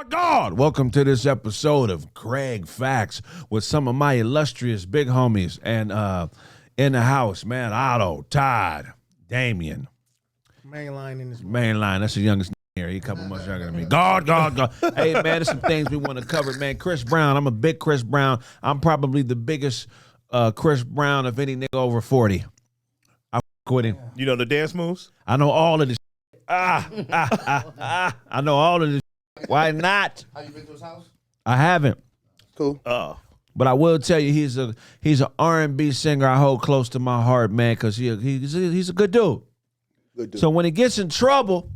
God, welcome to this episode of KraigFacts with some of my illustrious big homies and in the house, man, Otto, Todd, Damien. Mainline in this Mainline, that's the youngest here. He a couple months younger than me. God. Hey, man, there's some things we want to cover, man. Chris Brown, I'm a big Chris Brown. I'm probably the biggest Chris Brown of any nigga over 40. I with him. You know the dance moves? I know all of this. I know all of this. Why not? Have you been to his house? I haven't. Cool. But I will tell you, he's an R&B singer I hold close to my heart, man, because he's a good dude. Good dude. So when he gets in trouble,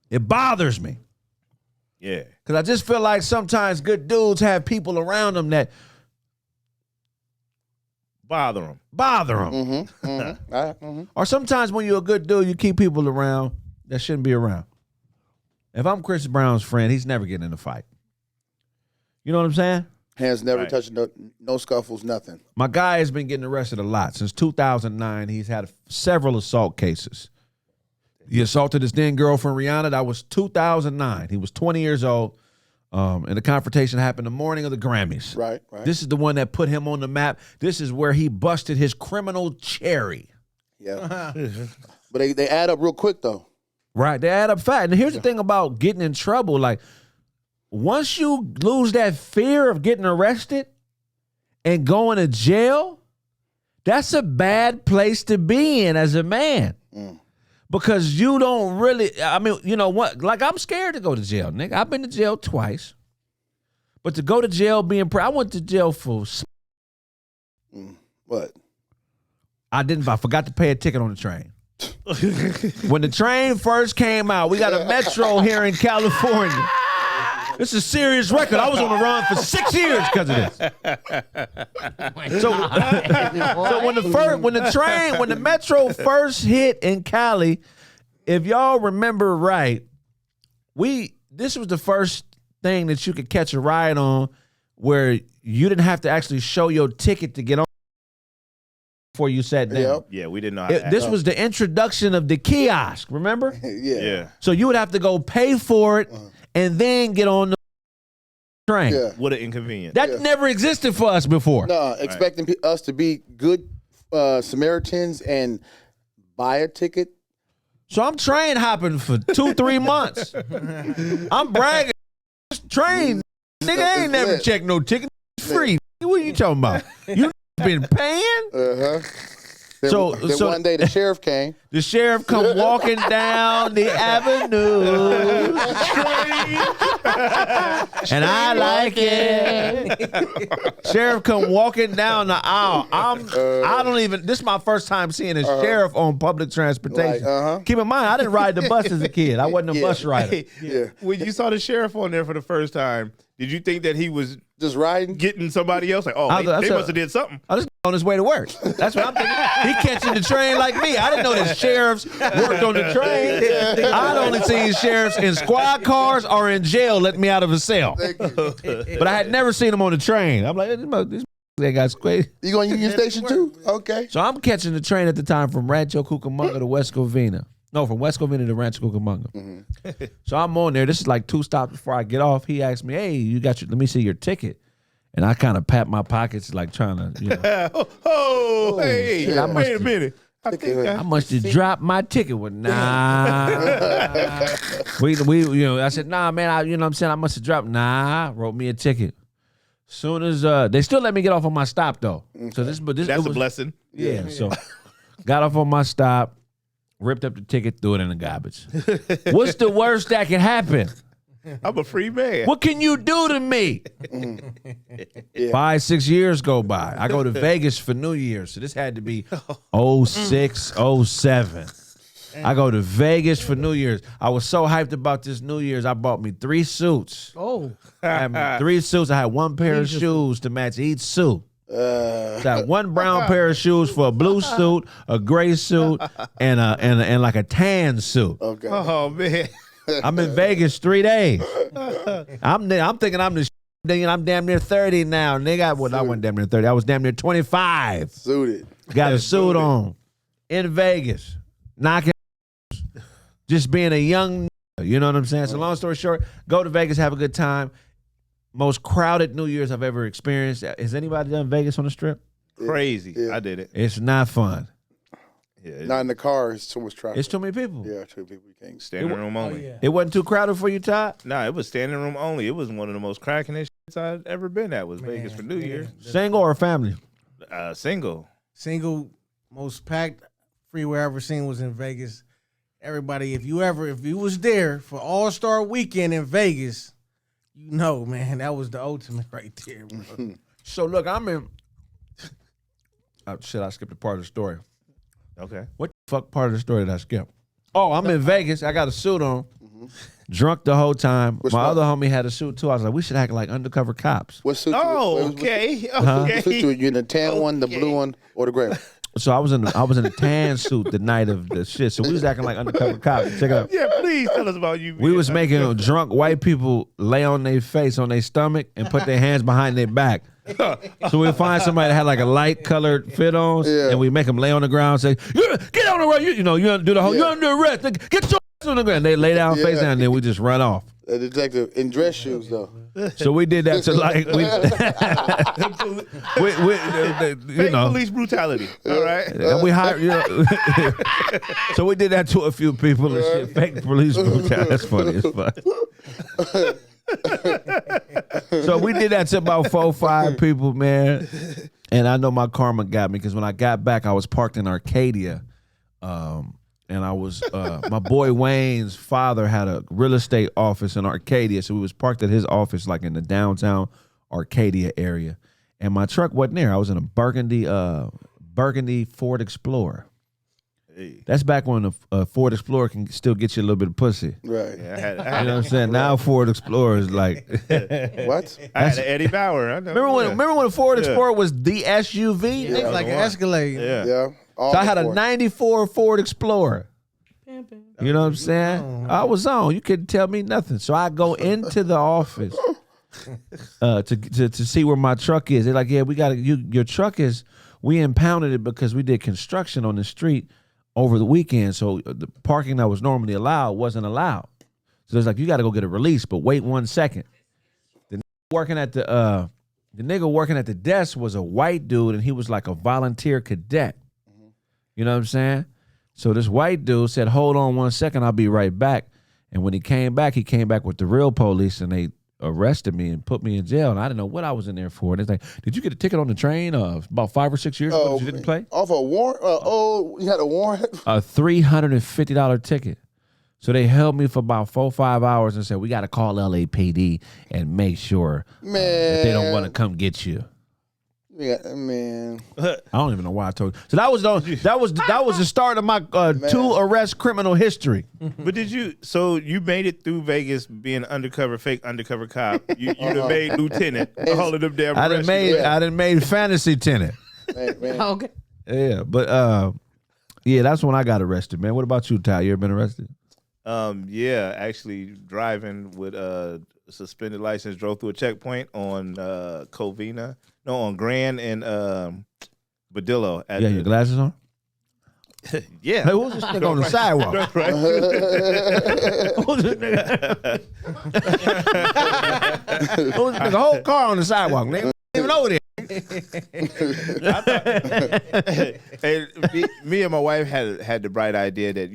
it bothers me. Yeah. Because I just feel like sometimes good dudes have people around them that Bother them. Or sometimes when you're a good dude, you keep people around that shouldn't be around. If I'm Chris Brown's friend, he's never getting in a fight. You know what I'm saying? Hands never Right. touching, no scuffles, nothing. My guy has been getting arrested a lot. Since 2009, he's had several assault cases. He assaulted his then girlfriend, Rihanna. That was 2009. He was 20 years old. And the confrontation happened the morning of the Grammys. Right. This is the one that put him on the map. This is where he busted his criminal cherry. Yeah. But they add up real quick, though. Right, they add up fast. And here's the thing about getting in trouble. Like, once you lose that fear of getting arrested and going to jail, that's a bad place to be in as a man. Because you don't really, I mean, you know what? Like, I'm scared to go to jail, nigga. I've been to jail twice. But to go to jail I went to jail for, What? I forgot to pay a ticket on the train. When the train first came out, we got a metro here in California. This is a serious record. I was on the run for 6 years because of this. So when the metro first hit in Cali, if y'all remember right, this was the first thing that you could catch a ride on where you didn't have to actually show your ticket to get on before you sat down. Yep. Yeah, we didn't know how to act. This was the introduction of the kiosk, remember? Yeah. So you would have to go pay for it and then get on the train. Yeah. What an inconvenience. That never existed for us before. No, expecting us to be good Samaritans and buy a ticket. So I'm train hopping for 2-3 months. I'm bragging. This train, nigga, I ain't never checked no ticket. It's free. What are you talking about? You been paying? Then So one day the sheriff came. the sheriff come walking down the avenue, and I like it. Sheriff come walking down the aisle. I don't even. This is my first time seeing a sheriff on public transportation. Like, Keep in mind, I didn't ride the bus as a kid. I wasn't a bus rider. Yeah. When you saw the sheriff on there for the first time, did you think that he was Just riding. getting somebody else? Like, oh, they must have did something. I was on his way to work. That's what I'm thinking. He catching the train like me. I didn't know that sheriffs worked on the train. I'd only seen sheriffs in squad cars or in jail letting me out of a cell. Thank you. But I had never seen him on the train. I'm like, this that guy's crazy. You going to Union Station too? Okay. So I'm catching the train at the time from Rancho Cucamonga to West Covina. No, from West Covina to Rancho Cucamonga. So I'm on there. This is like 2 stops before I get off. He asked me, hey, let me see your ticket. And I kind of pat my pockets like trying to, Hey, shit, I must wait a have- minute. I must have dropped my ticket. Well, nah. we I said, nah, man, you know what I'm saying? I must have dropped. Nah, wrote me a ticket. Soon as they still let me get off on my stop though. So this That's a blessing. Yeah. So got off on my stop, ripped up the ticket, threw it in the garbage. What's the worst that can happen? I'm a free man. What can you do to me? 5-6 years go by. I go to Vegas for New Year's. So this had to be 06, 07. I go to Vegas for New Year's. I was so hyped about this New Year's, I bought me 3 suits. Oh. I had 3 suits. I had 1 pair of shoes to match each suit. So I had 1 brown pair of shoes for a blue suit, a gray suit, and like a tan suit. Okay. Oh, man. I'm in Vegas 3 days. I'm thinking I'm the I'm damn near 30 now, nigga. I wasn't damn near 30. I was damn near 25. Suited. Got a suit on in Vegas, knocking, just being a young You know what I'm saying? So long story short, go to Vegas, have a good time. Most crowded New Year's I've ever experienced. Has anybody done Vegas on the Strip? Crazy. Yeah. I did it. It's not fun. Yeah. Not in the car. It's too much traffic. It's too many people. Yeah, too many people. You can't. Standing room only. It wasn't too crowded for you, Todd? Nah, it was standing room only. It was one of the most crackinest shits I'd ever been at. Was Vegas for New Year's. Single or family? Single. Single, most packed freeway I ever seen was in Vegas. Everybody, if you was there for All-Star Weekend in Vegas, you know, man, that was the ultimate right there, bro. So look, I'm in. Oh shit! I skipped a part of the story. Okay. What the fuck part of the story did I skip? Oh, I'm in Vegas. I got a suit on. Drunk the whole time. My other homie had a suit too. I was like, we should act like undercover cops. What suit? Okay. What suit you in the tan one, the blue one, or the gray one? So I was in a tan suit the night of the shit. So we was acting like undercover cops. Check it out. Yeah, please tell us about you. We was making drunk white people lay on their face, on their stomach, and put their hands behind their back. So we find somebody that had like a light colored fit on, and we make them lay on the ground and say, "Get on the ground." You do the whole. You're under arrest. Get your ass on the ground. They lay down face down, and then we just run off. A detective in dress shoes though. So we did that to like Police brutality. All right. We hired. So we did that to a few people and shit. Fake police brutality. That's funny as fuck. So we did that to about 4 or 5 people, man. And I know my karma got me because when I got back, I was parked in Arcadia. And I was, my boy Wayne's father had a real estate office in Arcadia. So we was parked at his office like in the downtown Arcadia area. And my truck wasn't there. I was in a burgundy Ford Explorer. Hey. That's back when a Ford Explorer can still get you a little bit of pussy. Right. Yeah, I had you know what I'm saying? Now Ford Explorer is like what? I had an Eddie Bauer. I know. Remember when a Ford Explorer was the SUV? It was like an Escalade. Yeah. So I had a 94 Ford Explorer. You know what I'm saying? I was on. You couldn't tell me nothing. So I go into the office to see where my truck is. They're like, yeah, we got your truck is. We impounded it because we did construction on the street over the weekend. So the parking that was normally allowed wasn't allowed. So it's like, you got to go get a release, but wait 1 second. The nigga working at the desk was a white dude, and he was like a volunteer cadet. You know what I'm saying? So this white dude said, hold on 1 second, I'll be right back. And when he came back with the real police, and they arrested me and put me in jail. And I didn't know what I was in there for. And it's like, did you get a ticket on the train about 5 or 6 years ago that you didn't play? Off a warrant? You had a warrant? A $350 ticket. So they held me for about 4 or 5 hours and said, we got to call LAPD and make sure that they don't want to come get you. Yeah, man. I don't even know why I told you. So that was the start of my 2 arrest criminal history. But so you made it through Vegas being fake undercover cop. You done made lieutenant. All of them damn I done made fantasy tenant. Man. Okay. Yeah, but that's when I got arrested, man. What about you, Ty? You ever been arrested? Yeah, actually driving with a suspended license, drove through a checkpoint on Covina. No, on Grand and Badillo. You got your glasses on? Yeah. Hey, who's this nigga on the sidewalk? Right. Who's this nigga? Who's this nigga? Whole car on the sidewalk, nigga. Even over there. Me and my wife had the bright idea that,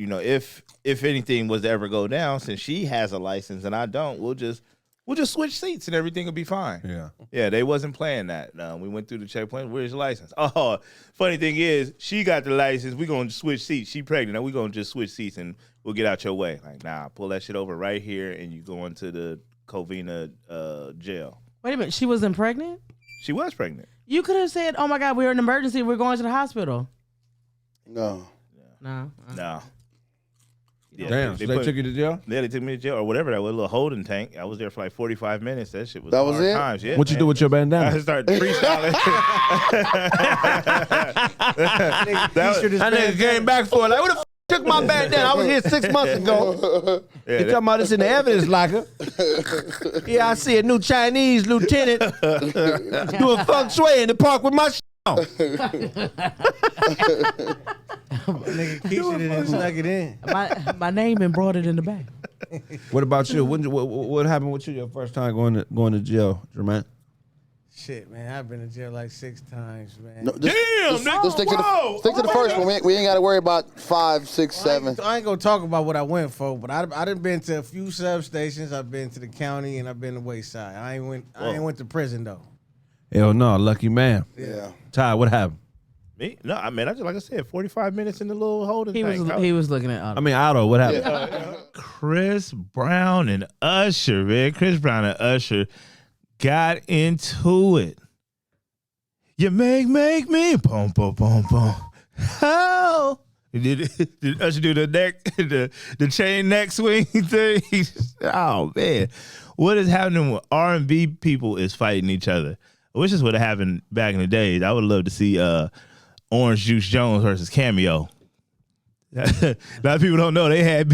if anything was to ever go down, since she has a license and I don't, we'll just switch seats and everything will be fine. Yeah, they wasn't playing that. We went through the checkpoint. Where's your license? Oh, funny thing is, she got the license. We're going to switch seats. She pregnant. Now we're going to just switch seats and we'll get out your way. Like, nah, pull that shit over right here and you go into the Covina jail. Wait a minute. She wasn't pregnant? She was pregnant. You could have said, oh, my God, we're in an emergency. We're going to the hospital. No. No. Yeah, Damn, they took you to jail? Yeah, they took me to jail or whatever. That was a little holding tank. I was there for like 45 minutes. That shit was That was hard it? times. Yeah, What you do with your bandana? I started freestyling. That nigga came back for it. Like, who the f*** took my bandana? I was here 6 months ago. He talking about this in the evidence locker. Yeah, I see a new Chinese lieutenant doing feng shui in the park with my shit on. Nigga Keisha did and snuck it in. My name embroidered in the back. What about you? What happened with you your first time going to jail, Jermaine? Shit, man, I've been to jail like 6 times, man. No, just stick to the first one. We ain't got to worry about 5, 6, 7. I ain't gonna talk about what I went for, but I done been to a few substations. I've been to the county and I've been to Wayside. I ain't went to prison though. Hell no, lucky man. Yeah. Ty, what happened? Me? No, I mean, I just like I said, 45 minutes in the little holding tank. He was looking at Otto. I mean, Otto, what happened? Chris Brown and Usher, man. Chris Brown and Usher got into it. You make me boom, boom, boom, boom. How? Did Usher do the neck, the chain neck swing thing? Oh man, what is happening with R&B people is fighting each other? I wish this would have happened back in the days. I would love to see Orange Juice Jones versus Cameo. A lot of people don't know they had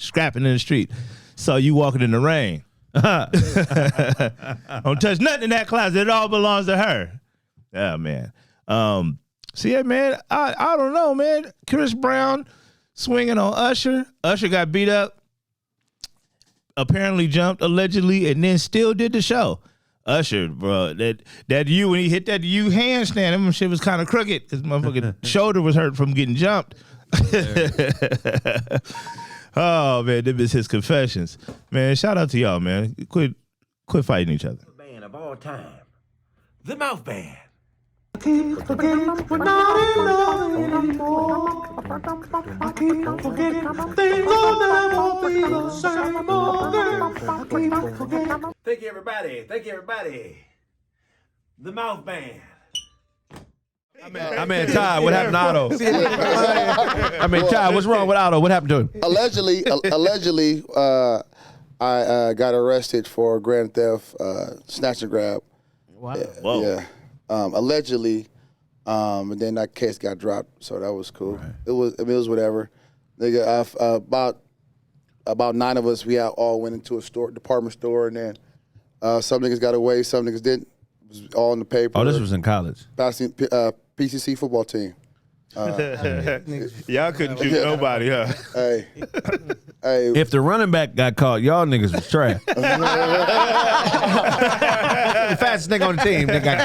scrapping in the street. So you walking in the rain. Don't touch nothing in that closet. It all belongs to her. Yeah, man. So yeah, man, I don't know, man. Chris Brown swinging on Usher. Usher got beat up, apparently jumped, allegedly, and then still did the show. Usher, bro, that U, when he hit that U handstand, that shit was kind of crooked because motherfucking shoulder was hurt from getting jumped. Oh man, this is his confessions. Man, shout out to y'all, man. Quit fighting each other. Band of all time, the Mouth Band. I keep forgetting we're not in love anymore. I keep forgetting things will never be the same again. I keep forgetting. Thank you, everybody. The Mouth Band. I mean, Ty, what happened to Otto? I mean, Ty, what's wrong with Otto? What happened to him? Allegedly, I got arrested for grand theft, snatch and grab. Wow. Whoa. Yeah. Allegedly, and then that case got dropped, so that was cool. Right. It was whatever. Nigga, about 9 of us, we all went into a department store, and then some niggas got away, some niggas didn't. It was all in the paper. Oh, this was in college. PCC football team. Y'all couldn't shoot nobody, huh? Hey. If the running back got caught, y'all niggas was trash. The fastest nigga on the team that got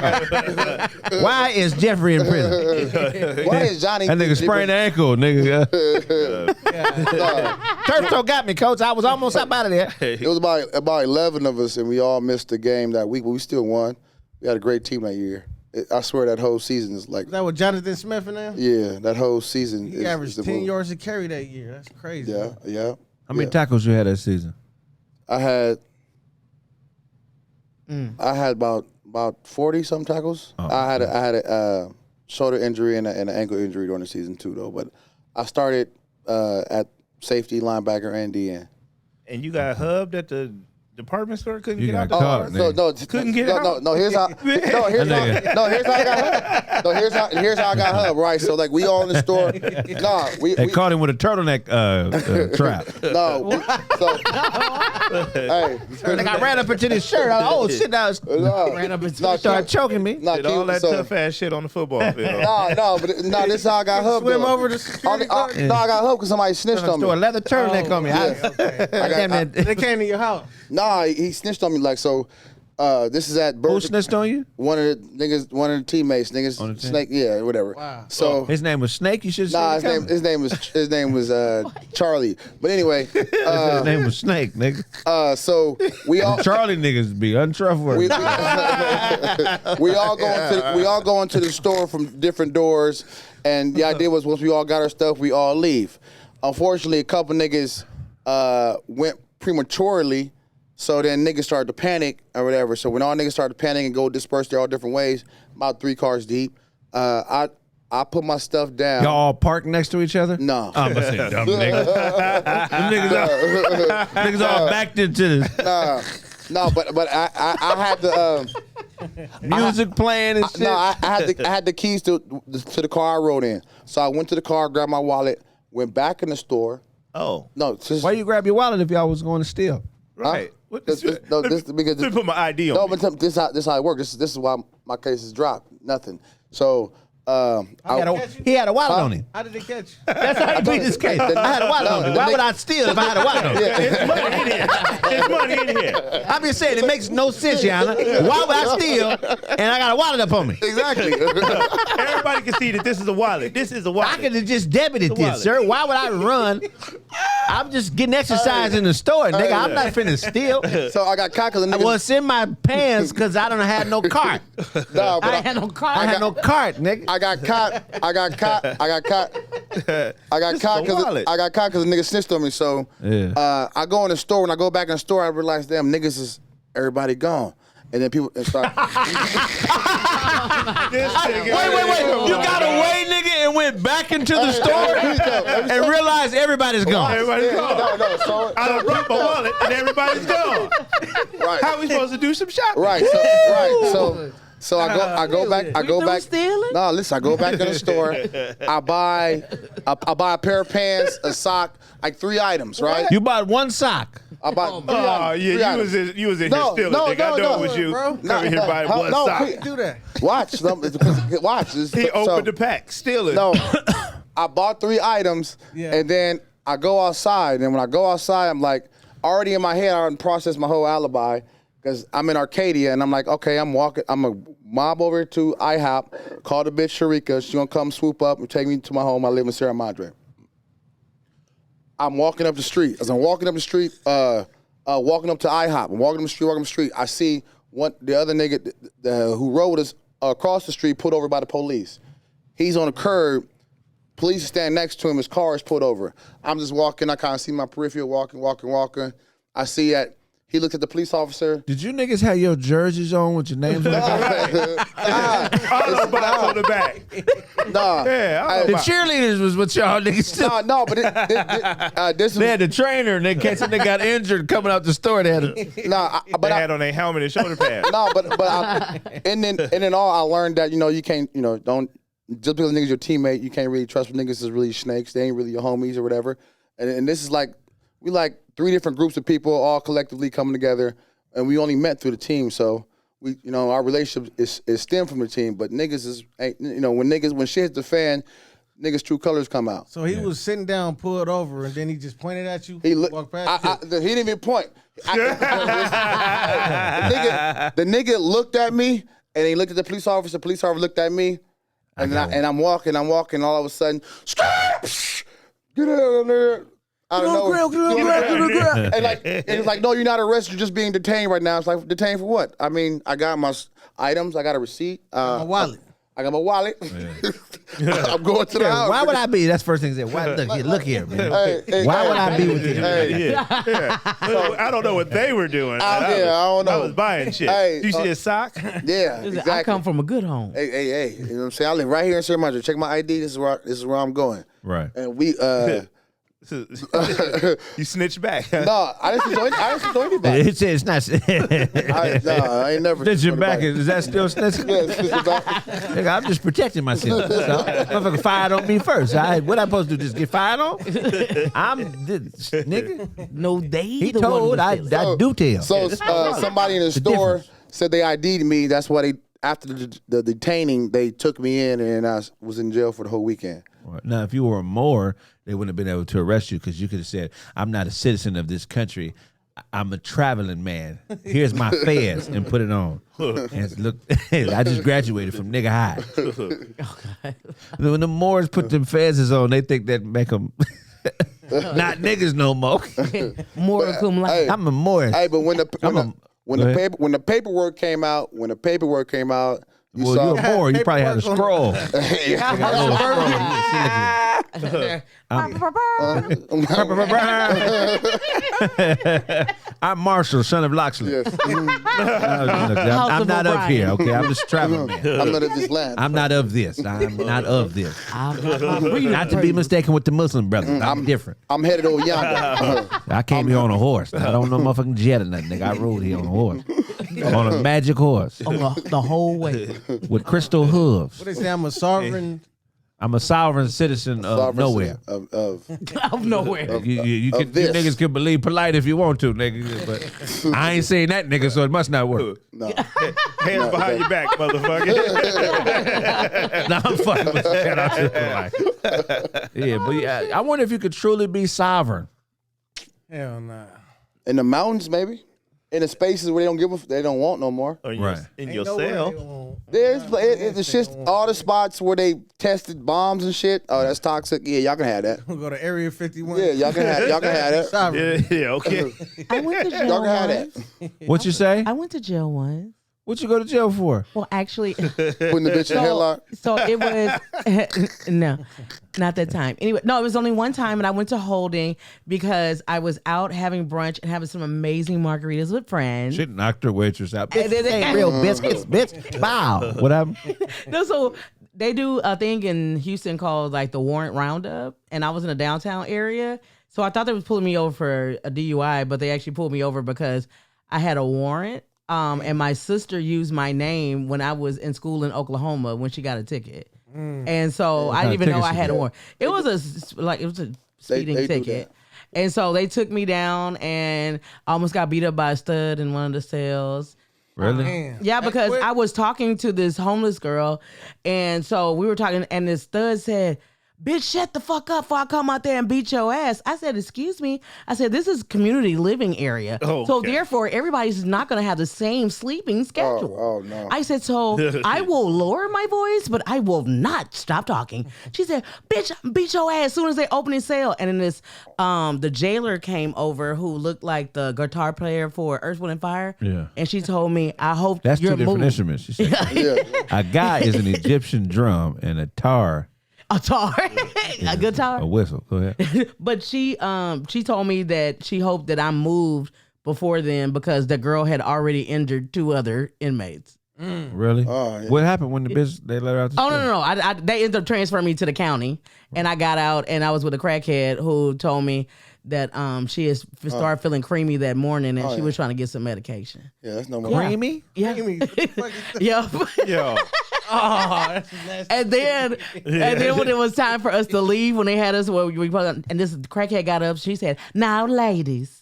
caught. Why is Jeffrey in prison? Why is Johnny? That nigga sprained the ankle, nigga. Turf toe got me, coach. I was almost up out of there. It was about 11 of us, and we all missed the game that week, but we still won. We had a great team that year. I swear that whole season is like. Is that with Jonathan Smith in there? Yeah, that whole season. He averaged 10 yards a carry that year. That's crazy. Yeah, yeah. How many tackles you had that season? I had about 40 some tackles. Oh, I had a shoulder injury and an ankle injury during the season too, though. But I started at safety, linebacker, and DN. And you got hubbed at the department store, couldn't get out the car. car. Couldn't get out. Here's how I got hubbed. Right, so like we all in the store. They caught him with a turtleneck trap. Like I ran up into this shirt. Oh shit! Now ran up into started choking me. Did all that tough ass shit on the football field. This is how I got hubbed. Swim over the security guard. I got hubbed because somebody snitched on me. A leather turtleneck on me. They came to your house. Nah, he snitched on me like so. This is at Who snitched on you? One of the teammates, niggas, Snake, yeah, whatever. Wow. So his name was Snake. You should. Nah, his name was Charlie. But anyway, his name was Snake, nigga. So we all Charlie niggas be untrustworthy. We all go into the store from different doors, and the idea was once we all got our stuff, we all leave. Unfortunately, a couple niggas went prematurely. So then niggas started to panic or whatever. So when all niggas started to panic and go disperse their all different ways, about 3 cars deep, I put my stuff down. Y'all all parked next to each other? No. I'm gonna say dumb niggas. niggas all backed into this. No, but I had the music playing and shit. No, I had the keys to the car I rode in. So I went to the car, grabbed my wallet, went back in the store. Oh. No. Why you grab your wallet if y'all was going to steal? Right. Because let me put my ID on. No, but this how it works. This is why my case is dropped. Nothing. So He had a wallet on him. How did they catch you? That's how he beat his case. I had a wallet on him. Why would I steal if I had a wallet on him? It's money in here. It's money in here. I'm just saying, it makes no sense, Yana. Why would I steal and I got a wallet up on me? Exactly. Everybody can see that this is a wallet. This is a wallet. I could have just debited this, sir. Why would I run? I'm just getting exercise in the store, nigga. I'm not finna steal. So I got caught because the I niggas. was in my pants because I don't have no cart. Nah, but I ain't had no car. I had no cart, nigga. I got caught because the nigga snitched on me. So I go in the store. When I go back in the store, I realize, damn, niggas is everybody gone. And then people start. Wait. You got away, nigga, and went back into the store and realized everybody's gone. Everybody's gone. No. So I done dropped my wallet and everybody's gone. right. How are we supposed to do some shopping? Right. So I go back. Stealing? No, listen. I go back to the store. I buy a pair of pants, a sock, like 3 items. Right. You bought one sock. I bought 3 Oh items. yeah, 3 items. you was in No, here stealing, no, nigga. I no, know no. it was you. Bro. Coming here buying one no, sock. please. Do that. Watch. Watch. He opened the pack, stealing. No, I bought 3 items, and then I go outside. And when I go outside, I'm like, already in my head, I already processed my whole alibi because I'm in Arcadia, and I'm like, okay, I'm walking. I'm a mob over to IHOP, call the bitch Sharika. She's gonna come swoop up and take me to my home. I live in Sierra Madre. I'm walking up the street. As I'm walking up the street, walking up to IHOP, I'm walking up the street. I see the other nigga who rode us across the street pulled over by the police. He's on the curb. Police stand next to him. His car is pulled over. I'm just walking. I kind of see my peripheral walking. I see that he looked at the police officer. Did you niggas have your jerseys on with your names on the Autobots on the back. Nah. Yeah, The cheerleaders was what y'all niggas do. No, but this They had the trainer, and in case they got injured coming out the store, they had a, They had on their helmet and shoulder pads. No, and then all I learned that you can't don't just because niggas your teammate, you can't really trust when niggas is really snakes. They ain't really your homies or whatever. And this is like we like 3 different groups of people all collectively coming together, and we only met through the team. So we our relationship is stemmed from the team. But niggas is when shit hits the fan, niggas' true colors come out. So he was sitting down, pulled over, and then he just pointed at you. He walked past. he didn't even point. The nigga looked at me, and he looked at the police officer. The police officer looked at me, and I'm walking. All of a sudden, get out of there! Out of nowhere. And it's like, no, you're not arrested. You're just being detained right now. It's like, detained for what? I mean, I got my items. I got a receipt. My wallet. I got my wallet. I'm going to the house. why would I be? That's the first thing he said. Why, look here, man. Why would I be with you? Yeah. I don't know what they were doing. I don't know. I was buying shit. Hey, you see his sock? Yeah, exactly. I come from a good home. Hey, you know what I'm saying? I live right here in Sierra Madre. Check my ID. This is where I'm going. Right. And we You snitch back. no, I didn't know anybody. It said it's not. I ain't never Snitching back. anybody. Is that still snitching? Yeah, snitching back. Nigga, I'm just protecting myself. So, motherfucker fired on me first. What I supposed to do? Just get fired on? Nigga. No, He told. I do tell. So somebody in the store said they ID'd me. That's why they after the detaining they took me in and I was in jail for the whole weekend. Now, if you were a Moor, they wouldn't have been able to arrest you because you could have said, "I'm not a citizen of this country. I'm a traveling man. Here's my fez," and put it on. And look, I just graduated from nigga high. When the Moors put them fezes on, they think that make them not niggas no more. More cum laude. Hey, I'm a Moor. Hey, but when the paperwork came out, you Well, saw you're a Moor. You probably had a scroll. I'm Marshall, son of Loxley. Yes. I'm not of here, okay? I'm just traveling man. I'm not of this land. I'm not of this. I'm not of this. I've got my freedom Not to be mistaken with the Muslim brothers. I'm different. I'm headed over yonder. I came here on a horse. I don't know motherfucking jet or nothing, nigga. I rode here on a horse. On a magic horse the whole way. with crystal hooves. What they say? I'm a sovereign I'm a sovereign citizen of nowhere. Of Out of nowhere. You this. niggas can believe polite if you want to, nigga. But I ain't saying that, nigga, so it must not work. no. Hands behind your back, motherfucker. Nah, I'm fucking with that. I'm just polite. Yeah, but yeah, I wonder if you could truly be sovereign. Hell nah. In the mountains, maybe. In the spaces where they don't want no more. Or Right. In Ain't your nowhere cell. they won't- It's just all the spots where they tested bombs and shit. Oh, that's toxic. Yeah, y'all can have that. We'll go to Area 51. Yeah, y'all can have that. Sovereign. Yeah, okay. I went to jail Y'all can have once. that. What you say? I went to jail once. What you go to jail for? Well, actually, Putting the bitch in a headlock. so it was no, not that time. Anyway, no, it was only one time, and I went to holding because I was out having brunch and having some amazing margaritas with friends. Shit knocked her waitress out. And then they- Real biscuits, bitch. Wow. What happened? No, so they do a thing in Houston called like the warrant roundup, and I was in a downtown area, so I thought they was pulling me over for a DUI, but they actually pulled me over because I had a warrant. And my sister used my name when I was in school in Oklahoma when she got a ticket, and so I didn't even know I had a warrant. It was a speeding they do ticket. And so they took me down and I almost got beat up by a stud in one of the cells. Really? Damn. Yeah, That because quick? I was talking to this homeless girl, and so we were talking, and this stud said, "Bitch, shut the fuck up before I come out there and beat your ass." I said, "Excuse me." I said, "This is community living area. Oh, so okay. therefore, everybody's not going to have the same sleeping schedule." Oh, no. I said, "So I will lower my voice, but I will not stop talking." She said, "Bitch, beat your ass as soon as they open his cell." And then this, the jailer came over who looked like the guitar player for Earth, Wind and Fire. Yeah. And she told me, "I hope That's you're two different moved." instruments. She said. Yeah. A guy is an Egyptian drum and a tar, A tar, a guitar. a whistle. Go ahead. But she told me that she hoped that I moved before then because the girl had already injured 2 other inmates. Really? Oh, yeah. What happened when the bitch they let her out? The Oh store? no! They ended up transferring me to the county, and I got out, and I was with a crackhead who told me that she had started feeling creamy that morning, and she was trying to get some medication. Yeah, that's no more. Creamy? Yeah, Give me fucking- yeah. Yo. Oh, that's nasty. And then when it was time for us to leave, when they had us, and this crackhead got up, she said, "Now, ladies,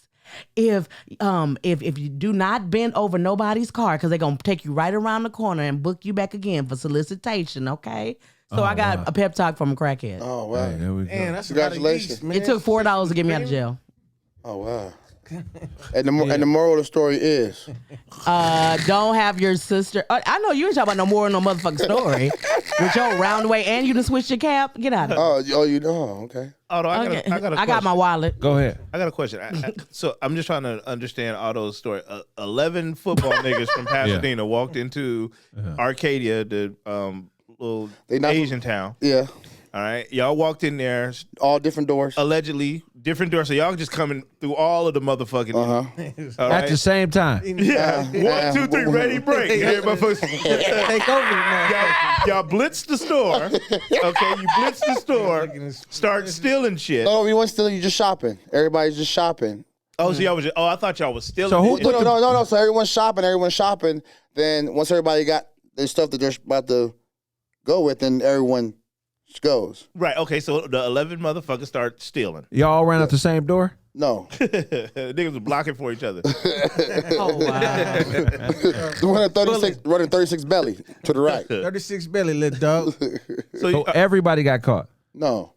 if you do not bend over nobody's car, because they're gonna take you right around the corner and book you back again for solicitation, okay?" So I got a pep talk from a crackhead. Oh, wow. Hey, there we go. Man, that's a lot of Congratulations. yeast, man. It took $4 to get me out of jail. Oh, wow. And the moral of the story is, Don't have your sister. I know you ain't talking about no more no motherfucking story with your round way, and you done switched your cap. Get out of here. you know, okay. Otto, I got a I got my question. wallet. Go ahead. I got a question. So I'm just trying to understand Otto's story. 11 football niggas from Pasadena walked into Arcadia, the little Asian town. Yeah, All right, y'all walked in there, all different doors. allegedly different doors. So y'all just coming through all of the motherfucking. All At the same time. Yeah, 1, 2, 3, ready, break. Yeah, motherfuckers. Take over. Y'all blitz the store. Okay, you blitz the store. Start stealing shit. No, we weren't stealing. You just shopping. Everybody's just shopping. Oh, so y'all was. I thought y'all was stealing. So who it. put No. So everyone's shopping. Then once everybody got their stuff that they're about to go with, then everyone goes. Right. Okay. So the 11 motherfuckers start stealing. Y'all ran out the same door? No, Niggas was blocking for each other. Oh wow! running 36 belly to the right. 36 belly, little dog. So everybody got caught. No,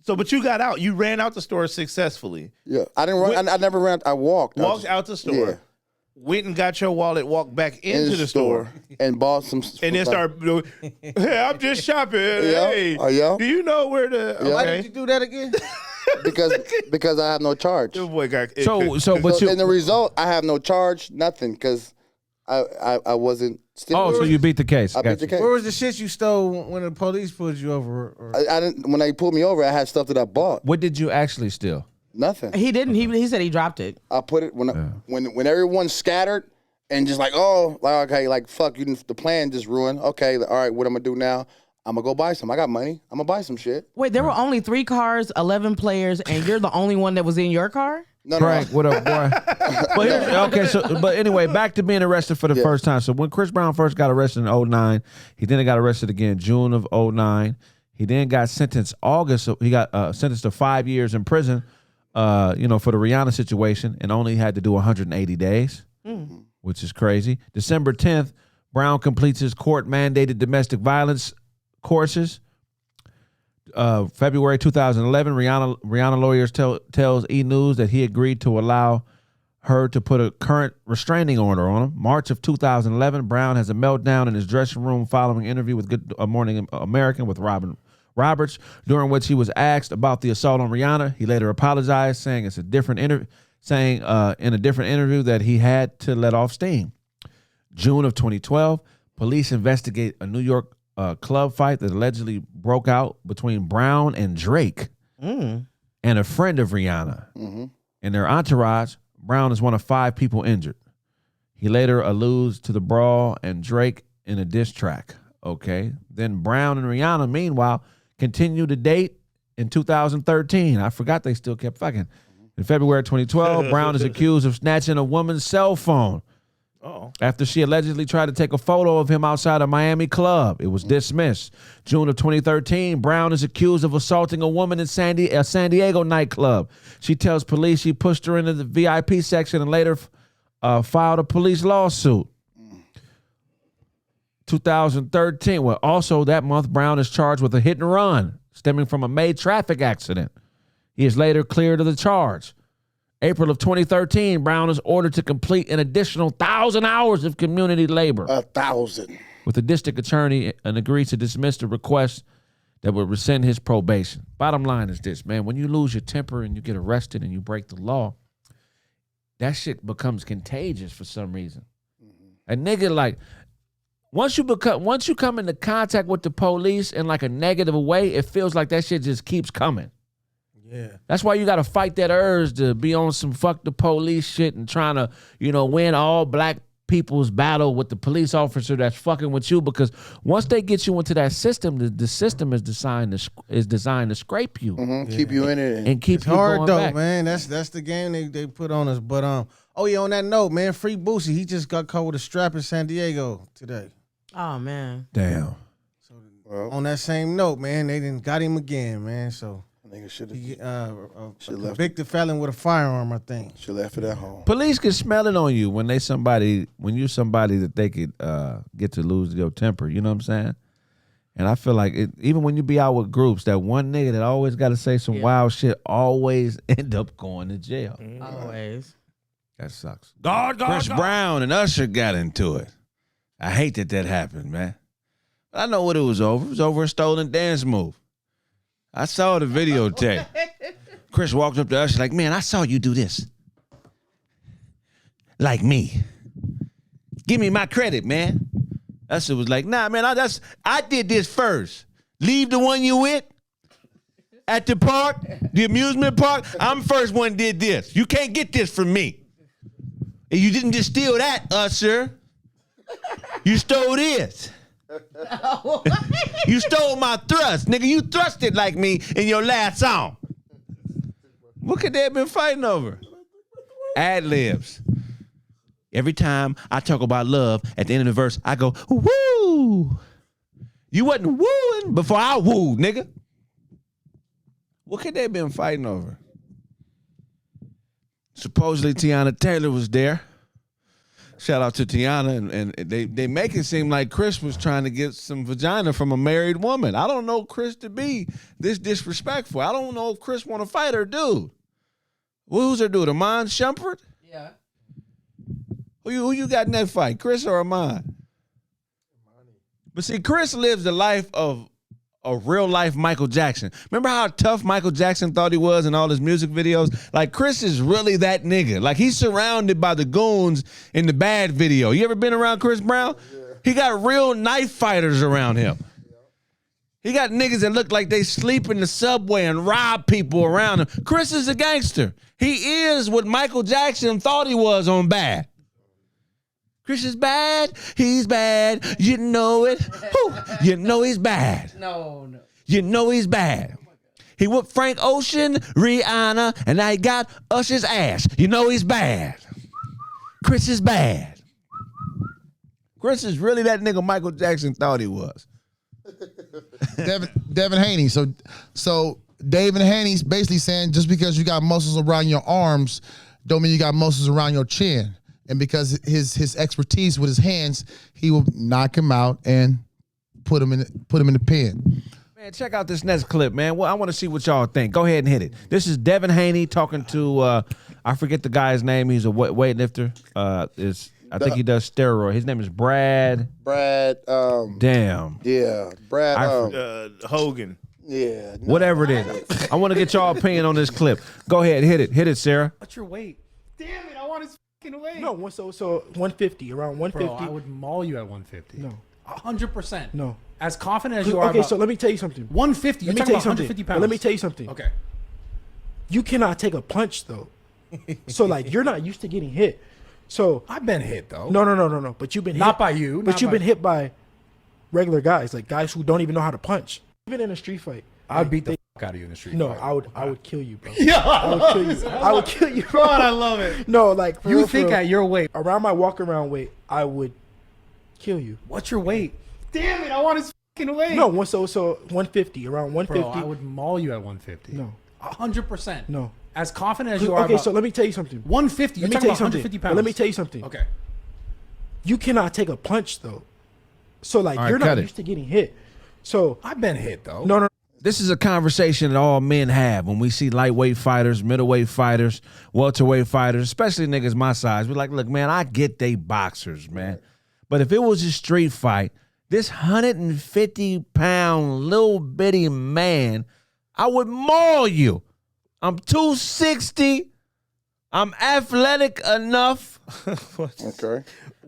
But you got out. You ran out the store successfully. yeah, I didn't run. I never ran. I walked. Walked out the store. Yeah. Went and got your wallet. Walked back into the store. and bought some. And then started doing, hey, I'm just shopping. Yeah. Hey, Oh, yeah. do you know where the? Yeah. Why Okay. did you do that again? because I have no charge. Your boy got But So you. in the result, I have no charge, nothing, because I wasn't still. Oh, so you beat the case. I beat Gotcha. the case. Where was the shit you stole when the police pulled you over? Or I didn't. When they pulled me over, I had stuff that I bought. What did you actually steal? Nothing. He didn't. He said he dropped it. I put it when everyone scattered and just like, oh, like okay, like fuck, you didn't, the plan just ruined. Okay, all right, what I'm gonna do now? I'm gonna go buy some. I got money. I'm gonna buy some shit. Wait, there were only 3 cars, 11 players, and you're the only one that was in your car? No, Craig, what up, boy? But okay, but anyway, back to being arrested for the first time. So when Chris Brown first got arrested in 2009, he then got arrested again June of 2009. He then got sentenced August. He got sentenced to 5 years in prison, for the Rihanna situation, and only had to do 180 days, which is crazy. December 10th, Brown completes his court-mandated domestic violence courses. February 2011, Rihanna lawyers tells E! News that he agreed to allow her to put a current restraining order on him. March of 2011, Brown has a meltdown in his dressing room following an interview with Good Morning American with Robin Roberts, during which he was asked about the assault on Rihanna. He later apologized, saying in a different interview that he had to let off steam. June of 2012, police investigate a New York club fight that allegedly broke out between Brown and Drake and a friend of Rihanna. In their entourage, Brown is one of 5 people injured. He later alludes to the brawl and Drake in a diss track. Okay. Then Brown and Rihanna, meanwhile, continue to date in 2013. I forgot they still kept fucking. In February 2012, Brown is accused of snatching a woman's cell phone after she allegedly tried to take a photo of him outside a Miami club. It was dismissed. June of 2013, Brown is accused of assaulting a woman in a San Diego nightclub. She tells police she pushed her into the VIP section and later filed a police lawsuit. 2013, well, also that month, Brown is charged with a hit and run stemming from a May traffic accident. He is later cleared of the charge. April of 2013, Brown is ordered to complete an additional 1,000 hours of community labor. 1,000. With the district attorney and agrees to dismiss the request that would rescind his probation. Bottom line is this, man. When you lose your temper and you get arrested and you break the law, that shit becomes contagious for some reason. A nigga like, once you come into contact with the police in like a negative way, it feels like that shit just keeps coming. Yeah. That's why you got to fight that urge to be on some fuck the police shit and trying to, win all black people's battle with the police officer that's fucking with you, because once they get you into that system, the system is designed to scrape you. Keep you in it. And keep it's you hard going though, back. man. That's the game they put on us. But on that note, man, free Boosie. He just got caught with a strap in San Diego today. Oh man. Damn. So on that same note, man, they done got him again, man. So nigga should a convicted felon with a firearm, I think. Should left it at home. Police can smell it on you when you somebody that they could get to lose your temper. You know what I'm saying? And I feel like even when you be out with groups, that one nigga that always got to say some wild shit always end up going to jail. Always. That sucks. Chris Brown and Usher got into it. I hate that happened, man. But I know what it was over. It was over a stolen dance move. I saw the videotape. Chris walked up to Usher like, man, I saw you do this. Like me. Give me my credit, man. Usher was like, nah, man, I did this first. Leave the one you with at the park, the amusement park. I'm the first one did this. You can't get this from me. And you didn't just steal that, Usher. You stole this. You stole my thrust. Nigga, you thrusted like me in your last song. What could they have been fighting over? Ad-libs. Every time I talk about love, at the end of the verse, I go, woo. You wasn't wooing before I wooed, nigga. What could they have been fighting over? Supposedly Tiana Taylor was there. Shout out to Tiana, and they make it seem like Chris was trying to get some vagina from a married woman. I don't know Chris to be this disrespectful. I don't know if Chris want to fight her dude. Who's her dude? Amon Shumpert? Yeah. Who you got in that fight, Chris or Amon? But see, Chris lives the life of a real life Michael Jackson. Remember how tough Michael Jackson thought he was in all his music videos? Like, Chris is really that nigga. Like, he's surrounded by the goons in the Bad video. You ever been around Chris Brown? Yeah. He got real knife fighters around him. Yeah. He got niggas that look like they sleep in the subway and rob people around him. Chris is a gangster. He is what Michael Jackson thought he was on Bad. Chris is bad. He's bad. You know it. Whew. You know he's bad. No. You know he's bad. He whooped Frank Ocean, Rihanna, and now he got Usher's ass. You know he's bad. Chris is bad. Chris is really that nigga Michael Jackson thought he was. Devin Haney. So David Haney's basically saying just because you got muscles around your arms, don't mean you got muscles around your chin. And because his expertise with his hands, he will knock him out and put him in the pen. Man, check out this next clip, man. Well, I want to see what y'all think. Go ahead and hit it. This is Devin Haney talking to I forget the guy's name. He's a weightlifter. I think he does steroid. His name is Brad. Damn. Yeah, Brad. Hogan. Yeah. No. Whatever it is. I want to get y'all opinion on this clip. Go ahead, hit it, Sarah. What's your weight? Damn it, I want his fucking weight. No, so 150, around 150. Bro, I would maul you at 150. No. 100%. No. As confident as you are. Okay, about so let me tell you something. 150. You're Let me talking tell you about something. 150 But pounds. let me tell you something. Okay. You cannot take a punch though. So like you're not used to getting hit. So I've been hit though. no. But you've been Not hit by you. But not you've by- been hit by regular guys, like guys who don't even know how to punch. Even in a street fight, I'd beat the fuck out of you in the street. no, fight. I would kill you, bro. Yeah. I would kill you. I would kill you, bro. God, I love it. No, like for You real, think for real. at your weight? Around my walk around weight, I would kill you. What's your weight? Damn it, I want his fucking weight. No, so 150, around Bro, 150. I would maul you at 150. No. 100%. No. As confident as you are. Okay, about so let me tell you something. 150. You're Let me talking tell you about something. 150 But pounds. let me tell you something. Okay. You cannot take a punch though. So like All right, you're cut not it. used to getting hit. So I've been hit though. no. This is a conversation that all men have when we see lightweight fighters, middleweight fighters, welterweight fighters, especially niggas my size. We're like, look, man, I get they boxers, man. But if it was a street fight, this 150-pound little bitty man, I would maul you. I'm 260. I'm athletic enough. Okay.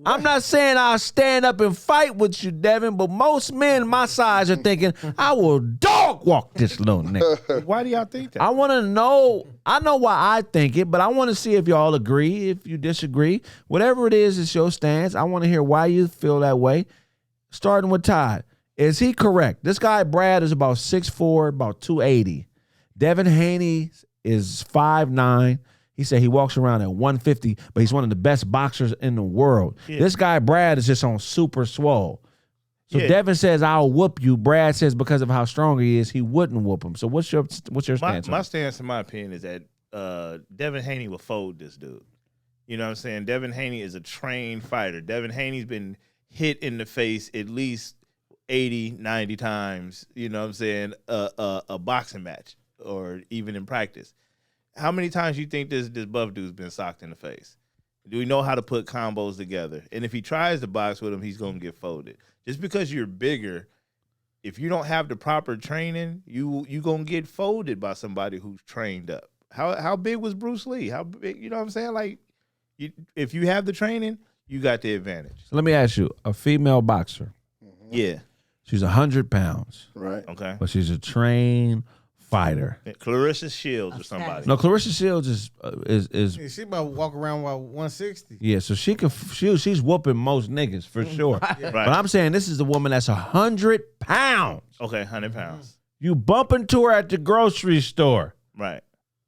I'm not saying I'll stand up and fight with you, Devin, but most men my size are thinking, I will dog walk this little nigga. Why do y'all think that? I want to know, I know why I think it, but I want to see if y'all agree, if you disagree. Whatever it is, it's your stance. I want to hear why you feel that way. Starting with Todd. Is he correct? This guy, Brad, is about 6'4", about 280. Devin Haney is 5'9". He said he walks around at 150, but he's one of the best boxers in the world. Yeah. This guy, Brad, is just on super swole. So Yeah. Devin says, I'll whoop you. Brad says because of how strong he is, he wouldn't whoop him. So what's your stance? My stance, in my opinion, is that Devin Haney will fold this dude. You know what I'm saying? Devin Haney is a trained fighter. Devin Haney's been hit in the face at least 80, 90 times, you know what I'm saying, a boxing match or even in practice. How many times you think this buff dude's been socked in the face? Do we know how to put combos together? And if he tries to box with him, he's going to get folded. Just because you're bigger, if you don't have the proper training, you going to get folded by somebody who's trained up. How big was Bruce Lee? How big, you know what I'm saying? Like, if you have the training, you got the advantage. So let me ask you, a female boxer, Yeah. she's 100 pounds, Right. Okay. but she's a trained fighter. Clarissa Shields or somebody. No, Clarissa Shields is Yeah, she about to walk around with 160. yeah. So she's whooping most niggas for sure. Right. But I'm saying this is a woman that's 100 pounds. Okay, 100 pounds. You bump into her at the grocery store. Right.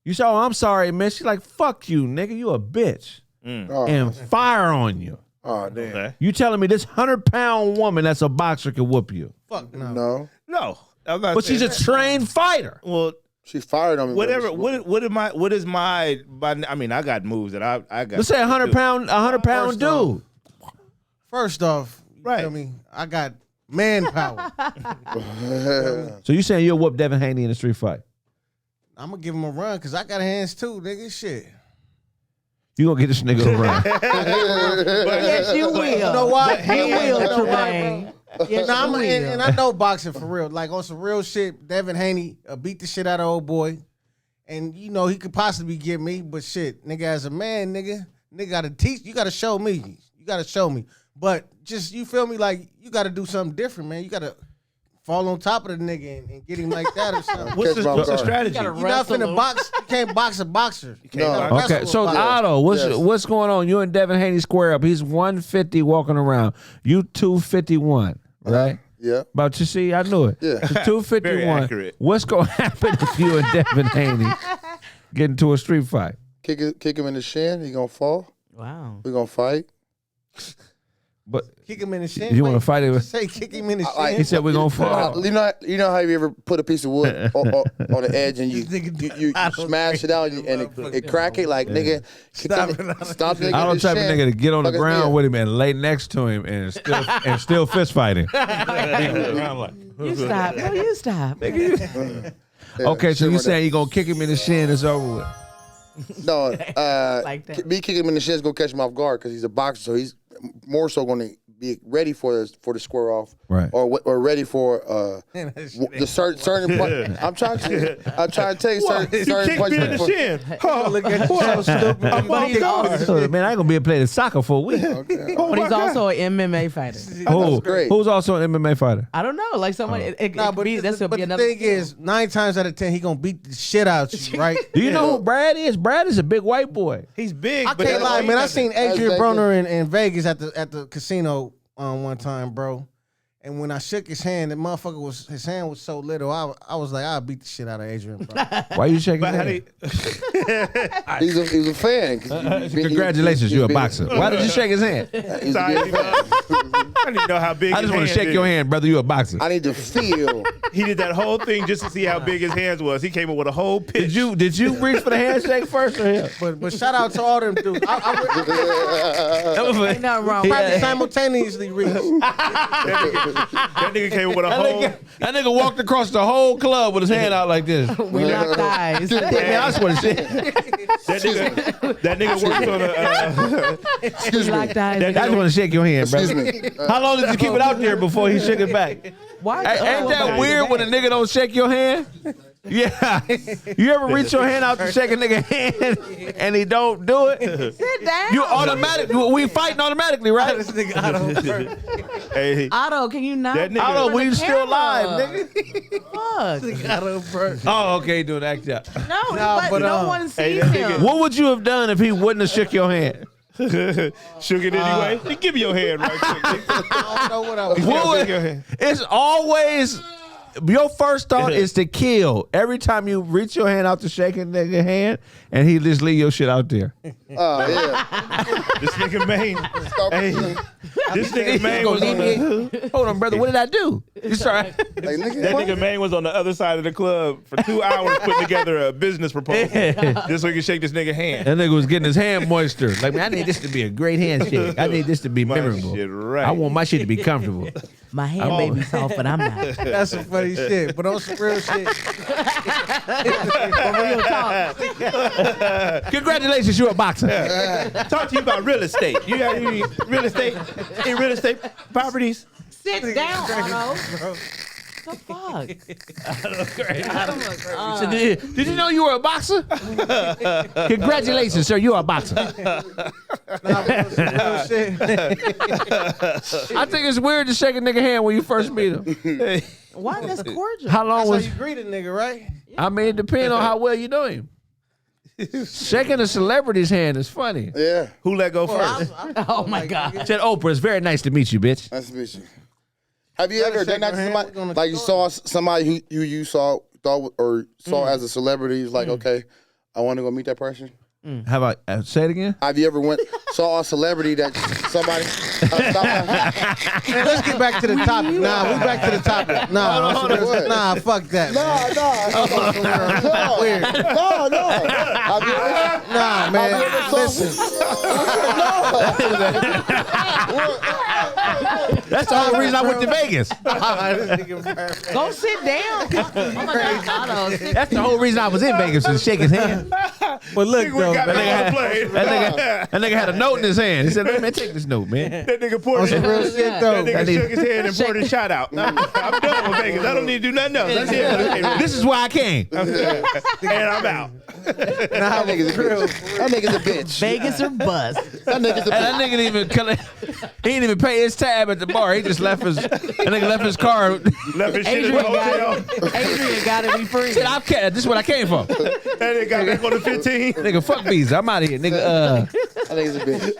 You say, "Oh, I'm sorry, miss." She's like, "Fuck you, nigga. You a bitch," Oh, and fire on you. oh damn. Okay. You telling me this 100-pound woman that's a boxer can whoop you? Fuck no. No. No, I'm not. But she's a trained fighter. well. She fired on me. Whatever. What is my? I mean, I got moves that I got. Let's say a 100-pound dude. First off, you Right. feel me? I got manpower. So you saying you'll whoop Devin Haney in a street fight? I'm gonna give him a run because I got hands too, nigga. Shit. You gonna get this nigga a run? Yes, you will. You know why? You will, You know why, Tremaine. bro? Yes, Nah, you will. and I know boxing for real. Like on some real shit, Devin Haney beat the shit out of old boy. And you know, he could possibly get me, but shit, nigga, as a man, nigga gotta teach. You gotta show me. You gotta show me. But just, you feel me? Like, you gotta do something different, man. You gotta fall on top of the nigga and get him like that or something. What's Catch the my guard. strategy? You You're not Wrestle finna him. box. You can't box a boxer. You can't No. box. Okay, Wrestle so a boxer. Otto, Yes. what's going on? You and Devin Haney square up. He's 150 walking around. You 251, right? Yeah. But you see, I knew it. Yeah. So Very 251. accurate. What's gonna happen if you and Devin Haney get into a street fight? Kick him in the shin. He gonna fall. Wow. We gonna fight. But Kick him in the shin. you want to fight it? Just say kick him in the shin. He said we're gonna fall. You know how you ever put a piece of wood on the edge and you smash it out and it crack it like nigga. Stop nigga. I don't type of nigga to get on the ground with him and lay next to him and still fist fighting. You stop. No, you stop. Okay, so you saying you gonna kick him in the shin? It's over with. No, Like that. me kicking him in the shin is gonna catch him off guard because he's a boxer, so he's more so gonna be ready for the square off, Right. Or ready for the certain punch. I'm trying to tell you certain Kick me in the punches. shin. Look at you so stupid. I'm off guard. So, man, I ain't gonna be able to play the soccer for a week. But he's also an MMA fighter. Who? great. Who's also an MMA fighter? I don't know. Like somebody. That's But be the another thing is, 9 times out of 10, he gonna beat the shit out you, right? Do you know who Brad is? Brad is a big white boy. He's big. I but can't lie, man. I seen Adrian That's Broner in Vegas at the casino one time, bro. And when I shook his hand, his hand was so little. I was like, I'll beat the shit out of Adrian, bro. Why you shaking But how his they, hand? He's a fan. Congratulations, you're a boxer. Why did you shake his hand? He's Sorry, a big fan. I need to know how big. I just want to shake your hand, brother. You a boxer. I need to feel. He did that whole thing just to see how big his hands was. He came up with a whole pitch. Did you reach for the handshake first or him? But shout out to all them dudes. Ain't nothing wrong with I that. simultaneously reach. That nigga came up with a whole. That nigga walked across the whole club with his hand out like this. We locked eyes. Man, I just want to shit. That nigga worked on a. We locked eyes. I just want to shake your hand, brother. Excuse me. How long did you keep it out there before he shook it back? Why? Ain't that weird when a nigga don't shake your hand? Yeah. You ever reach your hand out to shake a nigga hand and he don't do it? Sit down. You automatic. We fighting automatically, right? This nigga Otto. Hey, Otto, can you not? That nigga- Otto, we the still camera. live, nigga. Fuck. Otto, bro. Oh, okay, doing act out. No, Nah, but but, no one sees that him. What would you have done if he wouldn't have shook your hand? shook it anyway. Give me your hand right quick. I don't know what I was. What would- Your hand. It's always your first thought is to kill. Every time you reach your hand out to shake a nigga hand, and he just leave your shit out there. Oh yeah. This nigga Maine. Hey, this nigga Maine Gonna was on leave the. me- Hold on, brother. What did I do? You sorry? Like, nigga, That what? nigga Maine was on the other side of the club for 2 hours putting together a business proposal just so he could shake this nigga hand. That nigga was getting his hand moisture. Like, man, I need this to be a great handshake. I need this to be My memorable. shit right. I want my shit to be comfortable. My hand may be soft, but I'm not. That's some funny shit. But on some real shit. For real talk. Congratulations, you're a boxer. Talk to you about real estate. You got any real estate? Any real estate properties? Sit down, Otto. The fuck? So did you know you were a boxer? Congratulations, sir. You're a boxer. Nah, but on some real shit. I think it's weird to shake a nigga hand when you first meet him. Why? That's cordial. How long That's how was? you greet a nigga, right? I mean, it depends on how well you know him. Shaking a celebrity's hand is funny. Yeah. Who let go first? Oh my god. Said Oprah, it's very nice to meet you, bitch. Nice to meet you. Have you ever done that to shake somebody? your hand, Like you saw somebody who you thought or saw as a celebrity, was like, okay, I want to go meet that person. How about say it again? Have you ever saw a celebrity that somebody? Man, let's get back to the topic. Nah, we back to the topic. Nah, What? nah, fuck that. man. No. Have you ever? Nah, man. Listen. That's the whole reason I went to Vegas. Go sit down. Oh my god, Otto. Sit That's the whole reason I was in Vegas, to shake his hand. But look, though, got That that nigga had a note in his hand. He said, man, take this note, man. That nigga poured some real shit, though. That nigga shook his hand and poured his shot out. I'm done with Vegas. I don't need to do nothing else. That's it. This is why I came. And I'm out. That nigga's a bitch. That nigga's a bitch. Vegas or bust. That nigga's a And that nigga didn't even he didn't even pay his tab at the bar. He just left that nigga left his car. Left his shit in the hotel. Adrian gotta be free. Said, this is what I came for. That nigga got back on the 15. Nigga, fuck visa. I'm out of here, nigga. That nigga's a bitch.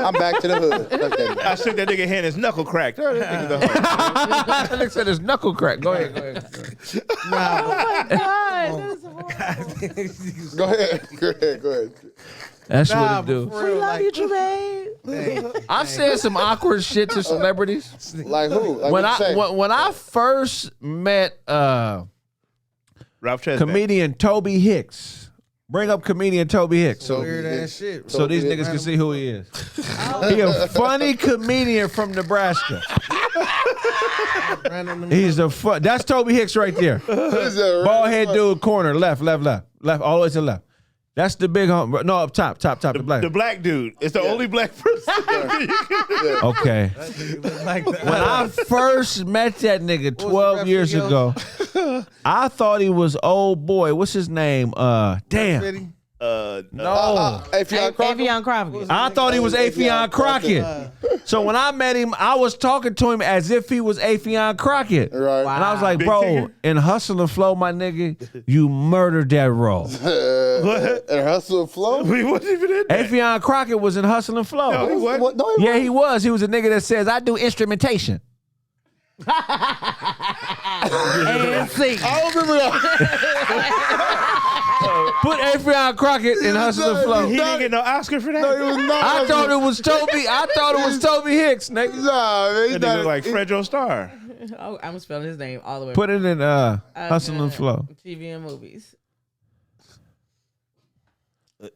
I'm back to the hood. Fuck that I shook that nigga hand. His knuckle cracked. Oh, that nigga's a hoe. that nigga said his knuckle crack. Go ahead. God, that's horrible. Go ahead. That's Nah, what it do. but for We real, love like, you, Tremaine. I said some awkward shit to celebrities. Like who? Like When I first met Ralph Tresvant. comedian Toby Hicks. Bring up comedian Toby Hicks. So Weird ass shit. so these niggas can see who he is. He a funny comedian from Nebraska. He's a fun. That's Toby Hicks right there. Bald head dude, corner, left, all the way to the left. That's the big home. No, up top, the black. The black dude. It's the only black person. Okay. Like When I first met that nigga 12 years ago, I thought he was old boy. What's his name? Damn. No. Avion Crockett. I thought he was Afion Crockett. So when I met him, I was talking to him as if he was Afion Crockett. Right. And I was like, bro, in Hustle and Flow, my nigga, you murdered that role. What? And Hustle and Flow? We wasn't even in there. Afion Crockett was in Hustle and Flow. No, he wasn't. No, he Yeah, he was. He was a nigga that says, I do instrumentation. And sing. I don't remember that. Put Afion Crockett in Hustle and Flow. He didn't get no Oscar for that? No, he was not. I thought it was Toby Hicks, nigga. Nah, man. That nigga look like Fredro Starr. Oh, I'm spelling his name all the way. Put it in Hustle and Flow. TV and movies.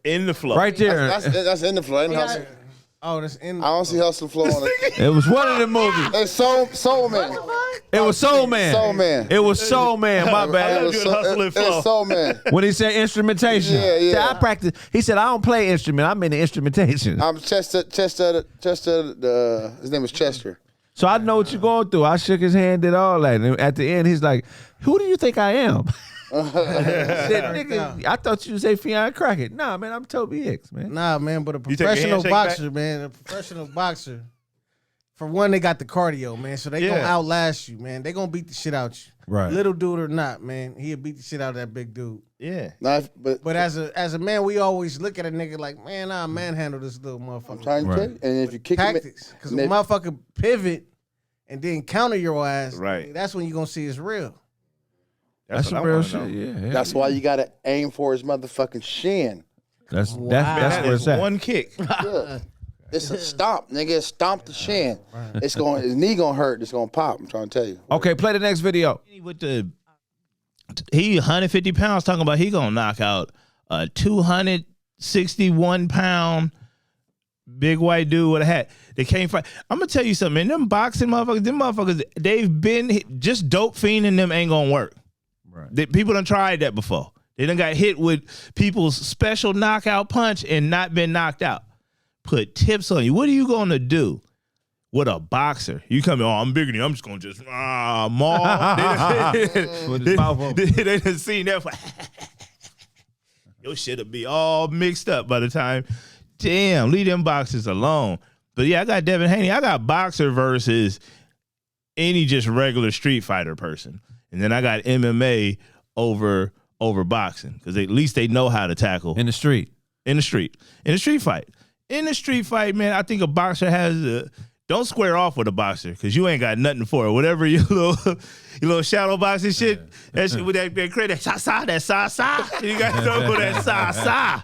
In the flow. Right there. That's in the flow. Ain't Hustle. Oh, that's in. I don't see Hustle and Flow on it. It was one of the movies. It's Soul Man. It was Soul Man. Soul Man. It was Soul Man. My bad. was Hustle and Flow. It's Soul Man. When he said instrumentation. Yeah. See, I practice. He said, I don't play instrument. I'm in the instrumentation. I'm Chester. His name is Chester. So I know what you're going through. I shook his hand, did all that. And at the end, he's like, who do you think I am? I said, nigga, I thought you was Afion Crockett. Nah, man, I'm Toby Hicks, man. Nah, man, but a You take a professional handshake boxer, man, a professional boxer. For one, they got the cardio, man, so they gonna outlast you, man. They gonna beat the shit out you, Right. Little dude or not, man, he'll beat the shit out of that big dude. Yeah. Nah, But as a man, we always look at a nigga like, man, I'll manhandle this little motherfucker. trying to tell you. And if you kick him, Tactics, because the motherfucker pivot and then counter your ass, Right. That's when you gonna see it's real. That's what some I real wanna shit. know. Yeah. that's why you gotta aim for his motherfucking shin. That's That where is it's at. one kick. Yeah. It's a stomp, nigga. Stomp the shin. It's going. His knee gonna hurt. It's gonna pop. I'm trying to tell you. Okay, play the next video. With he 150 pounds talking about he gonna knock out a 261 pound big white dude with a hat. They can't fight. I'm gonna tell you something, man. Them boxing motherfuckers, they've been just dope fiending them ain't gonna work. Right. People done tried that before. They done got hit with people's special knockout punch and not been knocked out. Put tips on you. What are you gonna do with a boxer? You come in, I'm bigger than you. I'm just gonna just maul. They done seen that. Your shit'll be all mixed up by the time. Damn, leave them boxers alone. But yeah, I got Devin Haney. I got boxer versus any just regular street fighter person. And then I got MMA over boxing. Because at least they know how to tackle. In the street. In the street fight. In the street fight, man, I think a boxer has don't square off with a boxer because you ain't got nothing for it. Whatever your little shadow boxing shit, that shit with that create that sa-sa, that sa-sa. You got to go for that sa-sa.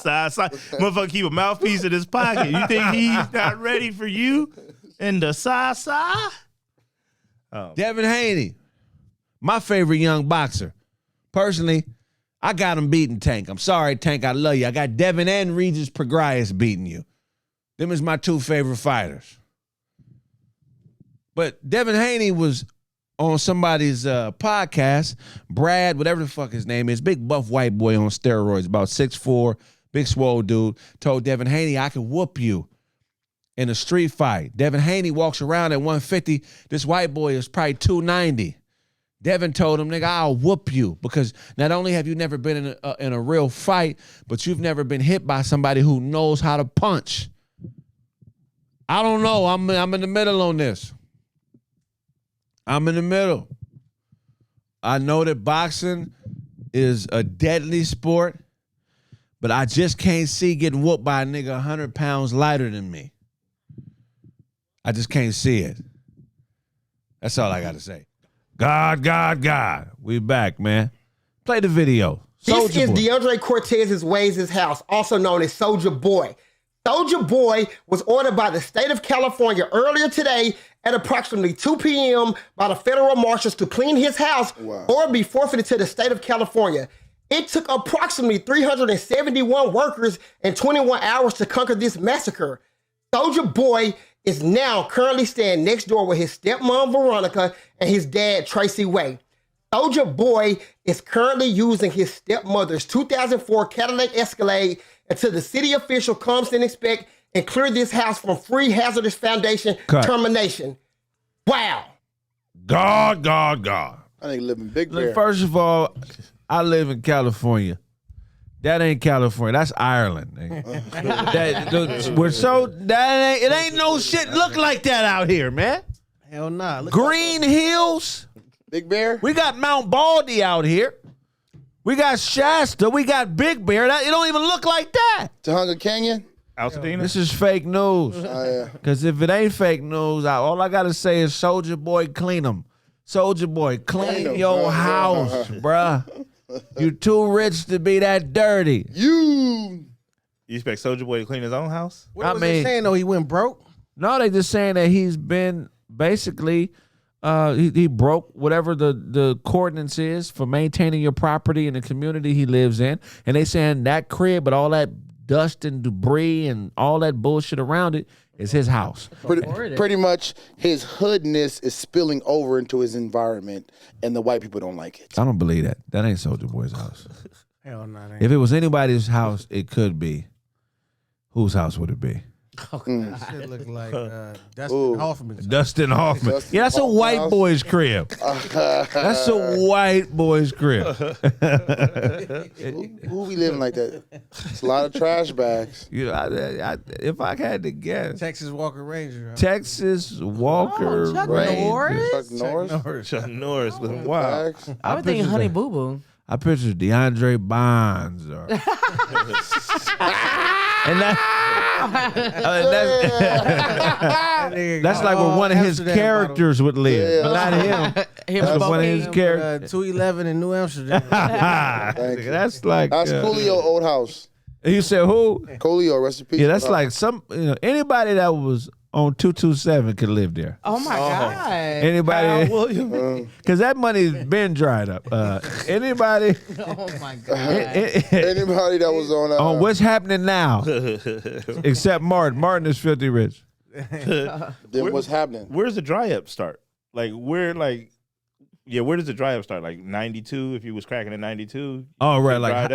Sa-sa. Motherfucker keep a mouthpiece in his pocket. You think he's not ready for you? And the sa-sa? Devin Haney, my favorite young boxer. Personally, I got him beating Tank. I'm sorry, Tank. I love you. I got Devin and Regis Prograis beating you. Them is my two favorite fighters. But Devin Haney was on somebody's podcast. Brad, whatever the fuck his name is, big buff white boy on steroids, about 6'4", big swole dude, told Devin Haney, I can whoop you in a street fight. Devin Haney walks around at 150. This white boy is probably 290. Devin told him, nigga, I'll whoop you because not only have you never been in a real fight, but you've never been hit by somebody who knows how to punch. I don't know. I'm in the middle on this. I'm in the middle. I know that boxing is a deadly sport, but I just can't see getting whooped by a nigga 100 pounds lighter than me. I just can't see it. That's all I got to say. God. We back, man. Play the video. This Soulja is Boy. DeAndre Cortez's Ways' house, also known as Soulja Boy. Soulja Boy was ordered by the state of California earlier today at approximately 2 p.m. by the federal marshals to clean his house or be forfeited to the state of California. It took approximately 371 workers and 21 hours to conquer this massacre. Soulja Boy is now currently staying next door with his stepmom, Veronica, and his dad, Tracy Way. Soulja Boy is currently using his stepmother's 2004 Cadillac Escalade until the city official comes to inspect and clear this house from free hazardous foundation termination. Wow. God. I think live in Big Bear. Look, first of all, I live in California. That ain't California. That's Ireland. It ain't no shit look like that out here, man. Hell nah. Green Hills. Big Bear? We got Mount Baldy out here. We got Shasta. We got Big Bear. It don't even look like that. Tahunga Canyon? Altadena? This is fake news. Because if it ain't fake news, all I got to say is Soulja Boy, clean them. Soulja Boy, clean your house, bruh. You too rich to be that dirty. You expect Soulja Boy to clean his own house? What was they saying, though? He went broke? No, they just saying that he's been basically... he broke whatever the coordinates is for maintaining your property in the community he lives in. And they saying that crib, but all that dust and debris and all that bullshit around it is his house. Pretty much his hoodness is spilling over into his environment, and the white people don't like it. I don't believe that. That ain't Soulja Boy's house. Hell no. If it was anybody's house, it could be. Whose house would it be? Shit look like Dustin Hoffman's. Dustin Hoffman. Yeah, that's a white boy's crib. That's a white boy's crib. Who be living like that? It's a lot of trash bags. You know, if I had to guess, Texas Walker Ranger. Huh? Texas Walker Chuck Ranger. Norris? Chuck Norris. Wow. I would think Honey Boo Boo. I picture DeAndre Bonds. That's like where one of his characters would live, but not him. That's one of his characters. 211 in New Amsterdam. That's Coolio old house. You said who? Coolio, rest in peace. Yeah, that's like anybody that was on 227 could live there. Oh my God. Anybody? Because that money's been dried up. Anybody? Oh my God. Anybody that was on What's happening now? Except Martin. Martin is filthy rich. Then what's happening? Where's the dry up start? Where does the dry up start? Like 92, if you was cracking at 92? Oh, right. Like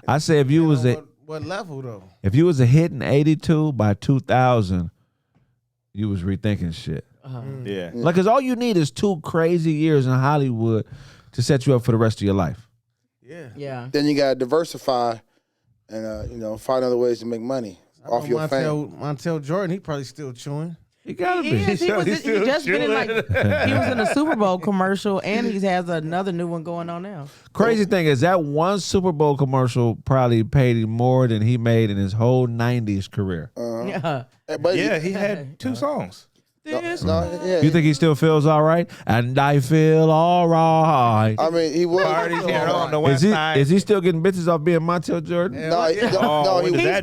I say if you was what level though? If you was a hit in 82 by 2000, you was rethinking shit. Yeah. Like, cause all you need is 2 crazy years in Hollywood to set you up for the rest of your life. Yeah. Then you gotta diversify and find other ways to make money off your fame. Montel Jordan, he probably still chewing. He gotta be. He just been in he was in a Super Bowl commercial, and he has another new one going on now. Crazy thing is that one Super Bowl commercial probably paid him more than he made in his whole 90s career. Yeah. But he had 2 songs. You think he still feels all right? And I feel all right. I mean, he was. Parties here on the west side. Is he still getting bitches off being Montel Jordan? No, He's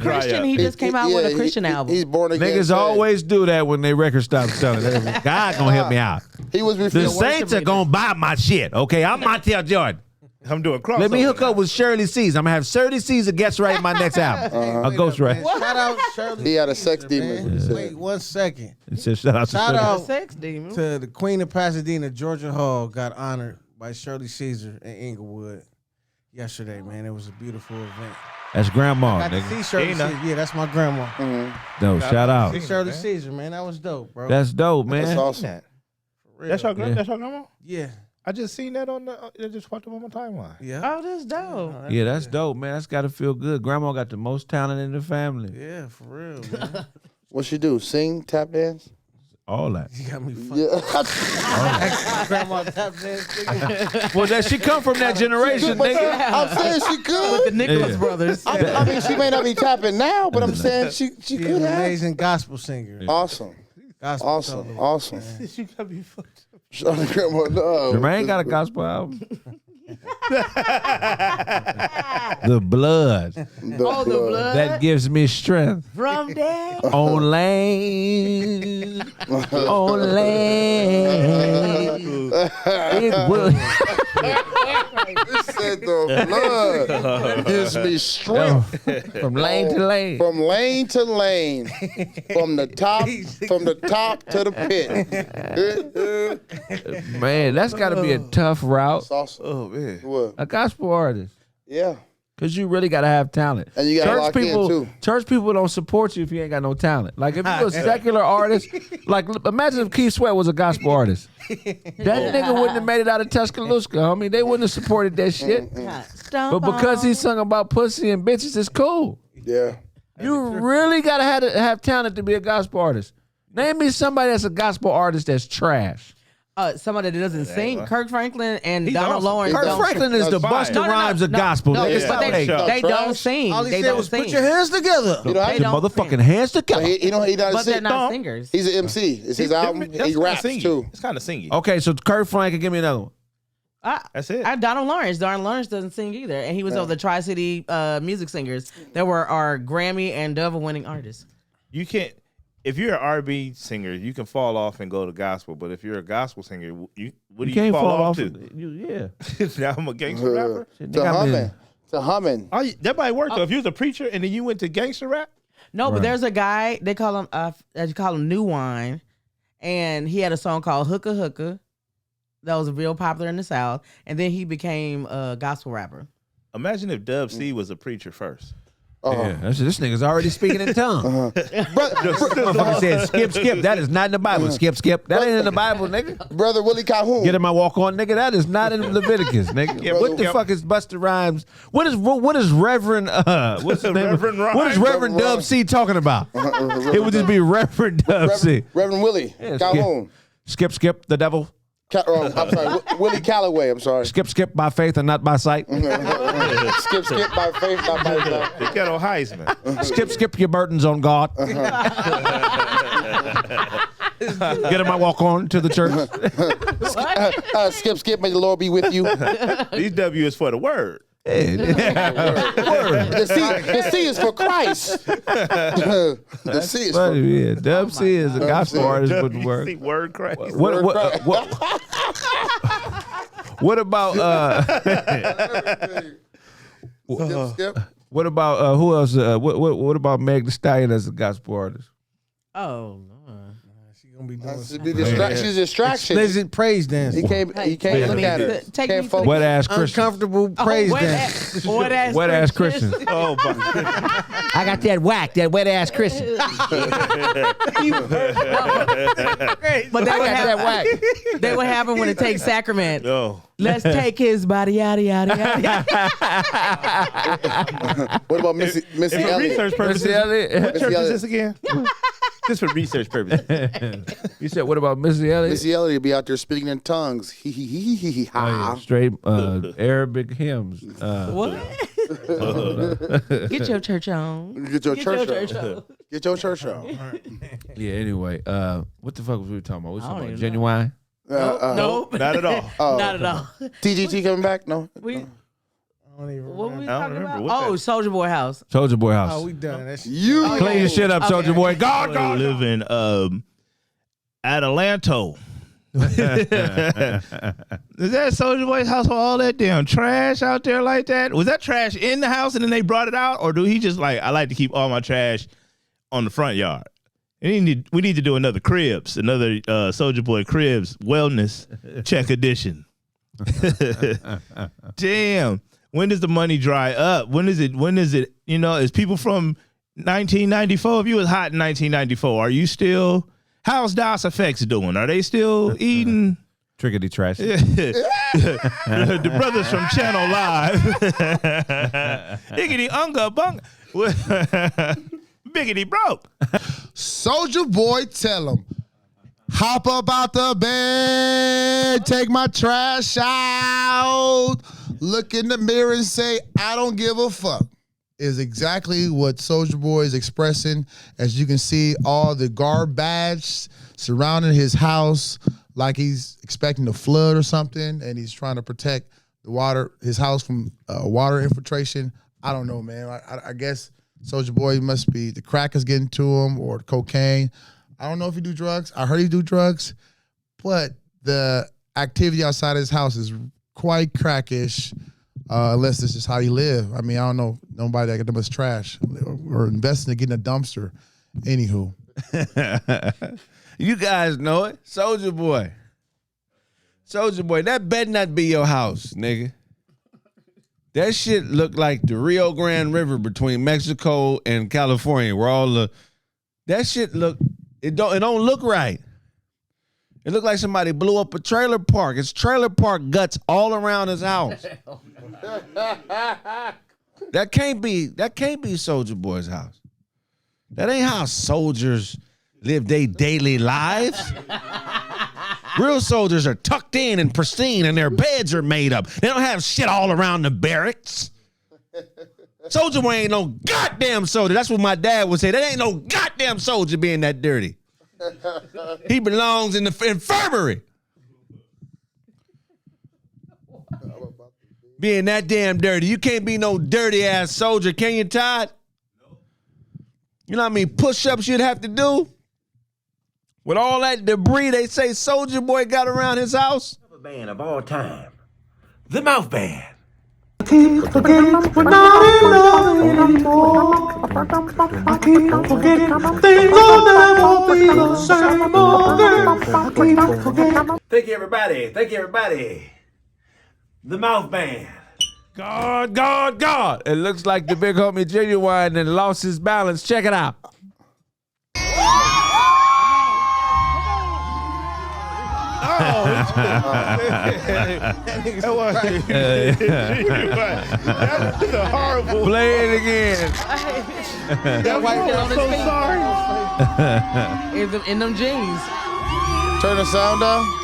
Christian. He just came out with a Christian album. He's born again. Niggas always do that when they record stops selling. God gonna help me out. He was The Saints are gonna buy my shit. Okay, I'm Montel Jordan. I'm doing crossover. Let me hook up with Shirley Caesar. I'm gonna have Shirley Caesar guest write my next album. A ghost write. Shout out Shirley. He had a sex demon. Wait 1 second. It says shout out to Shout Shirley. out Sex demon. to the Queen of Pasadena, Georgia Hall, got honored by Shirley Caesar in Inglewood yesterday, man. It was a beautiful event. That's grandma, Got to see nigga. Shirley Caesar. Yeah, that's my grandma. No, shout out. See Shirley Caesar, man. That was dope, bro. That's dope, man. That's awesome. That's your grandma? Yeah. I just seen that I just watched it on my timeline. Yeah. Oh, that's dope. Yeah, that's dope, man. That's gotta feel good. Grandma got the most talent in the family. Yeah, for real, man. What she do? Sing, tap dance? All that. You got me fucked. Yeah. Grandma tap dance. Well, she come from that generation, nigga. I'm saying she could. The Nicholas Yeah. brothers. I mean, she may not be tapping now, but I'm saying she She's could an have. amazing gospel singer. Awesome. Gospel Awesome. solo. Awesome. You got me fucked up. Grandma, no. Jermaine got a gospel album. The blood The The blood. blood that gives me strength. from death. On land, on land, it will. It said the blood gives me strength. From lane to lane. From lane to lane, from the top to the pit. Man, that's got to be a tough route. It's awesome. Oh man. What? A gospel artist. Yeah. Because you really got to have talent. And you gotta lock in, too. Church people don't support you if you ain't got no talent. Like, if you're a secular artist, like, imagine if Keith Sweat was a gospel artist. That nigga wouldn't have made it out of Tuscaloosa. I mean, they wouldn't have supported that shit. But because he sung about pussy and bitches, it's cool. Yeah. You really got to have talent to be a gospel artist. Name me somebody that's a gospel artist that's trash. Somebody that doesn't sing, Kirk Franklin and He's Donald awesome. Lawrence. Kirk don't Franklin is the That's Busta fine. Rhymes of No, gospel. no, Nigga, but stop they hating. don't sing. All he They said don't was sing. put your hands together. You know, Put your don't motherfucking hands together. he don't But sing. they're not singers. He's an MC. It's his album. He raps too. It's kind of singy. Okay, so Kirk Franklin, give me another one. That's it. Donald Lawrence. Donald Lawrence doesn't sing either, and he was of the Tri-City music singers that were our Grammy and Dove winning artists. You can't. If you're an R&B singer, you can fall off and go to gospel. But if you're a gospel singer, what do you can't fall off to. to? Yeah. Now I'm a gangster rapper. To humming. Oh, that might work though. If you was a preacher and then you went to gangster rap, No, but there's a guy they call him Ginuwine, and he had a song called Hooka Hooka that was real popular in the South, and then he became a gospel rapper. imagine if Dub C was a preacher first. Yeah, this nigga's already speaking in tongues. Motherfucker said, skip. That is not in the Bible. Skip. That ain't in the Bible, nigga. Brother Willie Calhoun. Get in my walk on, nigga. That is not in Leviticus, nigga. Yeah, what the fuck is Busta Rhymes? What is Reverend? What's his name? Reverend Rhymes. What is Reverend Dub C talking about? It would just be Reverend Dub C. Reverend Willie Calhoun. Skip the devil. I'm sorry, Willie Calloway. I'm sorry. Skip by faith and not by sight. skip by faith, not by sight. The ghetto Heisman. Skip your burdens on God. Get in my walk on to the church. Skip, may the Lord be with you. These W is for the word. The C is for Christ. The C is for yeah, Dub C is a gospel artist with the word. Word Christ. What about Skip. what about who else? What about Meg Thee Stallion as a gospel artist? Oh, She gonna be doing She's a distraction. explicit praise dance. He can't look at her. Take Can't me focus. Wet ass Christian. Uncomfortable praise dance. Wet ass Wet ass Christian. Oh, my. I got that wet ass Christian. But that would happen when it takes sacrament. No. Let's take his body, yada yada yada. What about Missy And for Elliott? research purposes, Missy Elliott. what church is this again? Just for research purposes. You said what about Missy Elliott? Missy Elliott be out there speaking in tongues. Oh, yeah. Straight Arabic hymns. What? Get your church on. Get your church on. on. Get your church on. Yeah. Anyway, what the fuck was we talking about? We I talking don't about even Genuine? Nope. Not at all. Not at all. TGT coming back? No. We, don't even what were we I don't talking remember. about? What Soulja Boy House. Soulja Boy House. Oh, we done. That's You Clean your shit up, Soulja Boy. God, I God. live in Atlanta. Is that Soulja Boy's house with all that damn trash out there like that? Was that trash in the house and then they brought it out? Or do he just like, I like to keep all my trash on the front yard? We need to do another Cribs, another Soulja Boy Cribs wellness check edition. Damn. When does the money dry up? When is it, you know, is people from 1994, if you was hot in 1994, are you still, how's DOS Effects doing? Are they still eating? Trickety trash. The brothers from Channel Live. Higgity unga bung. Biggity broke. Soulja Boy, tell him. Hop up out the bed, take my trash out, look in the mirror and say, I don't give a fuck, is exactly what Soulja Boy is expressing. As you can see, all the garbage surrounding his house, like he's expecting a flood or something, and he's trying to protect his house from water infiltration. I don't know, man. I guess Soulja Boy must be the crack is getting to him or cocaine. I don't know if he do drugs. I heard he do drugs, but the activity outside his house is quite crackish. Unless this is how he live. I mean, I don't know nobody that get them as trash or investing to get in a dumpster. Anywho, you guys know it, Soulja Boy. Soulja Boy, that better not be your house, nigga. That shit look like the Rio Grande River between Mexico and California, where all that shit look. It don't look right. It looked like somebody blew up a trailer park. It's trailer park guts all around his house. That can't be Soulja Boy's house. That ain't how soldiers live their daily lives. Real soldiers are tucked in and pristine and their beds are made up. They don't have shit all around the barracks. Soulja Boy ain't no goddamn soldier. That's what my dad would say. That ain't no goddamn soldier being that dirty. He belongs in the infirmary. Being that damn dirty. You can't be no dirty ass soldier, can you, Todd? You know how many push-ups you'd have to do? With all that debris they say Soulja Boy got around his house? Band of all time. The Mouth Band. I keep forgetting we're not in love anymore. I keep forgetting things will never be the same again. I keep forgetting. Thank you, everybody. Thank you, everybody. The Mouth Band. God. It looks like the big homie Ginuwine and lost his balance. Check it out. That's a horrible. Play it again. That white girl so sorry. In them jeans. Turn the sound off.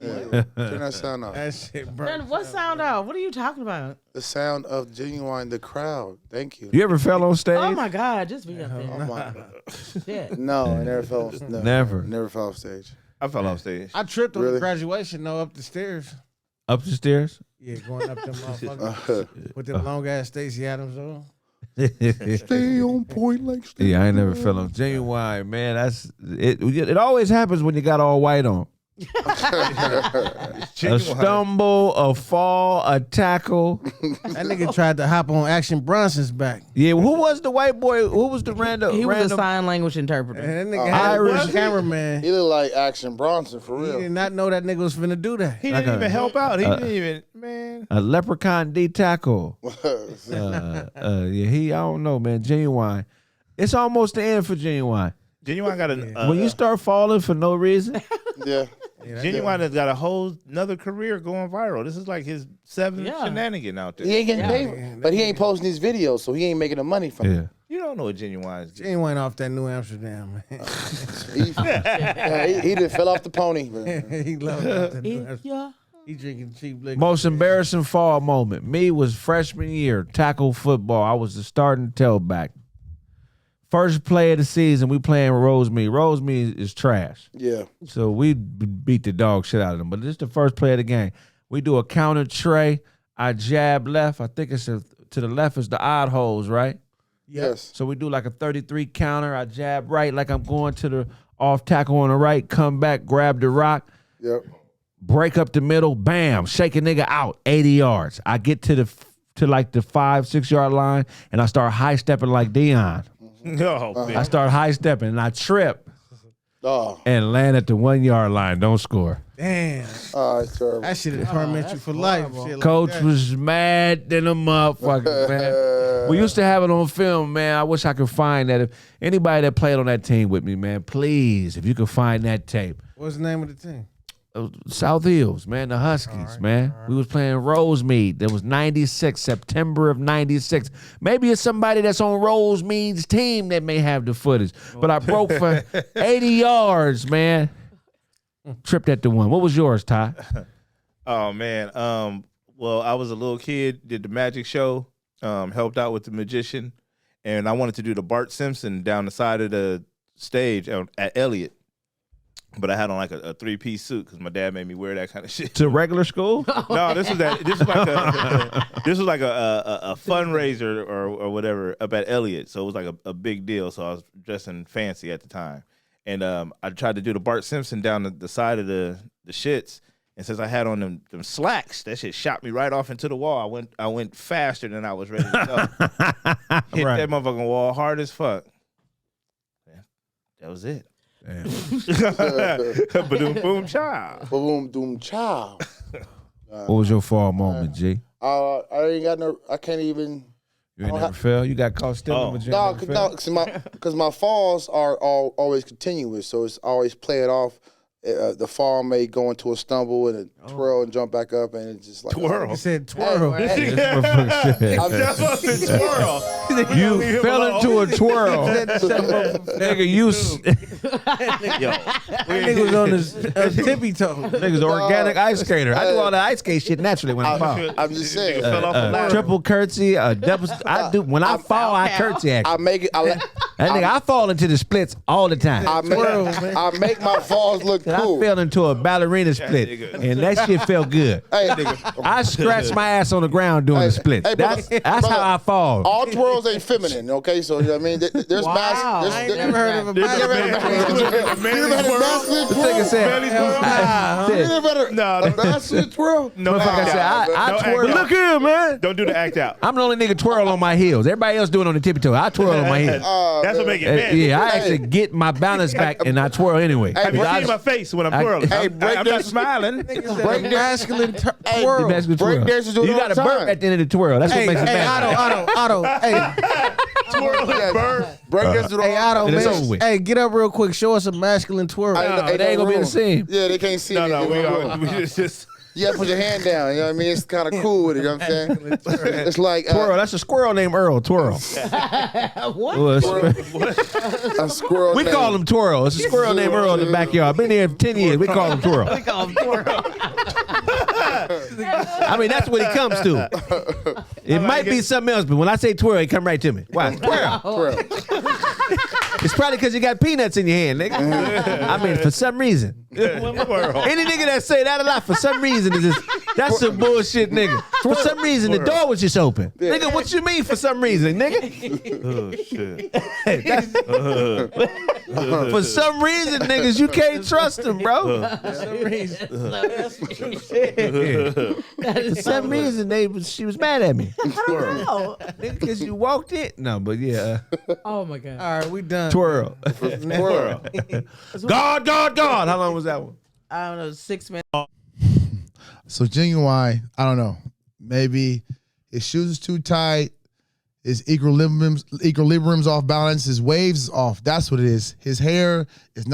Yeah. Turn that sound off. That shit Turn burnt. what sound off? What are you talking about? The sound of Ginuwine, the crowd. Thank you. You ever fell on stage? Oh my God, just be up Oh there. my God. Shit. No, I never fell. No, never fell off stage. I fell off stage. I tripped on Really? the graduation though up the stairs. Up the stairs? Yeah, going up them motherfuckers with them long ass Stacey Adams on. stay on point like stay. Yeah, I ain't never fell on Ginuwine, man. That's it. It always happens when you got all white on. A stumble, a fall, a tackle. That nigga tried to hop on Action Bronson's back. Yeah, who was the white boy? Who was the random? He was a sign language interpreter. And that nigga had Irish a cameraman. He looked like Action Bronson for He real. did not know that nigga was finna do that. He didn't even help out. He didn't even, man. A leprechaun D tackle. Yeah, I don't know, man. Ginuwine. It's almost the end for Ginuwine. Ginuwine got a. When you start falling for no reason, Yeah. Ginuwine has got a whole another career going viral. This is like his seventh shenanigan out there. He ain't getting paid, but he ain't posting these videos, so he ain't making the money from it. You don't know what Ginuwine is. Ginuwine off that New Amsterdam, man. He done fell off the pony. He loved that New Amsterdam. He drinking cheap liquor. most embarrassing fall moment. Me was freshman year, tackle football. I was the starting tailback. First play of the season, we playing Rosemead. Rosemead is trash. Yeah. So we beat the dog shit out of them. But this is the first play of the game. We do a counter tray. I jab left. I think it's to the left is the odd holes, right? Yes. So we do like a 33 counter. I jab right like I'm going to the off tackle on the right. Come back, grab the rock. Yep. Break up the middle. Bam. Shake a nigga out. 80 yards. I get to like the 5-6 yard line and I start high stepping like Dion. I start high stepping and I trip and land at the 1 yard line. Don't score. Damn. That shit torment you for life. Shit Coach like that. was mad than a motherfucker, man. We used to have it on film, man. I wish I could find that. If anybody that played on that team with me, man, please, if you could find that tape. What's the name of the team? South Hills, man, the Huskies, man. We was playing Rosemead. That was 96, September of 96. Maybe it's somebody that's on Rosemead's team that may have the footage. But I broke for 80 yards, man. Tripped at the one. What was yours, Ty? Oh, man. Well, I was a little kid, did the magic show, helped out with the magician, and I wanted to do the Bart Simpson down the side of the stage at Elliott. But I had on like a 3-piece suit because my dad made me wear that kind of shit. To regular school? No, this was like a fundraiser or whatever up at Elliott. So it was like a big deal. So I was dressing fancy at the time. And I tried to do the Bart Simpson down the side of the shits. And since I had on them slacks, that shit shot me right off into the wall. I went faster than I was ready to go. Hit that motherfucking wall hard as fuck. Yeah, that was it. Ba-doom boom chow. Boom doom chow. What was your fall moment, G? I ain't got no. I can't even. You ain't never fell? You got caught stealing, but you No, ain't never fell? because my falls are always continuous, so it's always play it off. The fall may go into a stumble and a twirl and jump back up, and it's just like Twirl. He said twirl. Hey, Twirl. You fell into a twirl. Nigga, you Nigga was on his tippy toe. nigga's organic ice skater. I do all the ice skate shit naturally when I fall. I'm just saying. Triple curtsy, double. I do when I fall. I curtsy. Actually, I make it. that nigga, I fall into the splits all the time. I make my falls look I cool. fell into a ballerina split, and that shit felt good. Hey, I scratched my ass on the ground doing the split. hey, That's brother, how I fall. all twirls ain't feminine, okay? So you know what I mean, there's Wow. there's I ain't never heard of a masculine. This nigga said, You never had a masculine twirl? No, motherfucker said, I twirl. act out. Look here, man. Don't do the act out. I'm the only nigga twirl on my heels. Everybody else doing on the tippy toe. I twirl on my heels. That's what make it man. Yeah, I actually get my balance back and I twirl anyway. Have you I seen my face when I'm twirling? Hey, I'm not smiling. Break masculine twirl. Masculine twirl. break dancers do it You all got to the burp time. at the end of the twirl. That's what Hey, makes it hey, bad. Otto, hey, Twirling bird. Break dancers do it hey, all Otto, And it's over man. with. Hey, get up real quick. Show us a masculine twirl. No, they ain't gonna be able to see him. Yeah, they can't see me. We just. You gotta put your hand down. You know what I mean? It's kind of cool with it. You know what I'm saying? It's like Twirl. That's a squirrel named Earl. Twirl. What? a squirrel. We call him Twirl. It's a squirrel named Earl in the backyard. Been here for 10 years. We call him Twirl. I mean, that's what he comes to. It might be something else, but when I say twirl, he come right to me. Why? Twirl. twirl. It's probably because you got peanuts in your hand, nigga. I mean, for some reason. Any nigga that say that a lot, for some reason, is just, that's some bullshit, nigga. For some reason, the door was just open. Nigga, what you mean for some reason, nigga? Oh shit. For some reason, niggas, you can't trust them, bro. For some reason. For some reason, she was mad at me. No. Because you walked in. No, but yeah. Oh my god. All right, we done. Twirl. Twirl. God. How long was that one? I don't know, 6 minutes. So Ginuwine, I don't know. Maybe his shoes is too tight. His equilibrium's off balance. His waves off. That's what it is. His hair is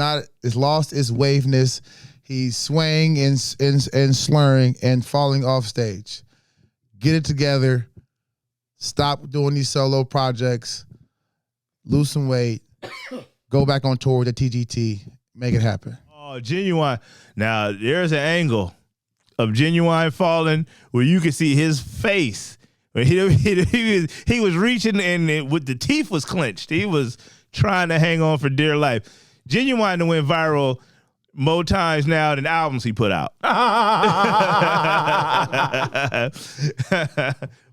lost its waveness. He's swaying and slurring and falling off stage. Get it together. Stop doing these solo projects. Lose some weight. Go back on tour with the TGT. Make it happen. Oh, Ginuwine. Now there's an angle of Ginuwine falling where you can see his face. He was reaching and with the teeth was clenched. He was trying to hang on for dear life. Ginuwine went viral more times now than albums he put out.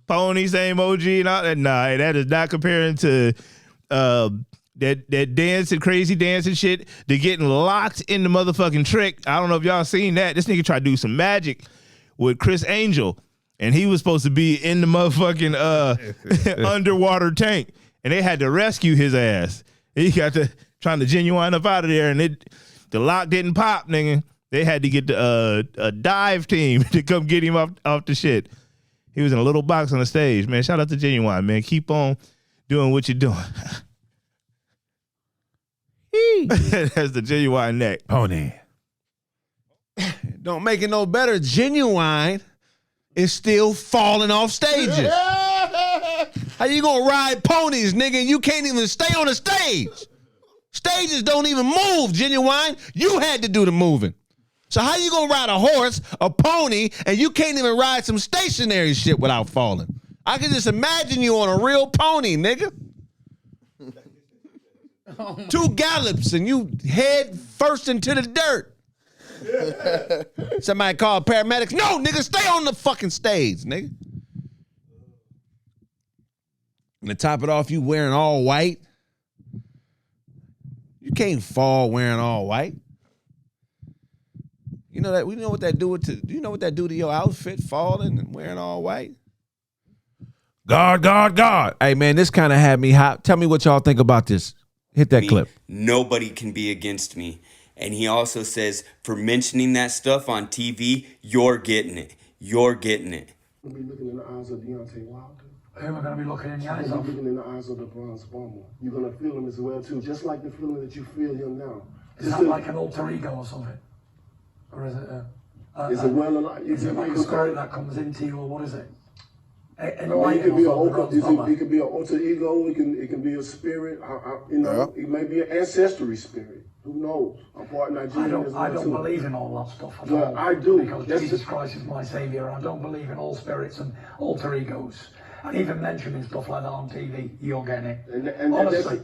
Pony, same OG and all that. Nah, that is not comparing to that dancing, crazy dancing shit to getting locked in the motherfucking trick. I don't know if y'all seen that. This nigga tried to do some magic with Chris Angel, and he was supposed to be in the motherfucking underwater tank, and they had to rescue his ass. He got to trying to Ginuwine up out of there, and the lock didn't pop, nigga. They had to get a dive team to come get him off the shit. He was in a little box on the stage, man. Shout out to Ginuwine, man. Keep on doing what you're doing. That's the Ginuwine neck. Pony. Don't make it no better. Ginuwine is still falling off stages. How you gonna ride ponies, nigga, and you can't even stay on the stage? Stages don't even move, Ginuwine. You had to do the moving. So how you gonna ride a horse, a pony, and you can't even ride some stationary shit without falling? I can just imagine you on a real pony, nigga. 2 gallops and you head first into the dirt. Somebody call paramedics. No, nigga, stay on the fucking stage, nigga. And to top it off, you wearing all white. You can't fall wearing all white. You know that? We know what that do to. You know what that do to your outfit? Falling and wearing all white. God. Hey man, this kind of had me hot. Tell me what y'all think about this. Hit that clip. Nobody can be against me. And he also says, for mentioning that stuff on TV, you're getting it. You're getting it. We'll be looking in the eyes of Deontay Wilder. Who am I going to be looking in the eyes of? Looking in the eyes of the Bronze Bomber. You're going to feel him as well too, just like the feeling that you feel him now. Is that like an alter ego or something? Or is it is it well alive? Is it like a spirit that comes into you, or what is it? It could be it could be an alter ego. It can be a spirit. It may be an ancestry spirit. Who knows? I'm part Nigerian. I don't believe in all that stuff at all. I do. Because Jesus Christ is my savior, and I don't believe in all spirits and alter egos. And even mentioning stuff like that on TV, you're getting it. And honestly,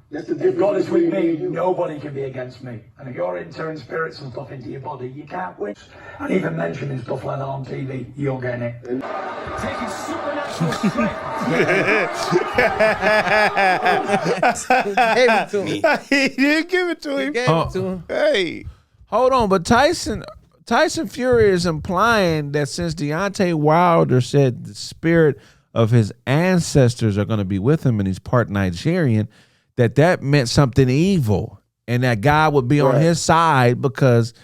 that's the difference. If God is with me, nobody can be against me. And if you're entering spirits and stuff into your body, you can't win. And even mentioning stuff like that on TV, you're getting it. Taking supernatural strength. He did give it to him. Hey, hold on, but Tyson Fury is implying that since Deontay Wilder said the spirit of his ancestors are going to be with him and he's part Nigerian, that meant something evil and that God would be on his side because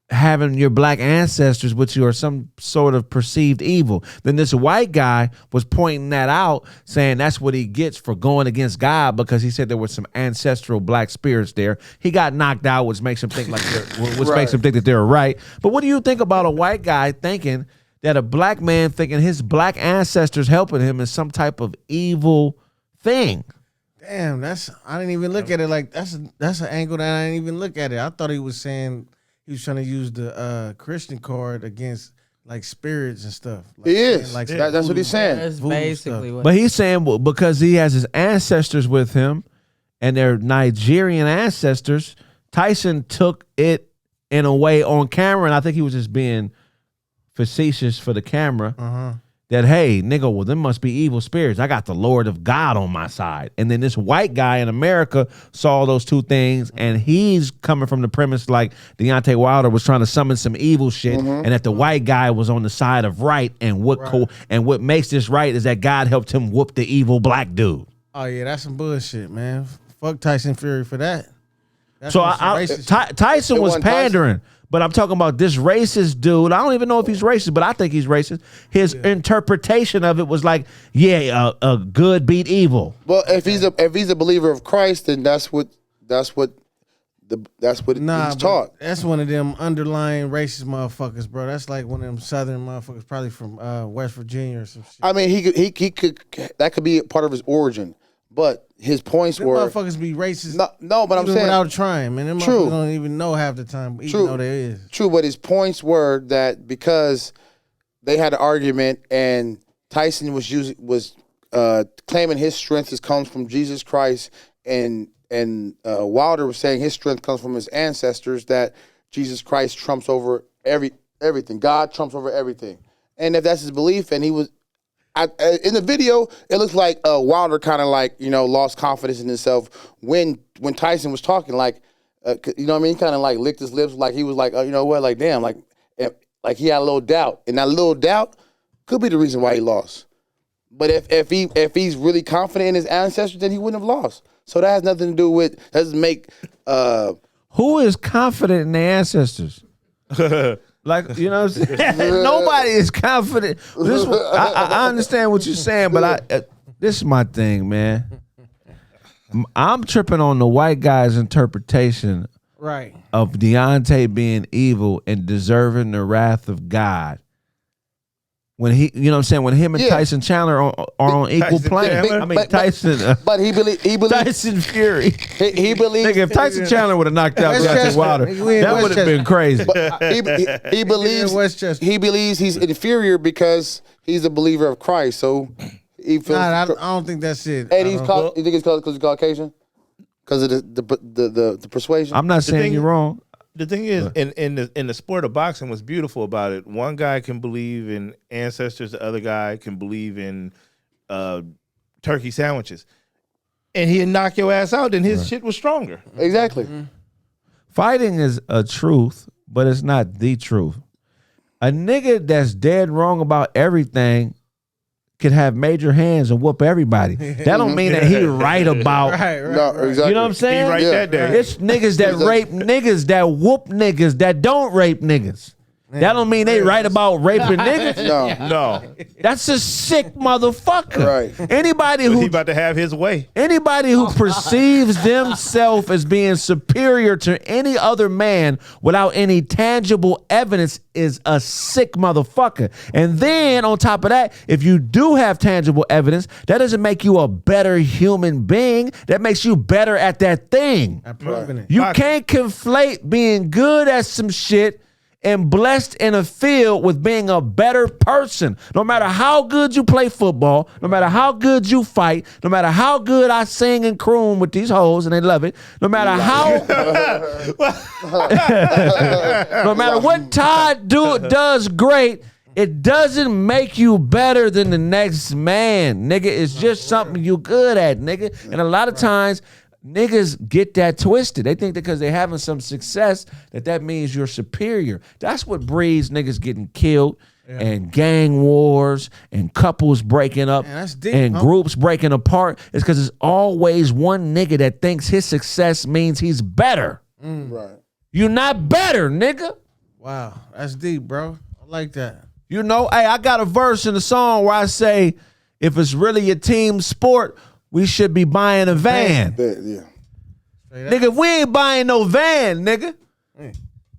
having your black ancestors with you are some sort of perceived evil. Then this white guy was pointing that out, saying that's what he gets for going against God because he said there were some ancestral black spirits there. He got knocked out, which makes him think makes him think that they're right. But what do you think about a white guy thinking that a black man thinking his black ancestors helping him is some type of evil thing? Damn, I didn't even look at it like that's an angle that I didn't even look at it. I thought he was saying he was trying to use the Christian card against like spirits and stuff. Like, he is. Like that's what he's saying. That's basically what. But he's saying because he has his ancestors with him and they're Nigerian ancestors, Tyson took it in a way on camera, and I think he was just being facetious for the camera. That, hey, nigga, well, them must be evil spirits. I got the Lord of God on my side. And then this white guy in America saw those two things, and he's coming from the premise like Deontay Wilder was trying to summon some evil shit, and that the white guy was on the side of right, and what makes this right is that God helped him whoop the evil black dude. Oh, yeah, that's some bullshit, man. Fuck Tyson Fury for that. That's so Tyson was pandering. But I'm talking about this racist dude. I don't even know if he's racist, but I think he's racist. His interpretation of it was like, a good beat evil. Well, if he's a believer of Christ, then that's what he's taught. That's one of them underlying racist motherfuckers, bro. That's like one of them southern motherfuckers, probably from West Virginia or some shit. I mean, he could that could be part of his origin, but his points were motherfuckers be racist. No, but I'm saying without trying, man. Them motherfuckers don't even know half the time, even though there is. True, but his points were that because they had an argument and Tyson was claiming his strength comes from Jesus Christ, and Wilder was saying his strength comes from his ancestors. That Jesus Christ trumps over everything. God trumps over everything, and if that's his belief, and he was. In the video, it looks like Wilder kind of like, lost confidence in himself when Tyson was talking, like, you know what I mean? He kind of like licked his lips, like he was like, you know what, like damn, like he had a little doubt, and that little doubt could be the reason why he lost. But if he's really confident in his ancestors, then he wouldn't have lost. So that has nothing to do with doesn't make. Who is confident in their ancestors? Like, you know what I'm saying? Nobody is confident. I understand what you're saying, but this is my thing, man. I'm tripping on the white guy's interpretation of Deontay being evil and deserving the wrath of God. When he, you know what I'm saying, when him and Tyson Chandler are on equal plane. Tyson. But he believes Tyson Fury. He believes. Nigga, if Tyson Chandler would have knocked out Deontay Wilder, that would have been crazy. He believes he's inferior because he's a believer of Christ. So he feels. I don't think that's it. And you think it's because he's Caucasian? Because of the persuasion. I'm not saying you're wrong. The thing is, in the sport of boxing, what's beautiful about it, one guy can believe in ancestors, the other guy can believe in turkey sandwiches. And he'd knock your ass out, and his shit was stronger. Exactly. Fighting is a truth, but it's not the truth. A nigga that's dead wrong about everything can have major hands and whoop everybody. That don't mean that he right about. No, exactly. You know what I'm saying? He right that day. It's niggas that rape niggas, that whoop niggas, that don't rape niggas. That don't mean they right about raping niggas. No. That's a sick motherfucker. Right. Anybody But who he about to have his way. Anybody who perceives themselves as being superior to any other man without any tangible evidence is a sick motherfucker. And then on top of that, if you do have tangible evidence, that doesn't make you a better human being. That makes you better at that thing. You can't conflate being good at some shit and blessed in a field with being a better person. No matter how good you play football, no matter how good you fight, no matter how good I sing and croon with these hoes and they love it, no matter how, no matter what Todd does great, it doesn't make you better than the next man, nigga. It's just something you good at, nigga. And a lot of times, niggas get that twisted. They think that because they're having some success, that means you're superior. That's what breeds niggas getting killed and gang wars and couples breaking up and groups breaking apart. It's because there's always one nigga that thinks his success means he's better. Right. You're not better, nigga. Wow, that's deep, bro. I like that. You know, hey, I got a verse in the song where I say, if it's really a team sport, we should be buying a van. Yeah. Nigga, if we ain't buying no van, nigga.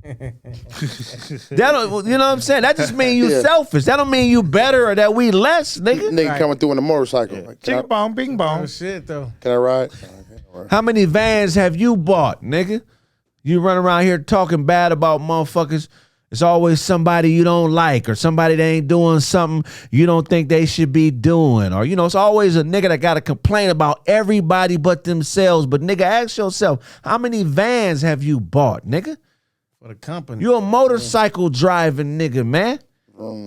That don't, you know what I'm saying? That just mean you selfish. That don't mean you better or that we less, nigga. Nigga coming through in a motorcycle. Yeah. Like, Ching bong, bing bong. Oh, shit, though. Can I ride? How many vans have you bought, nigga? You run around here talking bad about motherfuckers. It's always somebody you don't like or somebody that ain't doing something you don't think they should be doing. Or, you know, it's always a nigga that got to complain about everybody but themselves. But, nigga, ask yourself, how many vans have you bought, nigga? For the company. You a motorcycle driving nigga, man.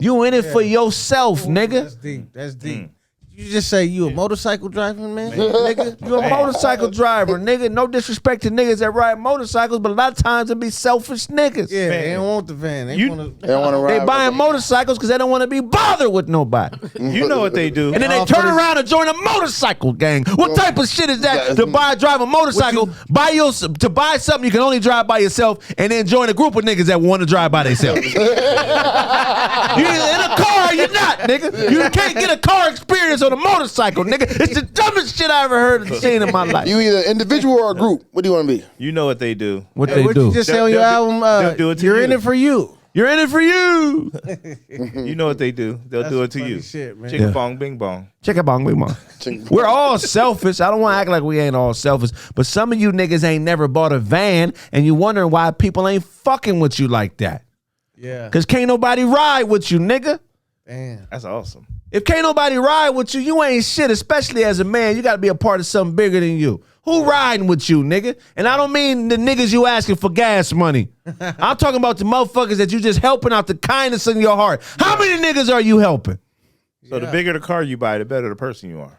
You in it for yourself, nigga. That's deep. That's deep. You just say you a motorcycle driving man, nigga. You a motorcycle driver, nigga. No disrespect to niggas that ride motorcycles, but a lot of times it be selfish niggas. Yeah, they don't want the van. They want to. They want to ride. They buying motorcycles because they don't want to be bothered with nobody. You know what they do. And then they turn around and join a motorcycle gang. What type of shit is that to drive a motorcycle, to buy something you can only drive by yourself, and then join a group of niggas that want to drive by themselves? You either in a car or you're not, nigga. You can't get a car experience on a motorcycle, nigga. It's the dumbest shit I ever heard and seen in my life. You either individual or a group. What do you want to be? You know what they do. What they What do? you just say on your album? they'll do it to You're you. in it for you. You're in it for you. You know what they do. They'll do it to you. Shit, man. Ching bong, bing bong. Check it bong, bing bong. We're all selfish. I don't want to act like we ain't all selfish, but some of you niggas ain't never bought a van, and you wondering why people ain't fucking with you like that. Yeah. Cause can't nobody ride with you, nigga. Damn. That's awesome. If can't nobody ride with you, you ain't shit, especially as a man. You got to be a part of something bigger than you. Who riding with you, nigga? And I don't mean the niggas you asking for gas money. I'm talking about the motherfuckers that you just helping out the kindness in your heart. How many niggas are you helping? So the bigger the car you buy, the better the person you are.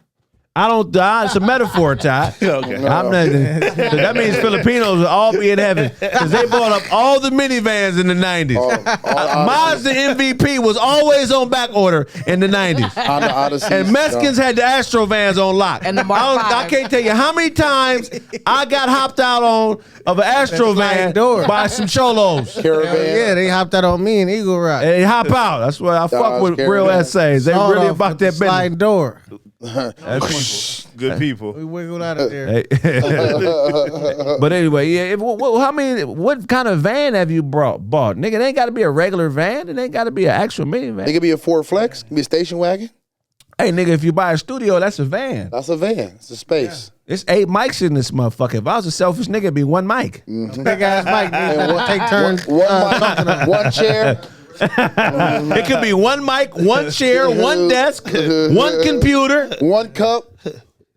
I don't. It's a metaphor, Ty. Okay. I'm not, that means Filipinos will all be in heaven because they bought up all the minivans in the 90s. Mazda MVP was always on back order in the 90s. And Mexicans had the Astro vans on lock. And the I can't tell you how many times I got hopped out on of an Astro van by some cholos. Yeah, they hopped out on me and Eagle Rock. They hop out. That's what I fuck with real essays. They really about that business. Sliding door. Good people. We wiggled out of there. But anyway, yeah. What kind of van have you bought? Nigga, it ain't got to be a regular van. It ain't got to be an actual minivan. It could be a Ford Flex. It could be a station wagon. Hey, nigga, if you buy a studio, that's a van. That's a van. It's a space. Yeah. It's 8 mics in this motherfucker. If I was a selfish nigga, it'd be 1 mic. Big ass mic. Take turns. One chair. It could be 1 mic, 1 chair, 1 desk, 1 computer, 1 cup.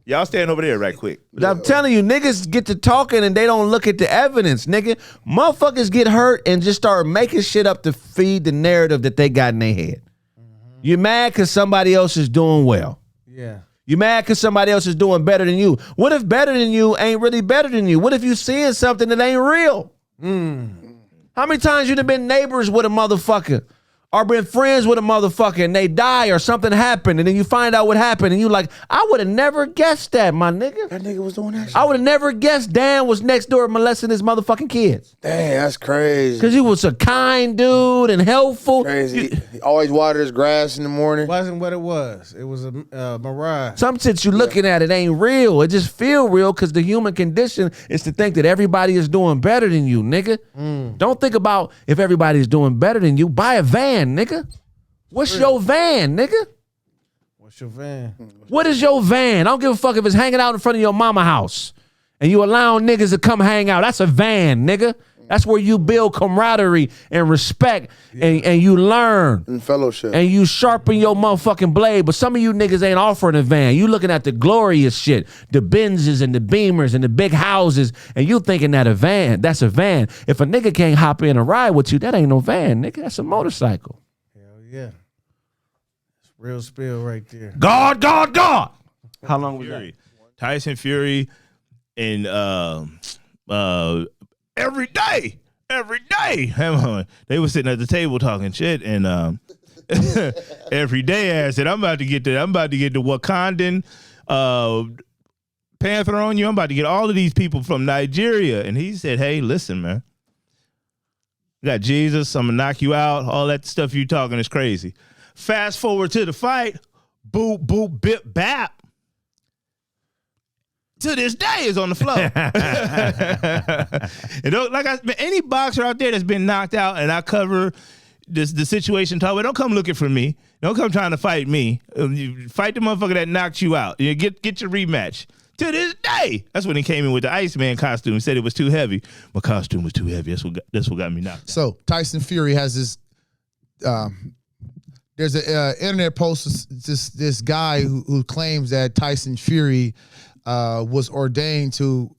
Y'all stand over there right quick. But I'm telling you, niggas get to talking and they don't look at the evidence, nigga. Motherfuckers get hurt and just start making shit up to feed the narrative that they got in their head. You mad because somebody else is doing well. Yeah. You mad because somebody else is doing better than you. What if better than you ain't really better than you? What if you seeing something that ain't real? How many times you done been neighbors with a motherfucker or been friends with a motherfucker and they die or something happened and then you find out what happened and you like, I would have never guessed that, my nigga. That nigga was doing that shit. I would have never guessed Dan was next door molesting his motherfucking kids. Dang, that's crazy. Because he was a kind dude and helpful. Crazy. He always watered his grass in the morning. Wasn't what it was. It was a mirage. Some shit you looking at, it ain't real. It just feel real because the human condition is to think that everybody is doing better than you, nigga. Don't think about if everybody's doing better than you. Buy a van, nigga. What's your van, nigga? What's your van? What is your van? I don't give a fuck if it's hanging out in front of your mama house and you allowing niggas to come hang out. That's a van, nigga. That's where you build camaraderie and respect and you learn. And fellowship. And you sharpen your motherfucking blade. But some of you niggas ain't offering a van. You looking at the glorious shit, the Benzes and the Beamers and the big houses, and you thinking that that's a van. If a nigga can't hop in and ride with you, that ain't no van, nigga. That's a motorcycle. Hell yeah. It's real spill right there. God. How long was that? Tyson Fury and every day. They were sitting at the table talking shit, and every day I said, I'm about to get the Wakandan Panther on you. I'm about to get all of these people from Nigeria. And he said, hey, listen, man. You got Jesus, I'm gonna knock you out. All that stuff you talking is crazy. Fast forward to the fight, boop, boop, bip, bap. To this day is on the floor. And like any boxer out there that's been knocked out, and I cover the situation, talk about, don't come looking for me. Don't come trying to fight me. You fight the motherfucker that knocked you out. You get your rematch. To this day, that's when he came in with the Iceman costume. He said it was too heavy. My costume was too heavy. That's what got me knocked out. So Tyson Fury has this. There's an internet post. This guy who claims that Tyson Fury was ordained to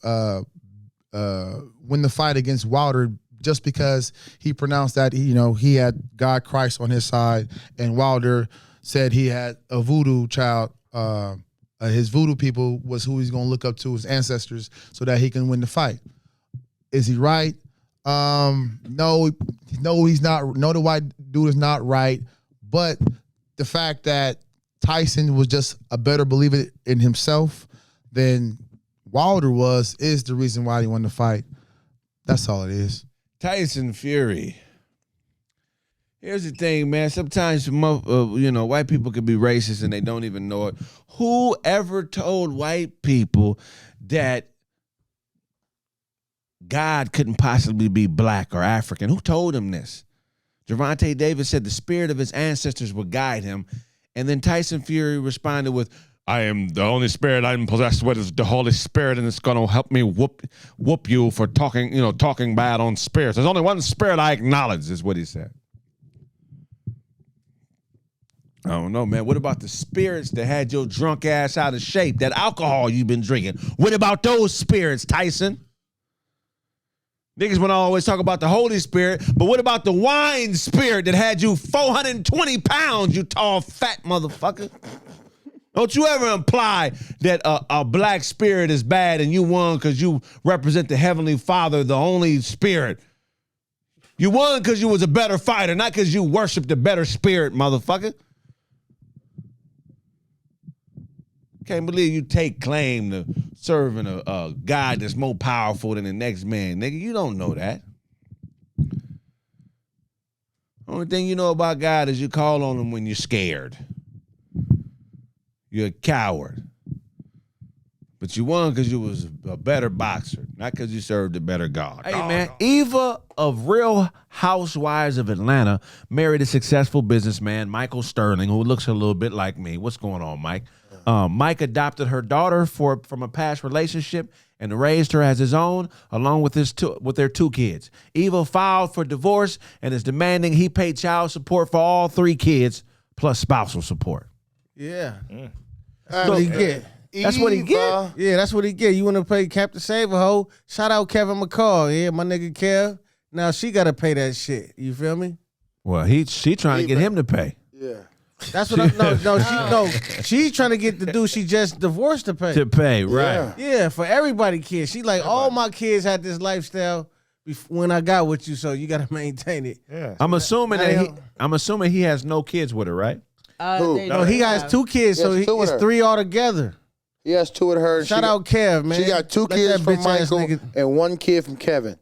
win the fight against Wilder just because he pronounced that he had God Christ on his side, and Wilder said he had a voodoo child. His voodoo people was who he's gonna look up to, his ancestors, so that he can win the fight. Is he right? No, he's not. No, the white dude is not right. But the fact that Tyson was just a better believer in himself than Wilder is the reason why he won the fight. That's all it is. Tyson Fury. Here's the thing, man. Sometimes, white people can be racist and they don't even know it. Who ever told white people that God couldn't possibly be black or African? Who told them this? Gervonta Davis said the spirit of his ancestors would guide him. And then Tyson Fury responded with, I am the only spirit I'm possessed with is the Holy Spirit, and it's gonna help me whoop you for talking bad on spirits. There's only one spirit I acknowledge, is what he said. I don't know, man. What about the spirits that had your drunk ass out of shape? That alcohol you've been drinking. What about those spirits, Tyson? Niggas want to always talk about the Holy Spirit, but what about the wine spirit that had you 420 pounds, you tall, fat motherfucker? Don't you ever imply that a black spirit is bad and you won because you represent the Heavenly Father, the only spirit. You won because you was a better fighter, not because you worshiped a better spirit, motherfucker. Can't believe you take claim to serving a God that's more powerful than the next man. Nigga, you don't know that. Only thing you know about God is you call on him when you're scared. You're a coward. But you won because you was a better boxer, not because you served a better God. Hey, man, Eva of Real Housewives of Atlanta married a successful businessman, Michael Sterling, who looks a little bit like me. What's going on, Mike? Mike adopted her daughter from a past relationship and raised her as his own, along with their two kids. Eva filed for divorce and is demanding he pay child support for all three kids, plus spousal support. Yeah. What did he get? That's what he get. Yeah, that's what he get. You want to pay Captain Save a Hoe? Shout out Kevin McCall. Yeah, my nigga Kev. Now she got to pay that shit. You feel me? Well, she trying to get him to pay. Yeah. That's what she's trying to get the dude she just divorced to pay. To pay, right. Yeah, for everybody kids. She like, all my kids had this lifestyle when I got with you, so you got to maintain it. Yeah. I'm assuming he has no kids with her, right? No, he has 2 kids, so it's 3 altogether. He has 2 with her. Shout out Kev, man. She got 2 kids from Michael and 1 kid from Kevin.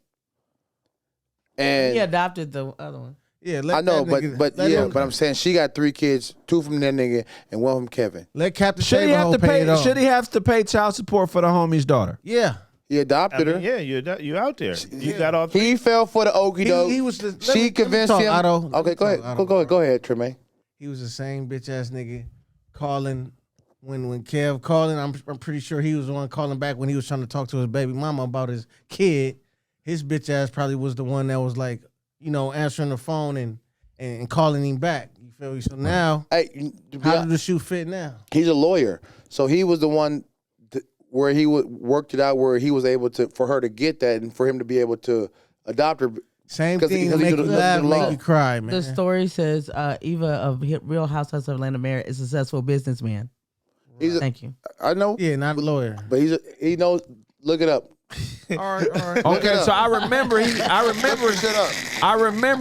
And he adopted the other one. Yeah, I know, but I'm saying she got 3 kids, 2 from that nigga and 1 from Kevin. Let Captain Should he have to pay? Should he have to pay child support for the homie's daughter? Yeah. He adopted her. Yeah, you out there. You got all 3. He fell for the okie doke. He was she convinced him. Otto. Okay, go ahead. Go ahead, Tremaine. He was the same bitch ass nigga calling when Kev calling. I'm pretty sure he was the one calling back when he was trying to talk to his baby mama about his kid. His bitch ass probably was the one that was like, answering the phone and calling him back. You feel me? So now, how did the shoe fit now? He's a lawyer, so he was the one where he worked it out, where he was able to for her to get that and for him to be able to adopt her. Same thing to make you laugh, make you cry, man. The story says Eva of Real Housewives of Atlanta married a successful businessman. Thank you. I know. Yeah, not a lawyer, but he knows. Look it up. All right. Okay, so I remember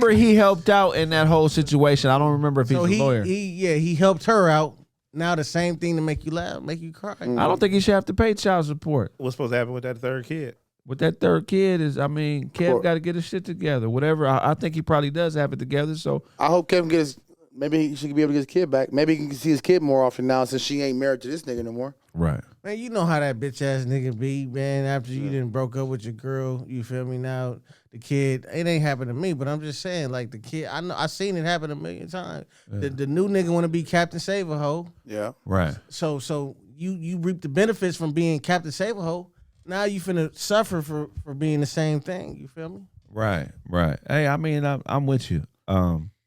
he helped out in that whole situation. I don't remember if he's a lawyer. He helped her out. Now the same thing to make you laugh, make you cry. I don't think he should have to pay child support. What's supposed to happen with that 3rd kid? With that 3rd kid is, Kev got to get his shit together. Whatever. I think he probably does have it together. So I hope Kevin get his. Maybe he should be able to get his kid back. Maybe he can see his kid more often now since she ain't married to this nigga no more. Right. Man, you know how that bitch ass nigga be, man. After you didn't broke up with your girl, you feel me? Now the kid, it ain't happened to me, but I'm just saying, like the kid, I seen it happen a million times. Yeah. The new nigga want to be Captain Save a Hoe. Yeah. Right. So you reap the benefits from being Captain Save a Hoe. Now you finna suffer for being the same thing. You feel me? Right. Hey, I'm with you.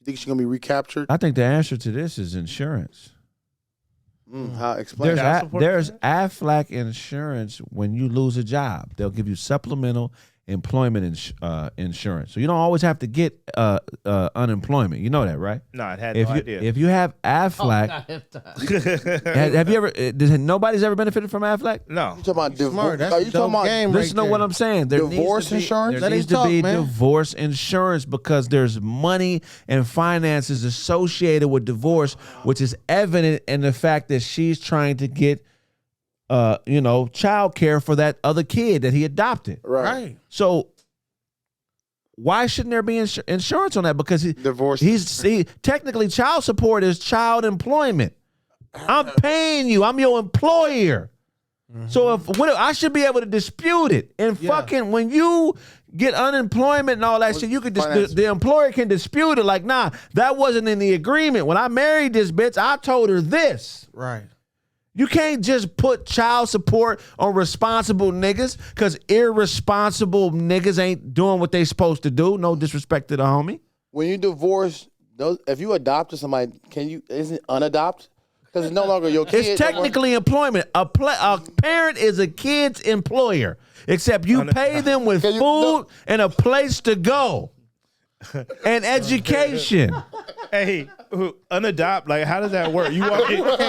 Think she's gonna be recaptured? I think the answer to this is insurance. How explain that? There's Aflac insurance when you lose a job. They'll give you supplemental employment insurance. So you don't always have to get unemployment. You know that, right? No, I had no idea. If you have Aflac, have you ever? Nobody's ever benefited from Aflac? No. You talking about divorce? Are you talking about? Listen to what I'm saying. Divorce insurance? There needs to be divorce insurance because there's money and finances associated with divorce, which is evident in the fact that she's trying to get child care for that other kid that he adopted. Right. So why shouldn't there be insurance on that? Because technically child support is child employment. I'm paying you. I'm your employer. Mm-hmm. So I should be able to dispute it. And fucking when you get unemployment and all that shit, you could the employer can dispute it. Like, nah, that wasn't in the agreement. When I married this bitch, I told her this. Right. You can't just put child support on responsible niggas because irresponsible niggas ain't doing what they supposed to do. No disrespect to the homie. When you divorce, if you adopted somebody, isn't it unadopt? Because it's no longer your kid. It's technically employment. A parent is a kid's employer, except you pay them with food and a place to go and education. Hey, unadopt, like how does that work? You walk in, you walk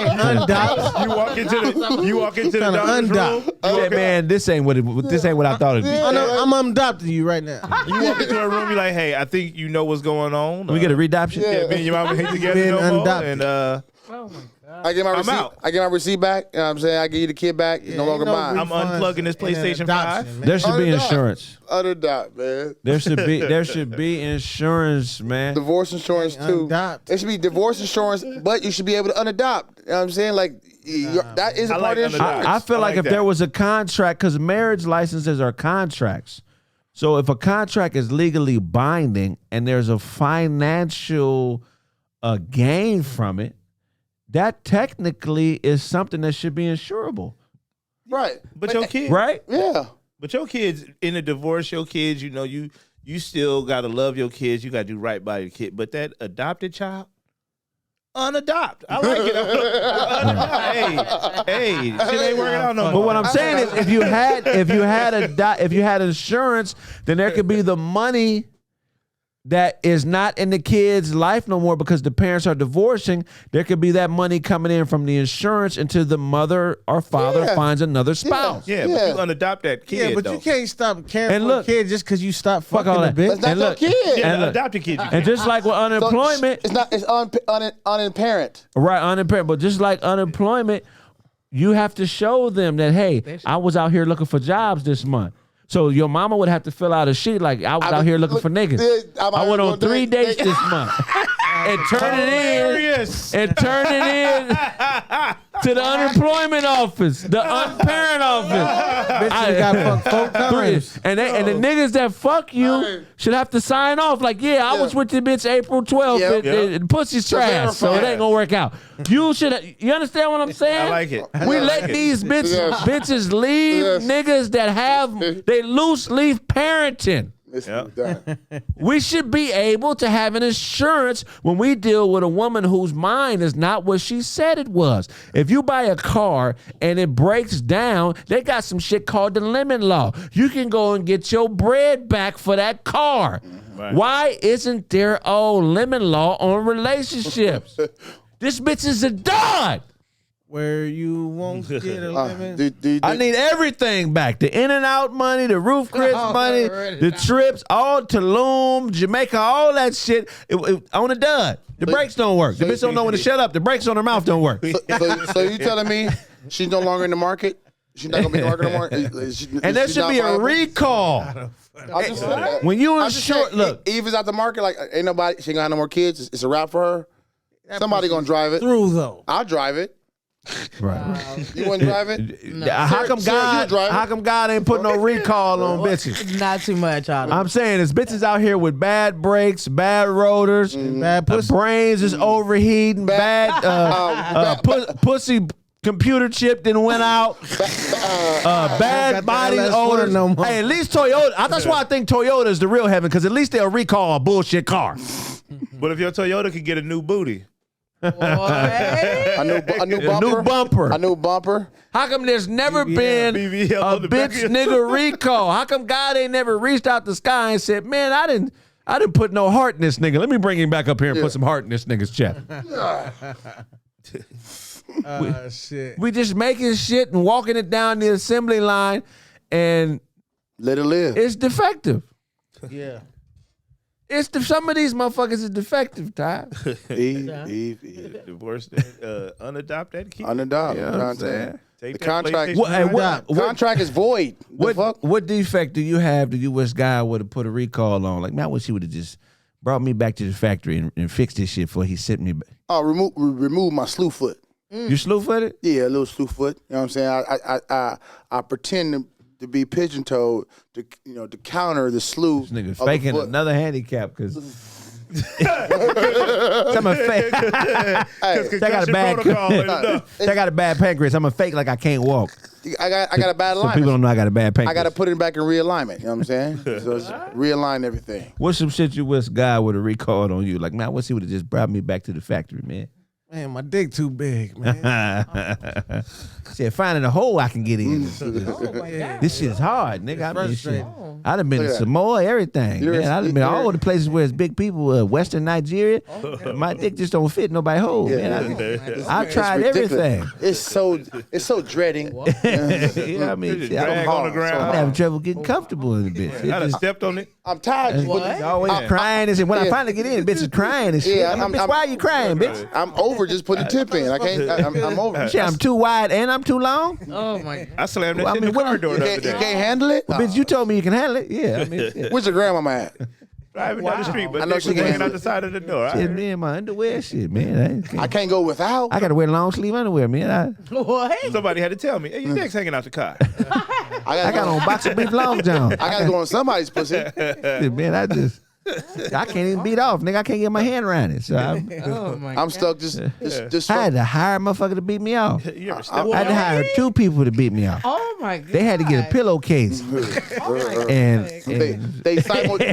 into the doctor's room. Man, this ain't what I thought it'd be. I'm unadopting you right now. You walk into a room, you're like, hey, I think you know what's going on. We get a readoption. Yeah, me and your mama hate together no more. And oh my God. I get my receipt. out. I get my receipt back. You know what I'm saying? I give you the kid back. It's no longer mine. I'm unplugging this PlayStation 5. There should be insurance. Unadopt, man. There should be insurance, man. Divorce insurance too. There should be divorce insurance, but you should be able to unadopt. You know what I'm saying? Like that is a part of insurance. I feel like if there was a contract, because marriage licenses are contracts. So if a contract is legally binding and there's a financial gain from it, that technically is something that should be insurable. Right. But your kids. Right? Yeah. But your kids, in a divorce, your kids, you still got to love your kids. You got to do right by your kid. But that adopted child, unadopt. I like it. Unadopt. Hey, shit ain't working out no more. But what I'm saying is, if you had insurance, then there could be the money that is not in the kid's life no more because the parents are divorcing. There could be that money coming in from the insurance until the mother or father finds another spouse. Yeah, but you unadopt that kid. Yeah, but though. you can't stop caring And for look, a kid just because you stop fuck fucking all a that. bitch. That's not your kid. Yeah, And look, adopt your kid. And just like with unemployment, It's unparent. right, unemployment, but just like unemployment, you have to show them that, hey, I was out here looking for jobs this month. So your mama would have to fill out a sheet like, I was out here looking for niggas. I went on 3 dates this month. And turn it in to the unemployment office, the unparent office. Bitches got fucked 4 times. And the niggas that fuck you should have to sign off like, I was with the bitch April 12th. And pussy's trash, so it ain't gonna work out. You understand what I'm saying? I like it. We let these bitches leave niggas that have they loose leaf parenting. We should be able to have an insurance when we deal with a woman whose mind is not what she said it was. If you buy a car and it breaks down, they got some shit called the lemon law. You can go and get your bread back for that car. Right. Why isn't there a lemon law on relationships? This bitch is a dog. Where you won't get a lemon. I need everything back. The in and out money, the roof Chris money, the trips, all Tulum, Jamaica, all that shit on a dud. The brakes don't work. The bitch don't know when to shut up. The brakes on her mouth don't work. So you telling me she's no longer in the market? She's not gonna be in the market no more? And there should be a recall. When you insure, look, Eva's out the market, like ain't nobody, she ain't gonna have no more kids. It's a wrap for her. Somebody gonna drive it. Through though. I'll drive it. Right. You wouldn't drive it? No. How come God ain't put no recall on bitches? Not too much, Otto. I'm saying there's bitches out here with bad brakes, bad rotors, bad pussy. Brains is overheating, pussy computer chip then went out, bad body odor. No more. Hey, at least Toyota. That's why I think Toyota is the real heaven, because at least they'll recall a bullshit car. But if your Toyota could get a new booty. A new bumper. How come there's never been a bitch nigga recall? How come God ain't never reached out the sky and said, man, I didn't put no heart in this nigga. Let me bring him back up here and put some heart in this nigga's chest. Shit. We just making shit and walking it down the assembly line and let it live. It's defective. Yeah. Some of these motherfuckers is defective, Ty. Eve. The worst thing, unadopt that kid. Unadopt. You know what I'm saying? The contract. What contract is void. What defect do you have that you wish God would have put a recall on? Like, man, I wish he would have just brought me back to the factory and fixed this shit before he sent me back. Oh, remove my slew foot. You slew footed? Yeah, a little slew foot. You know what I'm saying? I pretend to be pigeon-toed to counter the slew. This nigga faking another handicap because I'm a fake. I got a bad pancreas. I'm a fake like I can't walk. I got a bad alignment. So people don't know I got a bad pancreas. I got to put it back in realignment. You know what I'm saying? So it's realign everything. What's some shit you wish God would have recalled on you? Like, man, I wish he would have just brought me back to the factory, man. Man, my dick too big, man. Shit, finding a hole I can get in. This shit's hard, nigga. I done been to Samoa, everything. Man. I done been all the places where it's big people, Western Nigeria. My dick just don't fit nobody hole, man. I've tried everything. It's so dreading. You know what I mean? Drag on the ground. I'm having trouble getting comfortable in the bitch. I done stepped on it. I'm tired. Always crying and shit. When I finally get in, bitch is crying and shit. Yeah, bitch, why are you crying, bitch? I'm over just putting the tip in. I can't. I'm over. Shit, I'm too wide and I'm too long. Oh my God. I slammed that shit in the car door the other day. You can't handle it? Bitch, you told me you can handle it. Yeah, I mean, shit. Where's your grandmama at? Driving down the street, but I know she hanging can out the side of the door. Shit, me and my underwear, shit, man. I can't go without. I gotta wear long sleeve underwear, man. What? Somebody had to tell me, hey, your dick's hanging out the car. I got on boxer brief long john. I gotta go on somebody's pussy. Shit, man, I can't even beat off, nigga. I can't get my hand around it. So I'm stuck just I had to hire a motherfucker to beat me off. You ever I step had to hire 2 people to beat me off. Oh my god. They had to get a pillowcase. and they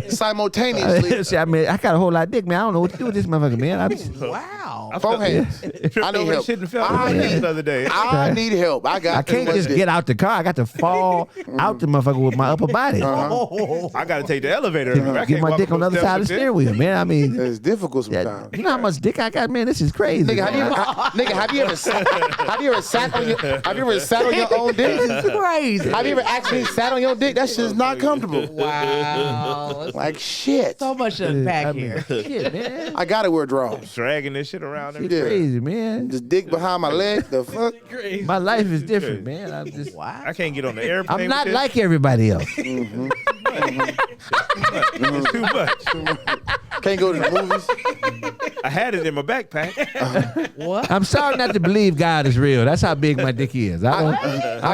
simultaneously. See, I mean, I got a whole lot of dick, man. I don't know what to do with this motherfucker, man. Wow. Four hands. I need help. The other day. I need help. I can't just get out the car. I got to fall out the motherfucker with my upper body. I got to take the elevator. I Get my dick on the other side of the steering wheel, man. I mean, it's difficult sometimes. You know how much dick I got, man? This is crazy. Nigga, have you ever sat on your own dick? This is crazy. Have you ever actually sat on your dick? That shit's not comfortable. Wow. Like shit. So much to unpack here. Shit, man. I gotta wear drawers. Dragging this shit around. Crazy, man. Just dick behind my leg. The fuck? My life is different, man. I'm just. I can't get on the airplane. I'm not like everybody else. It's too much. Can't go to the movies. I had it in my backpack. What? I'm starting not to believe God is real. That's how big my dick is. I'm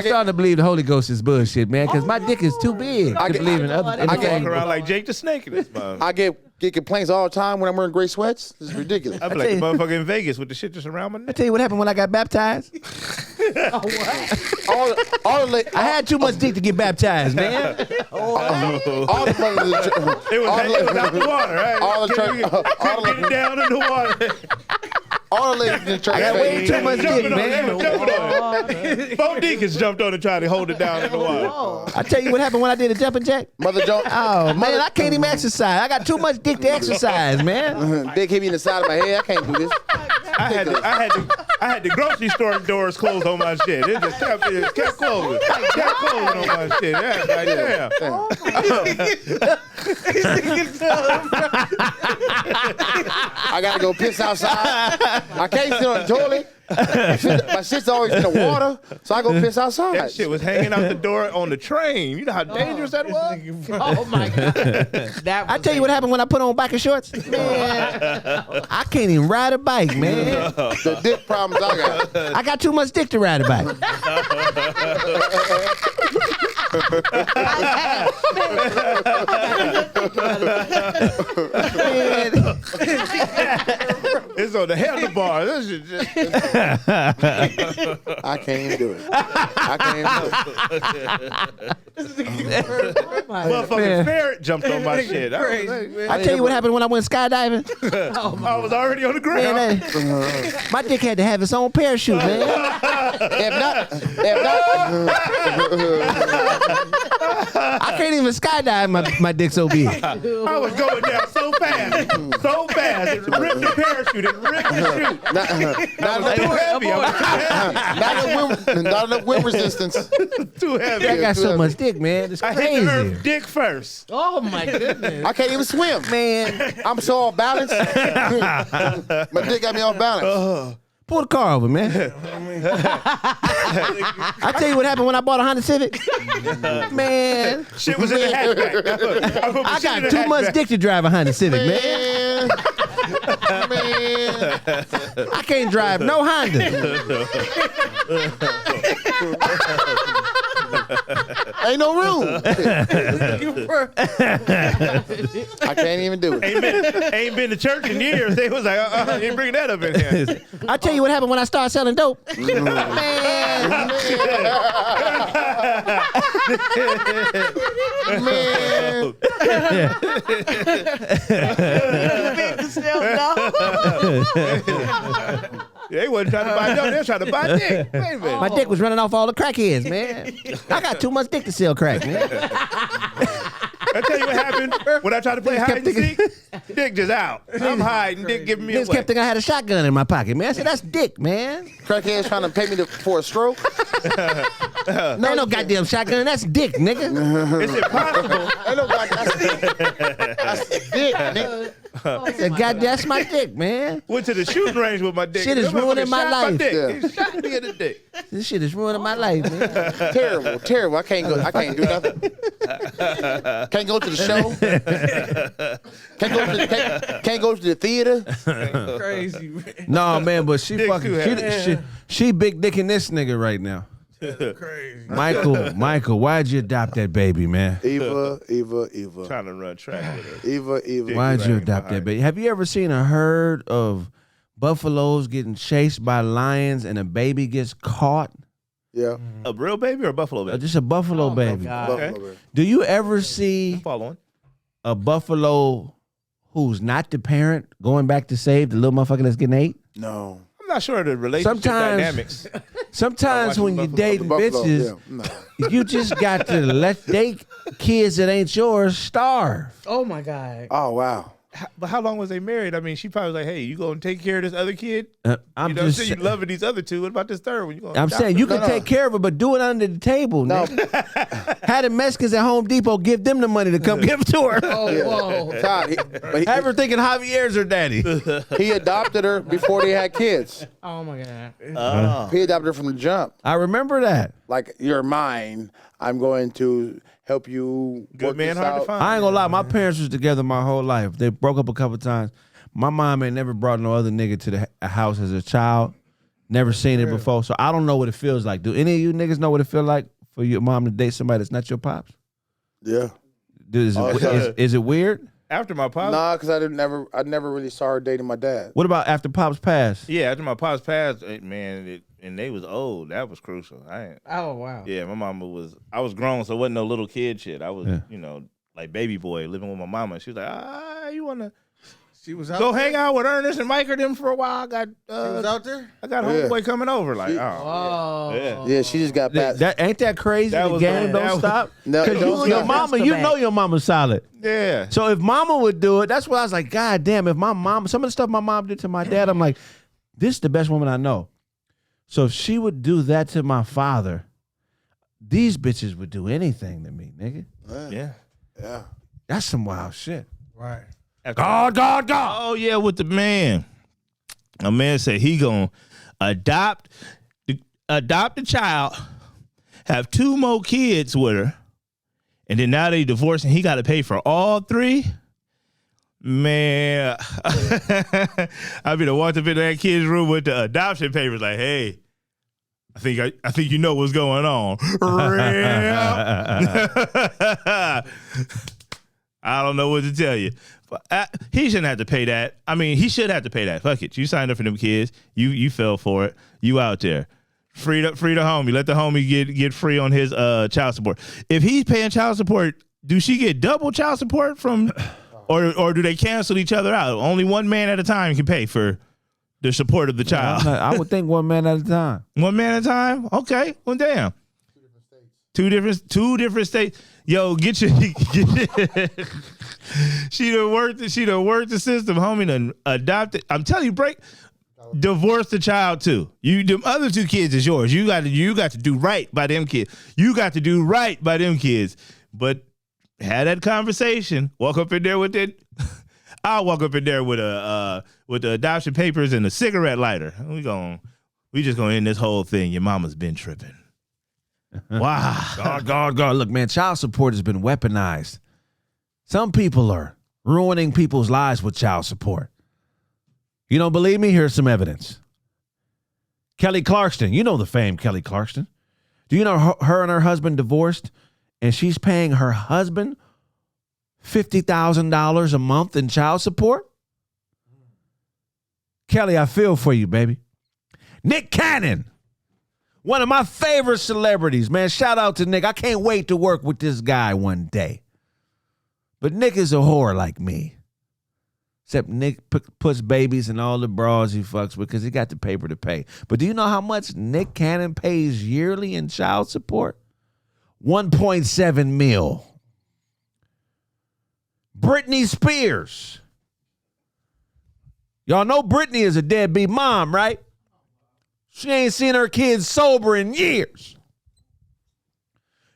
starting to believe the Holy Ghost is bullshit, man, because my dick is too big to believe in other I walk things. around like Jake the Snake in this motherfucker. I get complaints all the time when I'm wearing gray sweats. This is ridiculous. I be like the motherfucker in Vegas with the shit just around my neck. I tell you what happened when I got baptized. I had too much dick to get baptized, man. All the brothers, It was out the water, right? all the church, Get it down in the water. all the ladies in the church. I got way too much dick, Jumping on man. it, jumping on it. 4 deacons jumped on and tried to hold it down in the water. I tell you what happened when I did a jumping jack. Mother Jones. Oh man, I can't even exercise. I got too much dick to exercise, man. Dick hit me in the side of my head. I can't do this. I had the grocery store doors closed on my shit. It just kept closing. Kept closing on my shit. Yeah, like, damn. I gotta go piss outside. I can't sit on the toilet. My shit's always in the water, so I go piss outside. That shit was hanging out the door on the train. You know how dangerous that was? Oh my god. I tell you what happened when I put on biker shorts. Man, I can't even ride a bike, man. The dick problems I got. I got too much dick to ride a bike. It's on the handlebar. This shit just... I can't even do it. I can't even do it. Motherfucking ferret jumped on my shit. I tell you what happened when I went skydiving. I was already on the ground. Man, my dick had to have its own parachute, man. If not, I can't even skydive. My dick so big. I was going down so fast. It ripped the parachute. It ripped the chute. not enough wind resistance. Too heavy. I got so much dick, man. It's I hit the earth crazy. dick first. Oh my goodness. I can't even swim, Man, I'm so off balance. My dick got me off balance. pull the car over, man. I tell you what happened when I bought a Honda Civic. Man, Shit was in the hatchback. I got too much dick to drive a Honda Civic, man. I can't drive no Honda. Ain't no room. I can't even do it. Ain't been to church in years. They was like, ain't bringing that up in here. I tell you what happened when I started selling dope. Man. Man. They wasn't trying to buy dope. They was trying to buy dick. Wait a minute. My dick was running off all the crackheads, man. I got too much dick to sell crack, man. I tell you what happened when I tried to play hide and seek. Dick just out. I'm hiding. Dick giving me Niggas away. kept thinking I had a shotgun in my pocket, man. I said, that's dick, man. Crackheads trying to pay me for a stroke. No, ain't no goddamn shotgun. That's dick, nigga. It's impossible. Ain't no goddamn that's dick, nigga. I said, goddamn, that's my dick, man. Went to the shooting range with my dick. Shit is That motherfucker ruining my shot life. dick. Yeah. He shot me in the dick. This shit is ruining my life, man. Terrible. I can't do nothing. Can't go to the show. Can't go to the theater. Crazy, man. No, man, but she Dick fucking too heavy. she big dicking this nigga right now. Crazy. Michael, why'd you adopt that baby, man? Eva. Trying to run track with her. Eva. Why'd you adopt that baby? Have you ever seen a herd of buffaloes getting chased by lions and a baby gets caught? Yeah. A real baby or a buffalo baby? Just a buffalo baby. Buffalo baby. Do you ever see Following. a buffalo who's not the parent going back to save the little motherfucker that's getting ate? No. I'm not sure of the relationship dynamics. Sometimes when you're dating bitches, you just got to let they kids that ain't yours starve. Oh my God. Oh wow. But how long was they married? I mean, she probably was like, hey, you gonna take care of this other kid? I'm you know, just so you loving these other two. What about this third one? I'm saying you can take care of it, but do it under the table. No. Had the Mexicans at Home Depot give them the money to come give it to her. Whoa. Todd, Have her thinking Javier's her daddy. he adopted her before they had kids. Oh my God. He adopted her from the jump. I remember that. Like, you're mine. I'm going to help you. Good man, hard to find. I ain't gonna lie, my parents was together my whole life. They broke up a couple times. My mom ain't never brought no other nigga to the house as a child. Never seen it before, so I don't know what it feels like. Do any of you niggas know what it feel like for your mom to date somebody that's not your pops? Yeah. Is it weird? After my pops? Nah, because I never really saw her dating my dad. What about after pops passed? Yeah, after my pops passed, and they was old. That was crucial. Oh wow. Yeah, my mama was. I was grown, so it wasn't no little kid shit. I was, like baby boy living with my mama. She was like, you wanna? She was out go there? hang out with Ernest and Mike or them for a while. I got. She was out there. I got homeboy coming over. Like, Yeah, she just got back. Ain't that crazy? The game don't stop. No, Because your mama, you know your mama's solid. Yeah. So if mama would do it, that's why I was like, God damn, if my mom, some of the stuff my mom did to my dad, I'm like, this is the best woman I know. So if she would do that to my father, these bitches would do anything to me, nigga. Yeah. That's some wild shit. Right. God. Oh yeah, with the man. A man said he gonna adopt the child, have 2 more kids with her, and then now they divorced and he got to pay for all 3. Man, I be to walk up into that kid's room with the adoption papers, like, hey, I think you know what's going on. I don't know what to tell you. He shouldn't have to pay that. I mean, he should have to pay that. Fuck it. You signed up for them kids. You fell for it. You out there. Free the homie. Let the homie get free on his child support. If he's paying child support, do she get double child support from, or do they cancel each other out? Only one man at a time can pay for the support of the child. I would think one man at a time. One man at a time? Okay. Well, damn. Two different states. Yo, get your. She done worked the system, homie. Done adopted. I'm telling you, divorce the child too. Them other 2 kids is yours. You got to do right by them kids. You got to do right by them kids. But had that conversation. Walk up in there with it. I'll walk up in there with the adoption papers and a cigarette lighter. We just gonna end this whole thing. Your mama's been tripping. Wow. God. Look, man, child support has been weaponized. Some people are ruining people's lives with child support. You don't believe me? Here's some evidence. Kelly Clarkson. You know the famed Kelly Clarkson. Do you know her and her husband divorced, and she's paying her husband $50,000 a month in child support? Kelly, I feel for you, baby. Nick Cannon. One of my favorite celebrities, man. Shout out to Nick. I can't wait to work with this guy one day. But Nick is a whore like me. Except Nick puts babies in all the bras he fucks with because he got the paper to pay. But do you know how much Nick Cannon pays yearly in child support? $1.7 million. Britney Spears. Y'all know Britney is a deadbeat mom, right? She ain't seen her kids sober in years.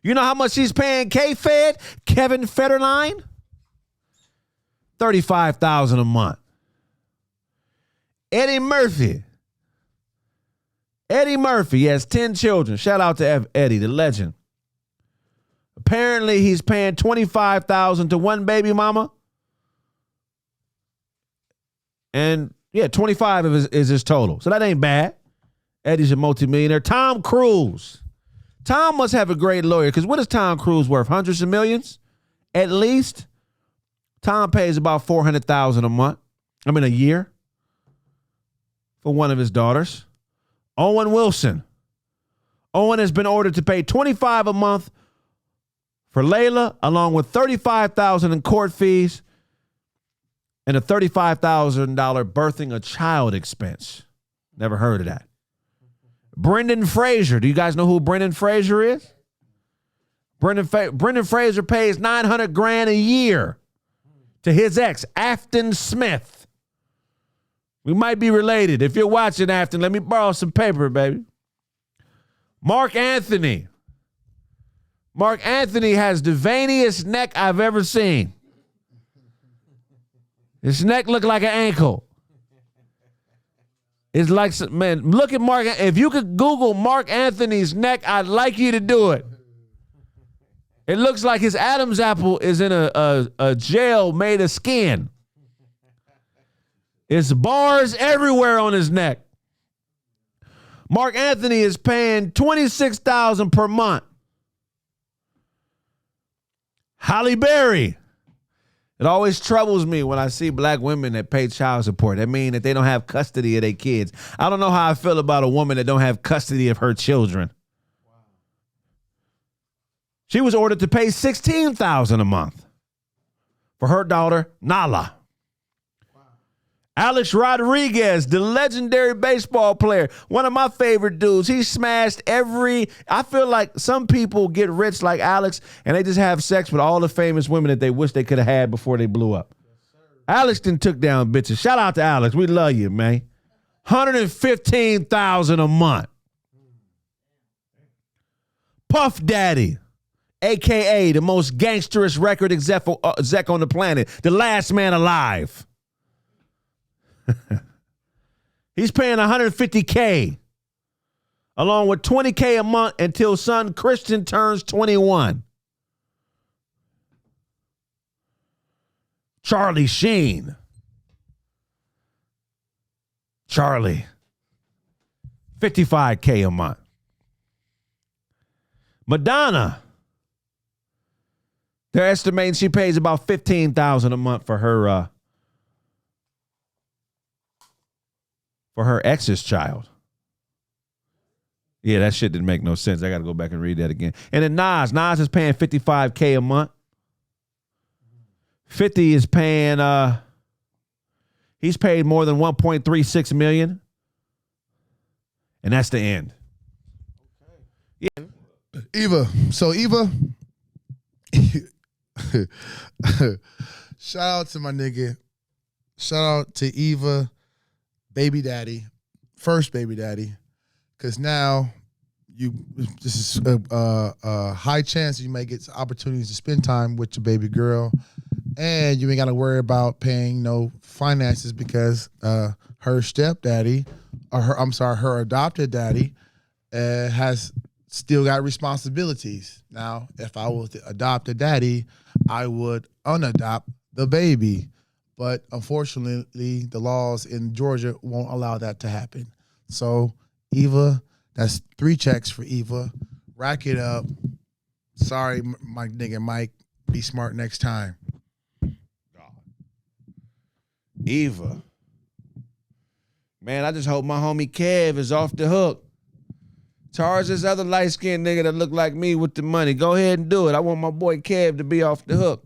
You know how much she's paying K-Fed, Kevin Federline? $35,000 a month. Eddie Murphy has 10 children. Shout out to Eddie, the legend. Apparently, he's paying $25,000 to one baby mama. And, 25 is his total. So that ain't bad. Eddie's a multimillionaire. Tom Cruise Tom must have a great lawyer, because what is Tom Cruise worth? Hundreds of millions? At least. Tom pays about $400,000 a year for one of his daughters. Owen Wilson. Owen has been ordered to pay $25,000 a month for Layla, along with $35,000 in court fees and a $35,000 birthing a child expense. Never heard of that. Brendan Fraser. Do you guys know who Brendan Fraser is? Brendan Fraser pays $900,000 a year to his ex, Afton Smith. We might be related. If you're watching, Afton, let me borrow some paper, baby. Mark Anthony. Mark Anthony has the veiniest neck I've ever seen. His neck looked like an ankle. It's like, man, look at Mark. If you could Google Mark Anthony's neck, I'd like you to do it. It looks like his Adam's apple is in a gel made of skin. It's bars everywhere on his neck. Mark Anthony is paying $26,000 per month. Halle Berry. It always troubles me when I see black women that pay child support. That means that they don't have custody of their kids. I don't know how I feel about a woman that don't have custody of her children. She was ordered to pay $16,000 a month for her daughter, Nala. Alex Rodriguez, the legendary baseball player, one of my favorite dudes. He smashed I feel like some people get rich like Alex and they just have sex with all the famous women that they wish they could have had before they blew up. Alex done took down bitches. Shout out to Alex. We love you, man. $115,000 a month. Puff Daddy, a.k.a. the most gangsterous record exec on the planet, the last man alive. He's paying $150K along with $20K a month until son Christian turns 21. Charlie Sheen. Charlie. $55K a month. Madonna. They're estimating she pays about $15,000 a month for her ex's child. Yeah, that shit didn't make no sense. I got to go back and read that again. And then Nas is paying $55K a month. 50 is paying, he's paid more than $1.36 million. And that's the end. Yeah. Eva. So Eva, shout out to my nigga. Shout out to Eva, baby daddy, first baby daddy, because now this is a high chance you may get opportunities to spend time with your baby girl, and you ain't got to worry about paying no finances because her stepdaddy, or her adopted daddy, has still got responsibilities. Now, if I was to adopt a daddy, I would unadopt the baby. But unfortunately, the laws in Georgia won't allow that to happen. So, Eva, that's 3 checks for Eva. Rack it up. Sorry, my nigga Mike. Be smart next time. Eva. Man, I just hope my homie Kev is off the hook. Charge this other light-skinned nigga that look like me with the money. Go ahead and do it. I want my boy Kev to be off the hook.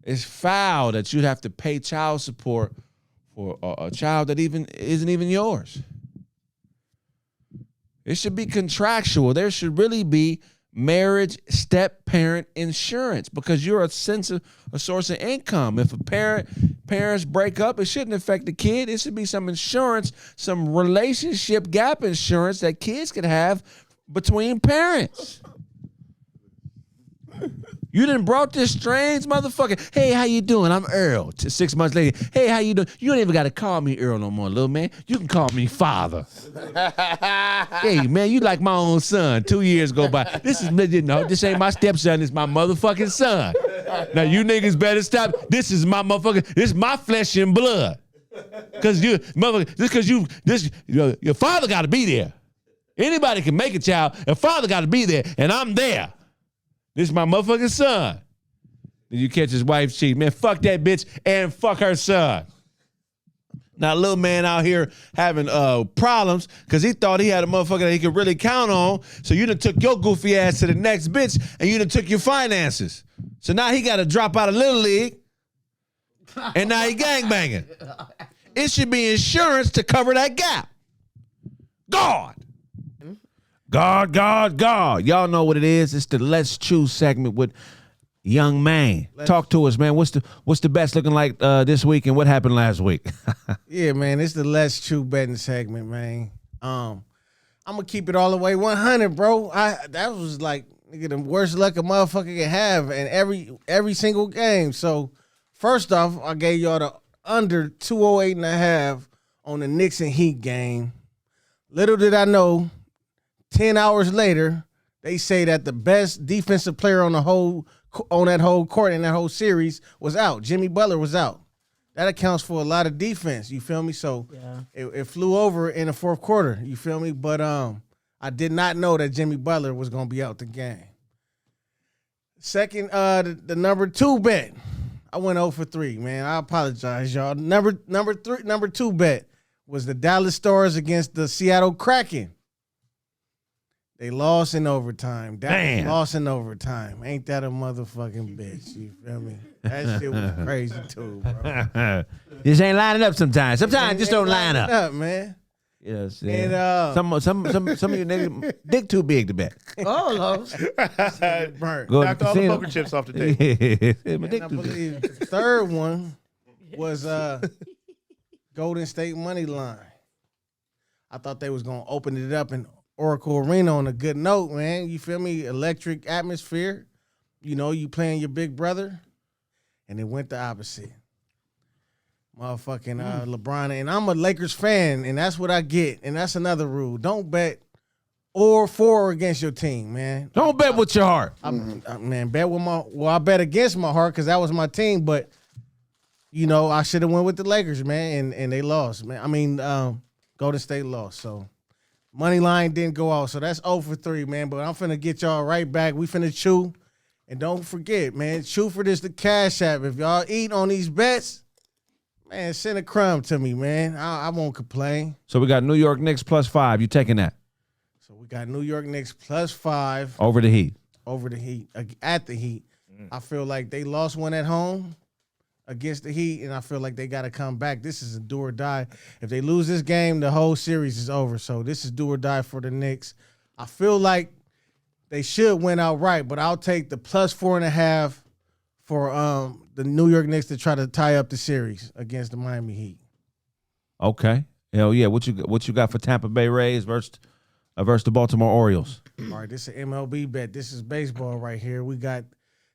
It's foul that you'd have to pay child support for a child that isn't even yours. It should be contractual. There should really be marriage step-parent insurance because you're a source of income. If parents break up, it shouldn't affect the kid. It should be some insurance, some relationship gap insurance that kids could have between parents. You done brought this strange motherfucker. Hey, how you doing? I'm Earl. 6 months later, hey, how you doing? You don't even got to call me Earl no more, little man. You can call me father. Hey, man, you like my own son. 2 years go by. This ain't my stepson. It's my motherfucking son. Now, you niggas better stop. This is my motherfucker. This is my flesh and blood. Because your father got to be there. Anybody can make a child. A father got to be there, and I'm there. This is my motherfucking son. Then you catch his wife cheating. Man, fuck that bitch and fuck her son. Now, little man out here having problems because he thought he had a motherfucker that he could really count on. So you done took your goofy ass to the next bitch and you done took your finances. So now he got to drop out of Little League and now he gangbanging. It should be insurance to cover that gap. God. Y'all know what it is. It's the Let's Choose segment with Young Man. Talk to us, man. What's the best looking like this week and what happened last week? Yeah, man, it's the Let's Chew betting segment, man. I'm gonna keep it all the way 100, bro. That was like nigga, the worst luck a motherfucker can have in every single game. So first off, I gave y'all the under 208.5 on the Knicks and Heat game. Little did I know, 10 hours later, they say that the best defensive player on that whole court in that whole series was out. Jimmy Butler was out. That accounts for a lot of defense. You feel me? So it flew over in the fourth quarter. You feel me? But I did not know that Jimmy Butler was gonna be out the game. Second, the number 2 bet. I went 0 for 3, man. I apologize, y'all. Number 2 bet was the Dallas Stars against the Seattle Kraken. They lost in overtime. Damn. Lost in overtime. Ain't that a motherfucking bitch? You feel me? That shit was crazy too, bro. This ain't lining up sometimes. Sometimes just don't line up, man. Yes. And some of you niggas dick too big to bet. Oh, Lord. Knocked all the poker chips off the table. And I believe the third one was Golden State money line. I thought they was gonna open it up in Oracle Arena on a good note, man. You feel me? Electric atmosphere. You know, you playing your big brother. And it went the opposite. Motherfucking LeBron. And I'm a Lakers fan, and that's what I get. And that's another rule. Don't bet or for or against your team, man. Don't bet with your heart. Man, bet with I bet against my heart because that was my team, but you know, I should have went with the Lakers, man, and they lost, man. I mean, Golden State lost, so money line didn't go out, so that's 0 for 3, man. But I'm finna get y'all right back. We finna chew, and don't forget, man, chew for this the Cash App. If y'all eat on these bets, man, send a crumb to me, man. I won't complain. So we got New York Knicks +5. You taking that? So we got New York Knicks +5 over the Heat. Over the Heat at the Heat. I feel like they lost one at home against the Heat, and I feel like they got to come back. This is a do or die. If they lose this game, the whole series is over. So this is do or die for the Knicks. I feel like they should win outright, but I'll take the +4.5 for the New York Knicks to try to tie up the series against the Miami Heat. Okay. Hell yeah. What you got for Tampa Bay Rays versus the Baltimore Orioles? All right, this is an MLB bet. This is baseball right here. We got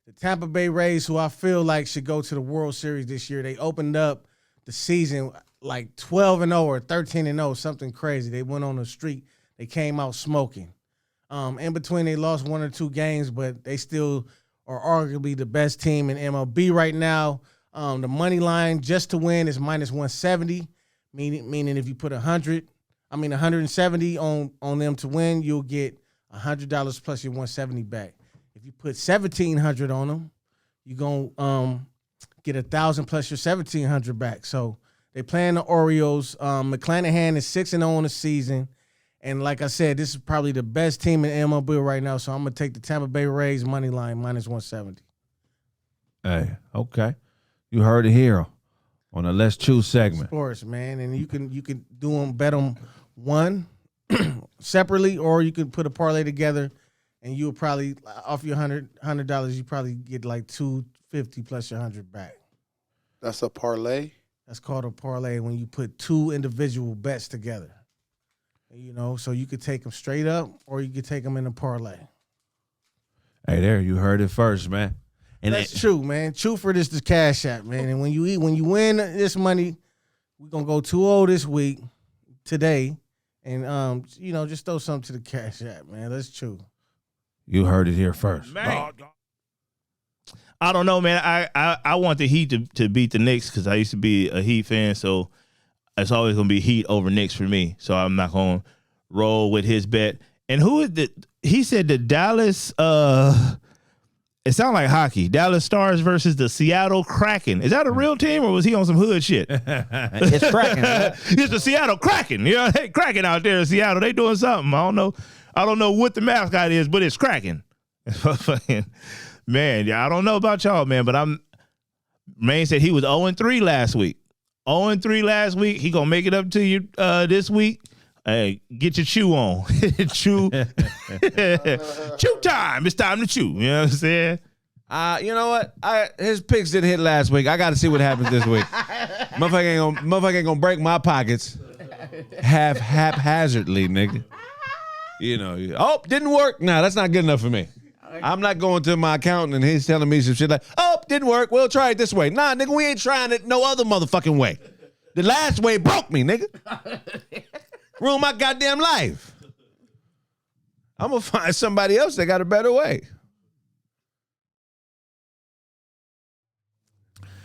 the Tampa Bay Rays, who I feel like should go to the World Series this year. They opened up the season like 12-0 or 13-0, something crazy. They went on a streak. They came out smoking. In between, they lost 1 or 2 games, but they still are arguably the best team in MLB right now. The money line just to win is -170, meaning if you put 170 on them to win, you'll get $100 plus your 170 back. If you put 1,700 on them, you're gonna get 1,000 plus your 1,700 back. So they playing the Orioles. McClanahan is 6-0 on the season, and like I said, this is probably the best team in MLB right now. So I'm gonna take the Tampa Bay Rays money line -170. Hey, okay, you heard it here on the Let's Choose segment. Sports, man, and you can do them, bet them one separately, or you could put a parlay together. And you'll probably, off your $100, you probably get like $250 plus your 100 back. That's a parlay? That's called a parlay when you put 2 individual bets together. You know, so you could take them straight up or you could take them in a parlay. Hey, there, you heard it first, man. And that's true, man. True for this Cash App, man. And when you win this money, we're going to go 2-0 this week, today. And, you know, just throw something to the Cash App, man. That's true. You heard it here first. Man. I don't know, man. I want the Heat to beat the Knicks because I used to be a Heat fan, so it's always going to be Heat over Knicks for me. So I'm not going to roll with his bet. And who is the? He said the Dallas. It sounds like hockey. Dallas Stars versus the Seattle Kraken. Is that a real team or was he on some hood shit? It's Kraken. It's the Seattle Kraken. You know, they Kraken out there in Seattle. They doing something. I don't know what the mascot is, but it's Kraken. Man, yeah, I don't know about y'all, man, but Maine said he was 0-3 last week. 0-3 last week. He gonna make it up to you this week. Hey, get your chew on. Chew. Chew time. It's time to chew. You know what I'm saying? You know what? His picks didn't hit last week. I got to see what happens this week. Motherfucker ain't gonna break my pockets haphazardly, nigga. You know. Oh, didn't work. Nah, that's not good enough for me. I'm not going to my accountant and he's telling me some shit like, oh, didn't work. We'll try it this way. Nah, nigga, we ain't trying it no other motherfucking way. The last way broke me, nigga. Ruined my goddamn life. I'm gonna find somebody else that got a better way.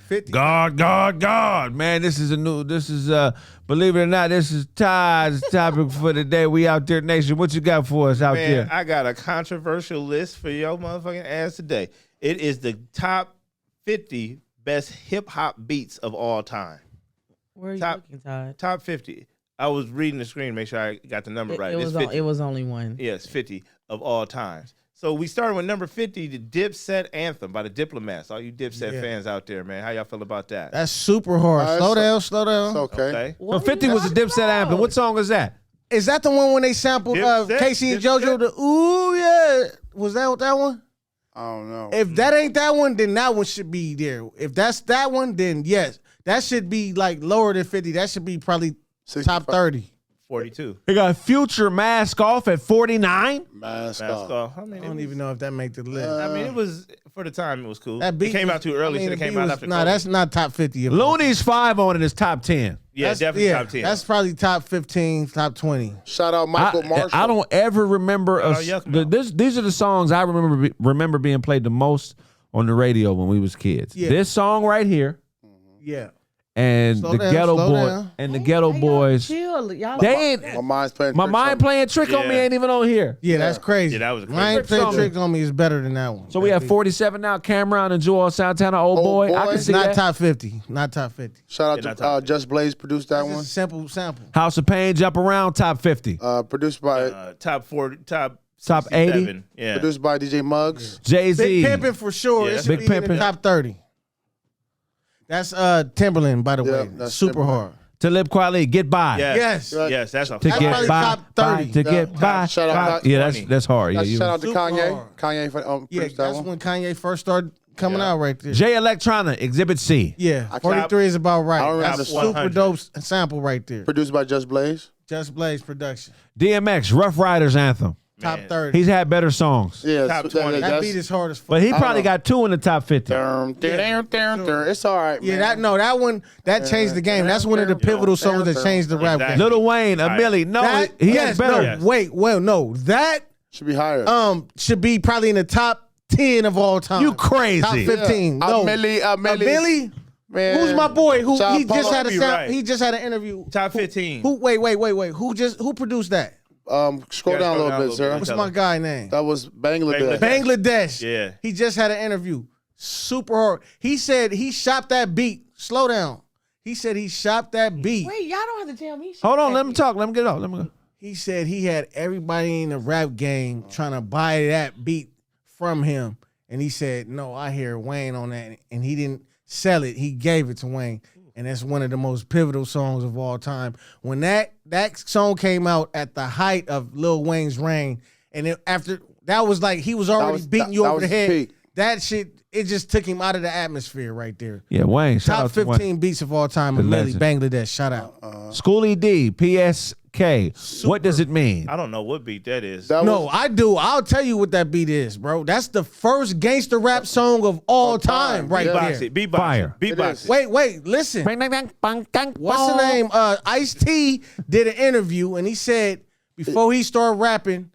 50. God. Man, this is believe it or not, this is Todd's topic for the day. We out there, nation. What you got for us out there? I got a controversial list for your motherfucking ass today. It is the top 50 best hip hop beats of all time. Where are you looking, Todd? Top 50. I was reading the screen to make sure I got the number right. It was only one. Yes, 50 of all times. So we started with number 50, the Dipset Anthem by the Diplomats. All you Dipset fans out there, man. How y'all feel about that? That's super hard. Slow down. It's okay. So 50 was the Dipset anthem. What song is that? Is that the one when they sampled Casey and JoJo? The ooh yeah, was that one? I don't know. If that ain't that one, then that one should be there. If that's that one, then yes, that should be like lower than 50. That should be probably 65. top 30. 42. They got Future Mask Off at 49. Mask off. off. I mean, I don't even know if that make the list. I mean, it was for the time. It was cool. That beat it came out too early. Should have came out after. Nah, that's not top 50. Looney's 5 on it is top 10. Yeah, definitely top 10. That's probably top 15, top 20. Shout out Michael Marshall. I don't ever remember these are the songs I remember being played the most on the radio when we was kids. Yeah. This song right here. Yeah. And Slow the down, Ghetto slow Boy down. and the Ghetto Boys. Chill, y'all. They ain't. My mind's playing. My mind playing trick on me ain't even on here. Yeah, that's crazy. Yeah, that was a Mind crazy playing song. tricks on me is better than that one. So we have 47 now. Cameron and Joel Santana, Old Boy. I can It's see not that. top 50. Not top 50. Shout out to Just Blaze produced that It's one. a simple sample. House of Pain, Jump Around, top 50. Produced by top 40, top 80. 67. Yeah. produced by DJ Muggs. Jay-Z. Big Pimpin' for sure. Yeah, It should Big be in the Pimpin'. top 30. That's Timberland, by the way. that's Super Timberland. hard. Talib Kweli, Get By. Yes. Yes. Yes, that's a To That's get probably by, top by, 30. to get by. Shout out- Yeah, that's hard. Yeah, Shout out to Super Kanye. hard. Kanye Yeah, produced that that's one. when Kanye first started coming out right there. J Electronic, Exhibit C. Yeah, 43 is about right. I don't remember That's the a song. super dope sample right there. Produced by Just Blaze. Just Blaze production. DMX, Rough Riders Anthem. Top 30. He's had better songs. Yeah, Top so 20. That beat is hard as fuck. But he probably got 2 in the top 50. It's all right, Yeah, man. that one changed the game. That's one of the pivotal songs that changed the rap game. Lil Wayne, a Millie. No, That, he yes, has better. Yes. Wait, well, no, that Should be higher. should be probably in the top 10 of all time. You crazy. Top 15. No, Millie. Man. Who's my boy? Who Shout he out just Polo. had a Be sound, right. he just had an interview. Top 15. Who? Wait. Who produced that? Scroll down a little bit, sir. What's my guy name? That was Bangladesh. Bangladesh. Yeah. He just had an interview. Super hard. He said he shopped that beat. Slow down. He said he shopped that beat. Wait, y'all don't have to tell me. Hold on, let me talk. Let me get off. Let me go. He said he had everybody in the rap game trying to buy that beat from him. And he said, no, I hear Wayne on that. And he didn't sell it. He gave it to Wayne. And that's one of the most pivotal songs of all time. When that song came out at the height of Lil Wayne's reign, and after that was like he was already beating you over the head. Peak. That shit, it just took him out of the atmosphere right there. Yeah, Wayne. Shout Top out to 15 Wayne. beats of all time. The Millie, legend. Bangladesh. Shout out. Schoolie D, PSK. What does it mean? I don't know what beat that is. No, I do. I'll tell you what that beat is, bro. That's the first gangster rap song of all time right Beatbox there. it. Beatbox Fire. it. Beatbox it. Wait, listen. What's the name? Ice-T did an interview and he said before he started rapping,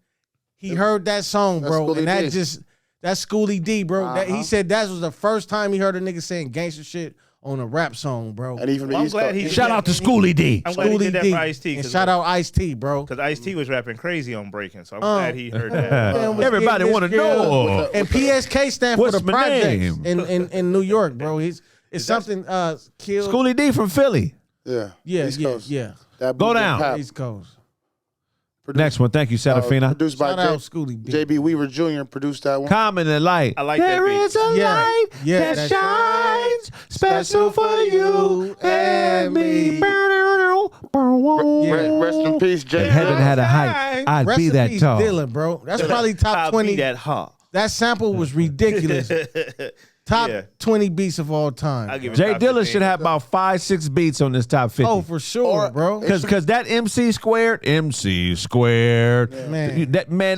he heard that song, bro. Schoolie And that D. just that's Schoolie D, bro. He said that was the first time he heard a nigga saying gangster shit on a rap song, bro. And even I'm glad he Shout out to Schoolie D. I'm glad he did that for Ice-T. And shout out Ice-T, bro. Because Ice-T was rapping crazy on Breaking, so I'm glad he heard that. Everybody want to know. And PSK stand for What's the my projects name? in New York, bro. It's something killed. Schoolie D from Philly. Yeah. Yeah, East yeah, Coast. yeah. That Go Boot down. Pap. East Coast. Next one. Thank you, Serafina. Produced by Shout out Schoolie D. JB Weaver Jr. produced that one. Common and light. I like that There beat. is a Yeah. light Yeah, that that's shines special for you and me. Rest in peace, If JB. heaven had a height, I'd be that Recipes tall. Dylan, bro. That's probably top 20. That hot. That sample was ridiculous. Top Yeah. 20 beats of all time. I'll give it Jay top Dilla 15. should have about 5-6 beats on this top 50. Oh, for sure, bro. Because that MC squared, Man.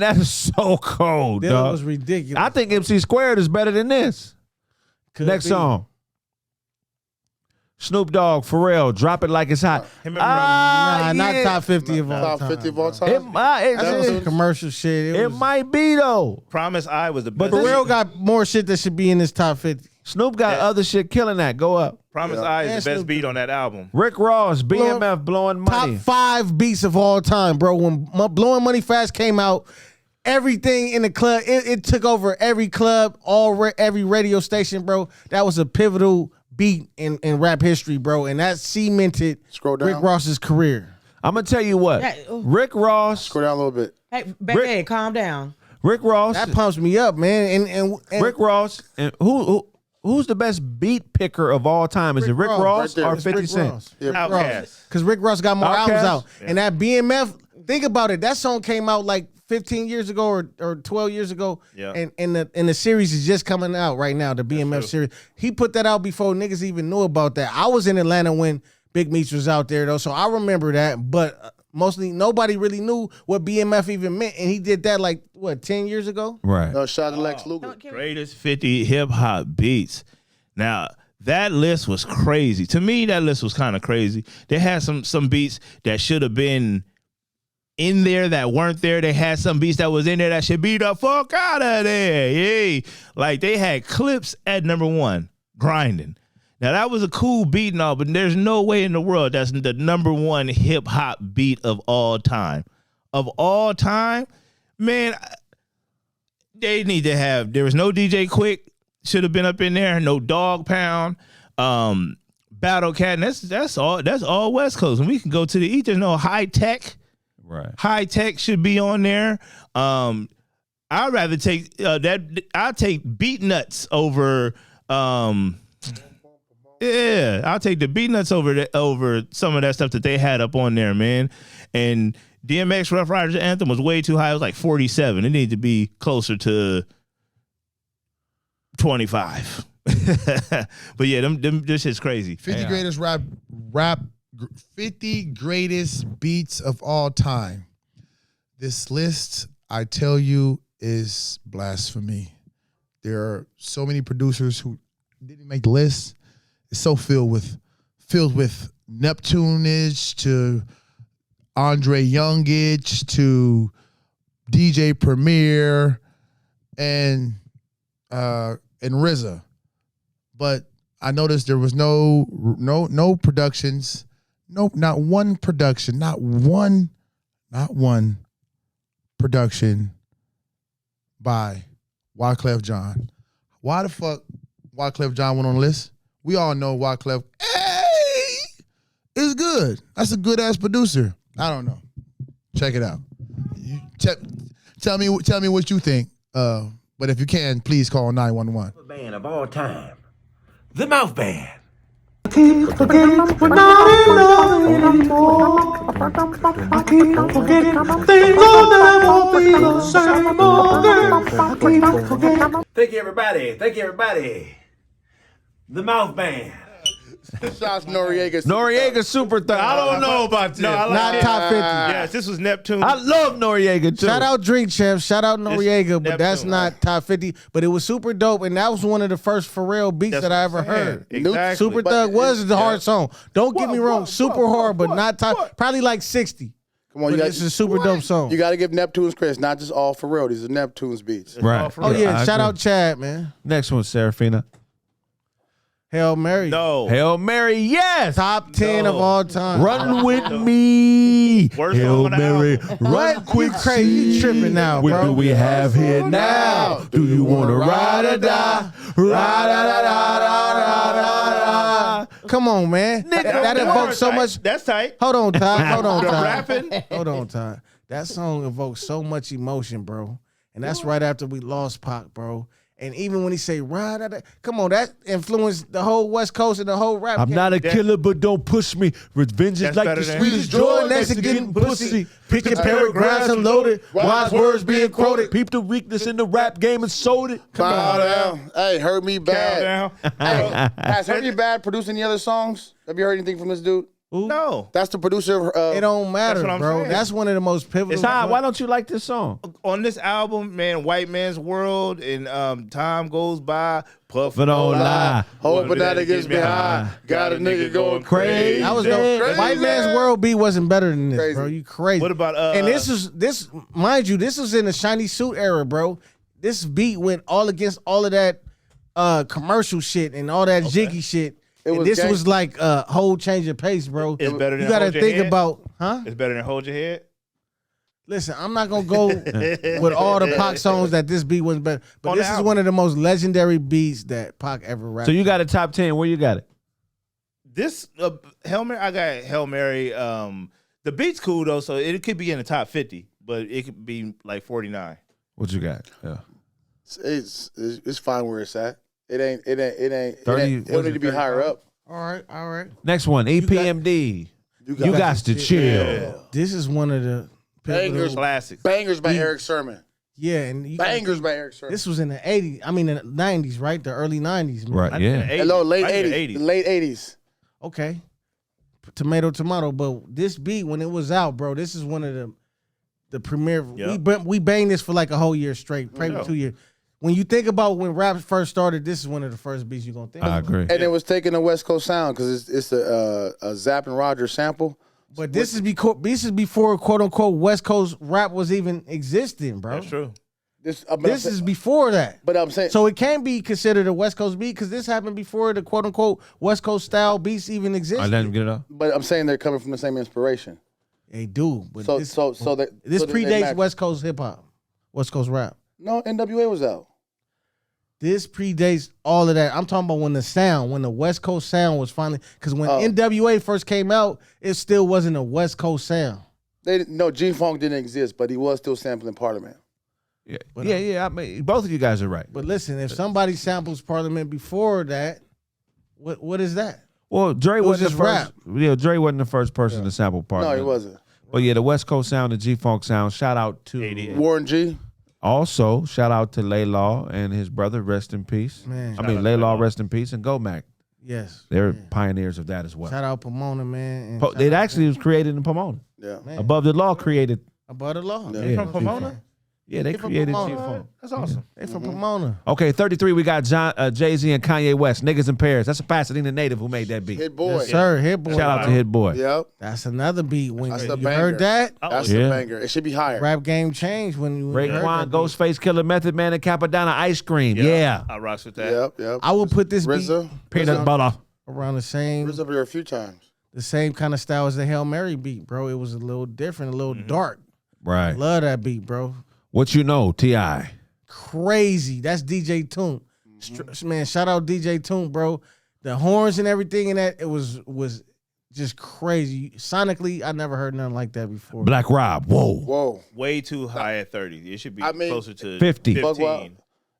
that is so cold, Dylan dog. was ridiculous. I think MC squared is better than this. Could Next be. song. Snoop Dogg, Pharrell, Drop It Like It's Hot. Nah, not yeah. top 50 of all Top time. 50 of all It, time. That was some it, commercial shit. it might be, though. Promise I was the But best. Pharrell got more shit that should be in this top 50. Snoop got other shit killing that. Go up. Promise I is And the best Snoop beat on that album. Rick Ross, BMF, Blowing Money. Top 5 beats of all time, bro. When Blowing Money Fast came out, everything in the club, it took over every club, every radio station, bro. That was a pivotal beat in rap history, bro. And that cemented Scroll down. Rick Ross's career. I'm going to tell you what. Yeah, ooh. Rick Ross. Scroll down a little bit. Hey, baby, calm down. Rick Ross. That pumps me up, man. And Rick Ross. And who's the best beat picker of all time? Is it Rick Ross Right there. or It's 50 Rick Cent? Ross. Yeah. Outkast. Because Rick Ross got more albums Outkast? out. And that BMF, think about it. That song came out like 15 years ago or 12 years ago. Yeah. And the series is just coming out right now, the BMF series. He put that out before niggas even knew about that. I was in Atlanta when Big Meats was out there, though, so I remember that. But mostly nobody really knew what BMF even meant. And he did that like, 10 years ago? Right. No, shout out to Lex Luger. Greatest 50 hip hop beats. Now, that list was crazy. To me, that list was kind of crazy. They had some beats that should have been in there that weren't there. They had some beats that was in there that should be the fuck out of there. Yeah. Like they had Clips at number 1, Grinding. Now that was a cool beat and all, but there's no way in the world that's the number 1 hip hop beat of all time. Of all time, man, they need to have, there was no DJ Quick, should have been up in there, no Dog Pound, Battle Cat, and that's all West Coast. And we can go to the East. There's no High Tech. Right. High Tech should be on there. I'd rather take that. I'll take Beat Nuts over. Yeah, I'll take the Beat Nuts over some of that stuff that they had up on there, man. And DMX Rough Riders Anthem was way too high. It was like 47. It needed to be closer to 25. But yeah, this shit's crazy. 50 greatest rap 50 greatest beats of all time. This list, I tell you, is blasphemy. There are so many producers who didn't make the list. It's so filled with Neptunage to Andre Youngage to DJ Premier and RZA. But I noticed there was no productions. Nope, not one production. Not one production by Wyclef Jean. Why the fuck Wyclef Jean went on the list? We all know Wyclef is good. That's a good ass producer. I don't know. Check it out. Tell me what you think. But if you can, please call 911. Band of all time, the Mouth Band. Keep forgetting we're not in love anymore. I keep forgetting things will never be the same again. I keep forgetting. Thank you, everybody. The Mouth Band. Shout Noriega. Noriega Super Thug. I don't know about this. No, I like Not that. top 50. Yes, this was Neptune. I love Noriega too. Shout out Drink Champs, shout out Noriega, but that's Neptune. not top 50. But it was super dope, and that was one of the first Pharrell beats That's that I what ever I'm saying. heard. Exactly. Super Thug was the hard song. Don't get me wrong, super hard, but not top. Probably like 60. Come on, But you this is a super dope song. You got to give Neptune's credit, not just all for real. These are Neptune's beats. Right. Oh yeah, I shout agree. out Chad, man. Next one, Serafina. Hail Mary. No. Hail Mary, yes. Top 10 of all time. Run with me. Worst Hail song on the Mary, album. run quick. You crazy. You tripping now, What bro. do we have here now? Do you want to ride or die? Ride. Come on, man. That evokes so much. That's tight. Hold on, Todd. Hold on, The Todd. rapping. Hold on, Todd. That song evokes so much emotion, bro. And that's right after we lost Pac, bro. And even when he say ride, come on, that influenced the whole West Coast and the whole rap. I'm not a killer, but don't push me. Revenge is That's like better the than- sweetest Joy joy next to getting pussy. Picture paragraphs unloaded. Wise words being quoted. Peep the weakness in the rap game and sold it. Bow down. Hey, Hurt Me Bad. Calm Hey, has Hurt Me Bad produced any other songs? Have you heard anything from this dude? No. That's the producer of. It don't matter, That's what I'm bro. saying. That's one of the most pivotal. Todd, why don't you like this song? On this album, man, White Man's World and Time Goes By, Puff But don't lie. Whole banana gets me high. Got a nigga going crazy. That was no Crazy. White Man's World beat wasn't better than this, Crazy. bro. You crazy. What about and this mind you, this was in the shiny suit era, bro. This beat went all against all of that commercial shit and all that jiggy shit. And this was like a whole change of pace, bro. It's better than you gotta Hold Your think Head? about, huh? It's better than Hold Your Head. Listen, I'm not gonna go with all the Pac songs that this beat was better, but On this the is album. one of the most legendary beats that Pac ever rapped. So you got a top 10. Where you got it? This Hail Mary, I got Hail Mary. The beat's cool though, so it could be in the top 50, but it could be like 49. What you got? Yeah. It's fine where it's at. It ain't. 30, It don't need to be higher up. All right. Next one, EPMD. You got to chill. This is one of the Bangers, Classics. bangers by Eric Sermon. Yeah, and you Bangers by Eric Sermon. This was in the 80s. I mean, the 90s, right? The early 90s. Man. Right, yeah. Hello, late 80s. Late 80s. Okay. Tomato. But this beat, when it was out, bro, this is one of the premier. Yep. We banged this for like a whole year straight, probably 2 years. When you think about when rap first started, this is one of the first beats you're going to think I about. agree. And it was taking the West Coast sound because it's a Zapp and Rogers sample. But this is before quote unquote West Coast rap was even existing, bro. That's true. This is before that. But I'm saying, So it can't be considered a West Coast beat because this happened before the quote unquote West Coast style beats even I existed. let him get it up. but I'm saying they're coming from the same inspiration. They do. But So this this predates West Coast hip hop, West Coast rap. No, NWA was out. This predates all of that. I'm talking about when the West Coast sound was finally, because when NWA first came out, it still wasn't a West Coast sound. G-Funk didn't exist, but he was still sampling Parliament. Yeah, yeah. I mean, both of you guys are right. But listen, if somebody samples Parliament before that, what is that? Well, Dre was wasn't just the first. Yeah, Dre wasn't the first person to sample part. No, he wasn't. But yeah, the West Coast sound, the G-Funk sound. Shout out to Warren G. Also, shout out to Laylaw and his brother, rest in peace. Man. I mean, Laylaw, rest in peace, and Gomac. Yes. They're pioneers of that as well. Shout out Pomona, man. And It actually was created in Pomona. Yeah. Man. Above the Law created. Above the Law. Yeah. From Pomona? Yeah, they They from created Pomona. G-Funk. That's awesome. They from Pomona. Okay, 33, we got Jay-Z and Kanye West, Niggas in Paris. That's a Pasadena native who made that beat. Hit Boy. Yes, sir. Hit Boy. Shout out to Hit Boy. Yep. That's another beat. When That's you the banger. heard that, That's Yeah. the banger. It should be higher. rap game changed when you heard Raekwon, that beat. Ghostface Killer, Method Man, and Capadonna Ice Cream. Yeah. I rocks with that. Yep. I would put this beat RZA. Peanut butter. around the same RZA there a few times. the same kind of style as the Hail Mary beat, bro. It was a little different, a little dark. Right. Love that beat, bro. What you know, T.I. Crazy. That's DJ Toon. Man, shout out DJ Toon, bro. The horns and everything in that, it was just crazy. Sonically, I never heard nothing like that before. Black Rob. Whoa. Whoa. Way too high at 30. It should be I mean, closer to 50. 15.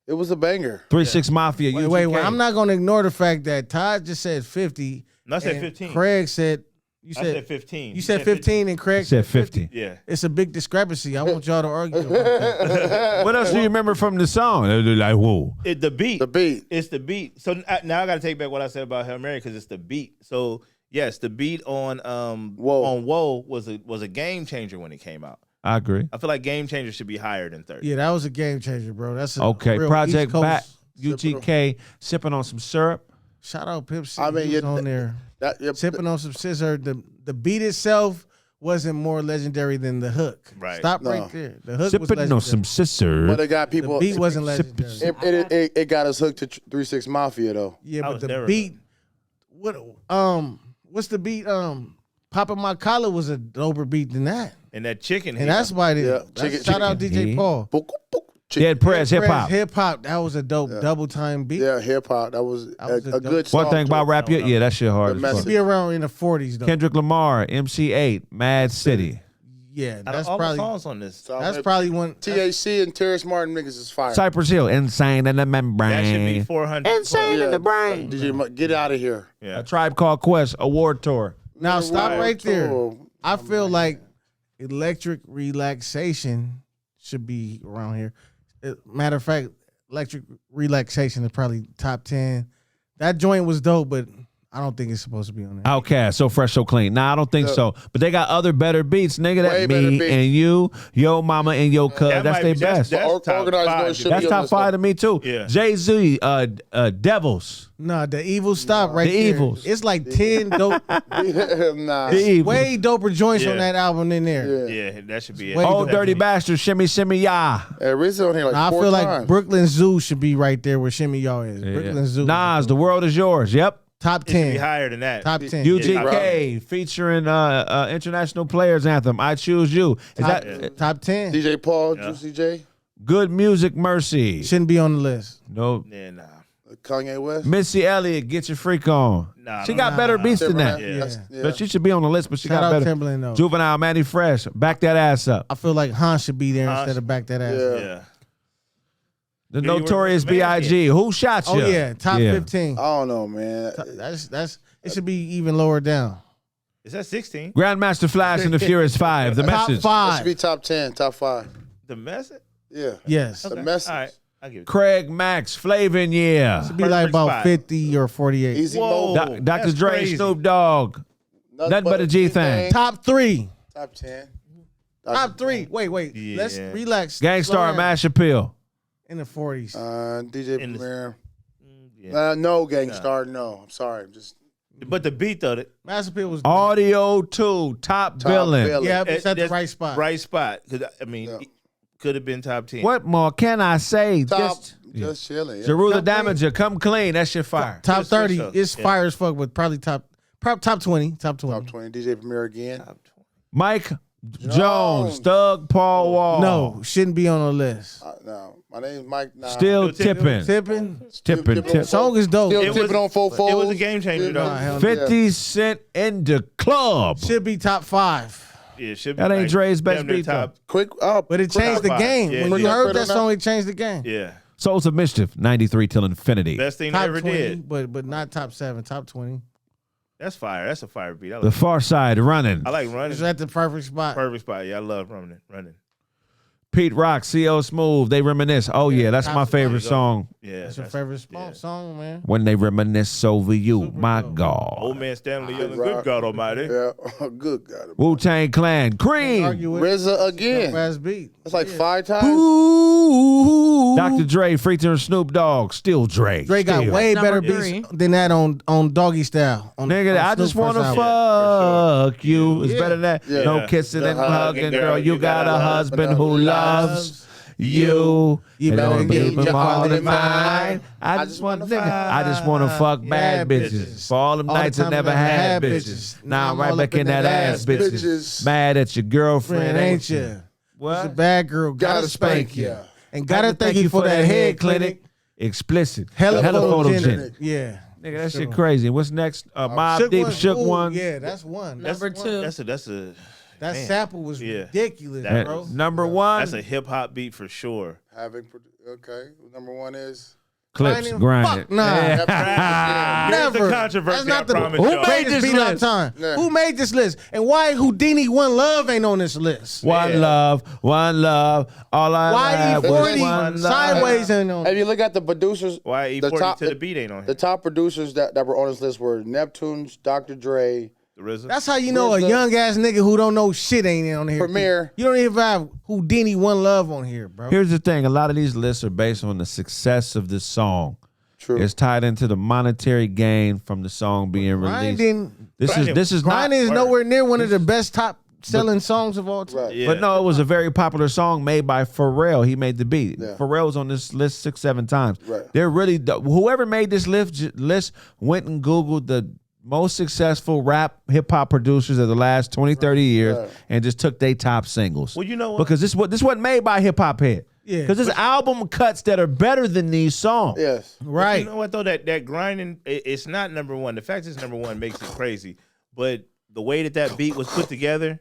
It was a banger. 3-6 Mafia. Wait, UGK. I'm not gonna ignore the fact that Todd just said 50. No, I said and 15. Craig said I said 15. You said 15 and Craig said 50. Yeah. It's a big discrepancy. I want y'all to argue about that. What else do you remember from the song? They're like, whoa. The beat. The beat. It's the beat. So now I got to take back what I said about Hail Mary because it's the beat. So yes, the beat on Whoa was a game changer when it came out. I agree. I feel like game changer should be higher than 30. Yeah, that was a game changer, bro. That's a Okay, real Project East Coast- Back, UGK, sipping on some syrup. Shout out Pimp C. I mean, He was yeah, on there sipping on some scissor. The beat itself wasn't more legendary than the hook. Right. Stop No. right there. The hook was Sipping legendary. on some scissor. But it got The people. beat wasn't legendary. It got us hooked to 3-6 Mafia though. Yeah, I but was the never- beat What's the beat? Poppin' My Collar was a doper beat than that. And that chicken. And that's why shout out DJ Paul. Dead Press hip hop. Hip hop. That was a dope double time beat. Yeah, hip hop. That was a good song. One thing about rap, yeah, that shit hard. It should be around in the 40s though. Kendrick Lamar, MC8, Mad City. Yeah, that's all probably the songs on this. That's probably one. THC and Terrence Martin niggas is fire. Cypress Hill, Insane in the Membrane. That should be 400. Insane in the brain. DJ, get out of here. Yeah. A Tribe Called Quest award tour. Now stop right there. I feel like electric relaxation should be around here. Matter of fact, electric relaxation is probably top 10. That joint was dope, but I don't think it's supposed to be on there. Outkast, So Fresh, So Clean. Nah, I don't think so. But they got other better beats, nigga. That me and you, yo mama and yo cuz. That's their best. That's top 5 to me too. Yeah. Jay-Z, Devils. Nah, the Evil stop right The there. Evils. It's like 10 dope. Nah. The Evils. Way doper joints Yeah. on that album in there. Yeah, that should be it. Way Old dope. Dirty Bastard, Shimmy Shimmy Ya. RZA on here like Nah, I 4 feel times. like Brooklyn Zoo should be right there where Shimmy Y'all is. Brooklyn Zoo. Nas, The World Is Yours. Yep. Top It should be 10. higher than that. Top 10. UGK featuring International Players Anthem. I Choose You. Is that Top 10. DJ Paul, Juicy J, Good Music Mercy? Shouldn't be on the list. No. Yeah, nah. Kanye West. Missy Elliott, Get Your Freak On. Nah, She got better beats than that. Yeah. But she should be on the list, but she Shout got out better. Timbaland, though. Juvenile, Manny Fresh. Back that ass up. I feel like Han should be there instead of back that ass. Yeah. The Yeah, you Notorious were the man. B.I.G. Who shot you? Oh yeah, top 15. I don't know, man. That's it should be even lower down. Is that 16? Grandmaster Flash and the Furious 5. The Top Message. It 5. should be top 10, top 5. The message? Yeah. Yes. The message. All right. I'll give it. Craig Max, Flavin' Yeah. Should be like Perfect about spot. 50 or 48. Easy Whoa. Mode. Dr. That's Dre, crazy. Snoop Dogg. Nothing but a G thing. Top 3. Top 10. Top 3. Wait. Yeah. Let's relax. Gangstar, Slow down. Mash Appeal. In the 40s. DJ In the- Premier. Yeah. No, Gangstar. No. I'm sorry. Just But the beat, though, Master P was Audio 2, top billing. billing. yeah, it's at the that's right spot. right spot. 'Cause, I mean, it could have been top 10. What more can I say? top. Just chilling. Yeah. Jarula Damager, Come Clean. That shit fire. Top Just switch 30 up. is Yeah. fire as fuck with probably top 20. Top 20. Top 20. DJ Premier again. Mike Jones, Thug Paul Wall. No, shouldn't be on the list. No. My name's Mike. Nah. Still tipping. Tipping. Tipping. Song is dope. Still It tipping was- on 4 It was a game changer, Nah, though. hell no. 50 Cent in the club. Should be top 5. Yeah, it should be That ain't like Dre's best damn near beat, though. top. Quick. But it changed the five. game. Yeah, When you yeah. heard Quick that on song, it changed the game. Yeah. Souls of Mischief, 93 till infinity. Best thing they Top ever 20, did. but not top 7, top 20. That's fire. That's a fire beat. The Far Side, Running. I like running. It's at the perfect spot. Perfect spot. Yeah, I love running. Pete Rock, C.O. Smooth, They Reminisce. Oh, yeah, that's my favorite song. Yeah. That's your favorite song, man. When they reminisce over you, my God. Old man Stanley yelling, Rock. good God Almighty. Yeah. Good God. Wu-Tang Clan, Cream. Argue with RZA again. fast beat. That's like 5 times. Ooh. Dr. Dre, featuring Snoop Dogg, still Dre. Dre got Still. way better Number beats 3. than that on Doggy Style. Nigga, I just want to fuck you. It's better than that. Yeah. No Yeah. kissing and Yeah. hugging, girl. You got a husband who loves you. You And better don't get keep him your all quality in mind. I just want to fuck bad bitches. For all them All the nights I time never I had had bitches. bitches. Now I'm right all back up in that ass bitches. bitches. Mad at your girlfriend, Friend, ain't you? She's a What? bad girl. Gotta spank you. And gotta thank you for that head clinic. Explicit. Hella photogenic. photogenic. Yeah. Nigga, that shit crazy. What's next? Mob Shook Deep, One, Shook ooh, One. Yeah, that's one. Number 2. That's a That man. sample was Yeah. ridiculous, That- bro. Number one, that's a hip hop beat for sure. Okay. Number 1 is. Clips Grinding, Grinding. fuck nah. There's Never. a controversy. That's not the I promise who y'all. made this beat on time. Yeah. Who made this list? And why Houdini One Love ain't on this list? One love, all I Why have was E40 one love. Sideways ain't on? If you look at the producers, Why the E40 top- to the beat ain't on the here? top producers that were on this list were Neptunes, Dr. Dre, The RZA? That's how you know a Where's the- young ass nigga who don't know shit ain't on here. Premier. You don't even have Houdini One Love on here, bro. Here's the thing: a lot of these lists are based on the success of this song. True. It's tied into the monetary gain from the song being released. Grinding, This is not. Grinding is nowhere near one of the best top selling songs of all time. Right. Yeah. But no, it was a very popular song made by Pharrell. He made the beat. Yeah. Pharrell was on this list 6, 7 times. Right. They're really whoever made this list went and Googled most successful rap hip hop producers of the last 20, 30 years and just took their top singles. Well, you know what? Because this wasn't made by a hip hop head. Yeah. Because there's album cuts that are better than these songs. Yes. Right. You know what though? That grinding, it's not number one. The fact it's number one makes it crazy. But the way that beat was put together,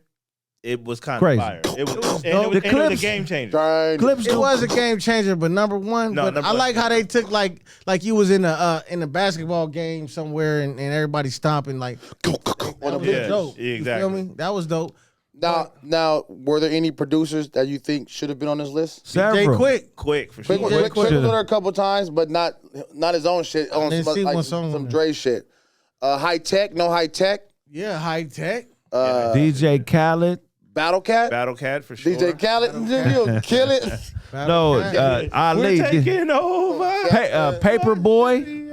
it was kind of Crazy. fire. It was The a clips- game changer. Clips It was a game changer, but number one. No, but number I one. like how they took like you was in a basketball game somewhere and everybody stomping like. That was Yeah, dope. exactly. You feel me? That was dope. Now, were there any producers that you think should have been on this list? Several. Quick for sure. Quick was on there a couple times, but not his own shit. On didn't some, see like, one song on some there. Dre shit. High Tech, no High Tech. Yeah, high tech. DJ Khaled. Battle Cat. Battle Cat for sure. DJ Khaled, you'll kill it. No, Ali. We're taking over. Paper Boy.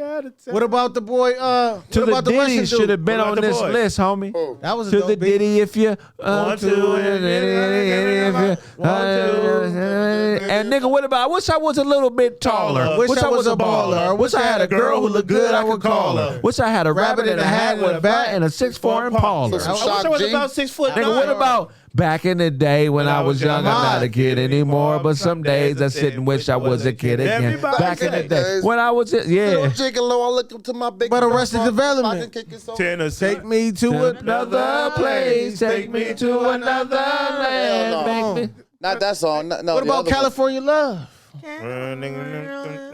What about the boy? To what the about the Russian Diddy dude? should have been What on about the this boy? list, homie. That was a To dope the beat. Diddy if you One, two, and nigga, what about? I wish I was a little bit taller. Wish I was a baller. Wish I had a girl who looked good. I would call her. Wish I had a rabbit in a hat with a bat and a 6'4" Impala. Some I wish Shock I was G. about 6 foot. Nigga, what about back in the day when I was young? I'm not a kid anymore, but some days I sit and wish I was a kid again. Everybody Back in the day says- when I was, Little yeah. Gigolo, I look up to my big. But Arrested brother, Development. I can kick his own- Tennessee? Take me to Another place, take me to another land. Make me. Not that song. No, What the about other California Love? one.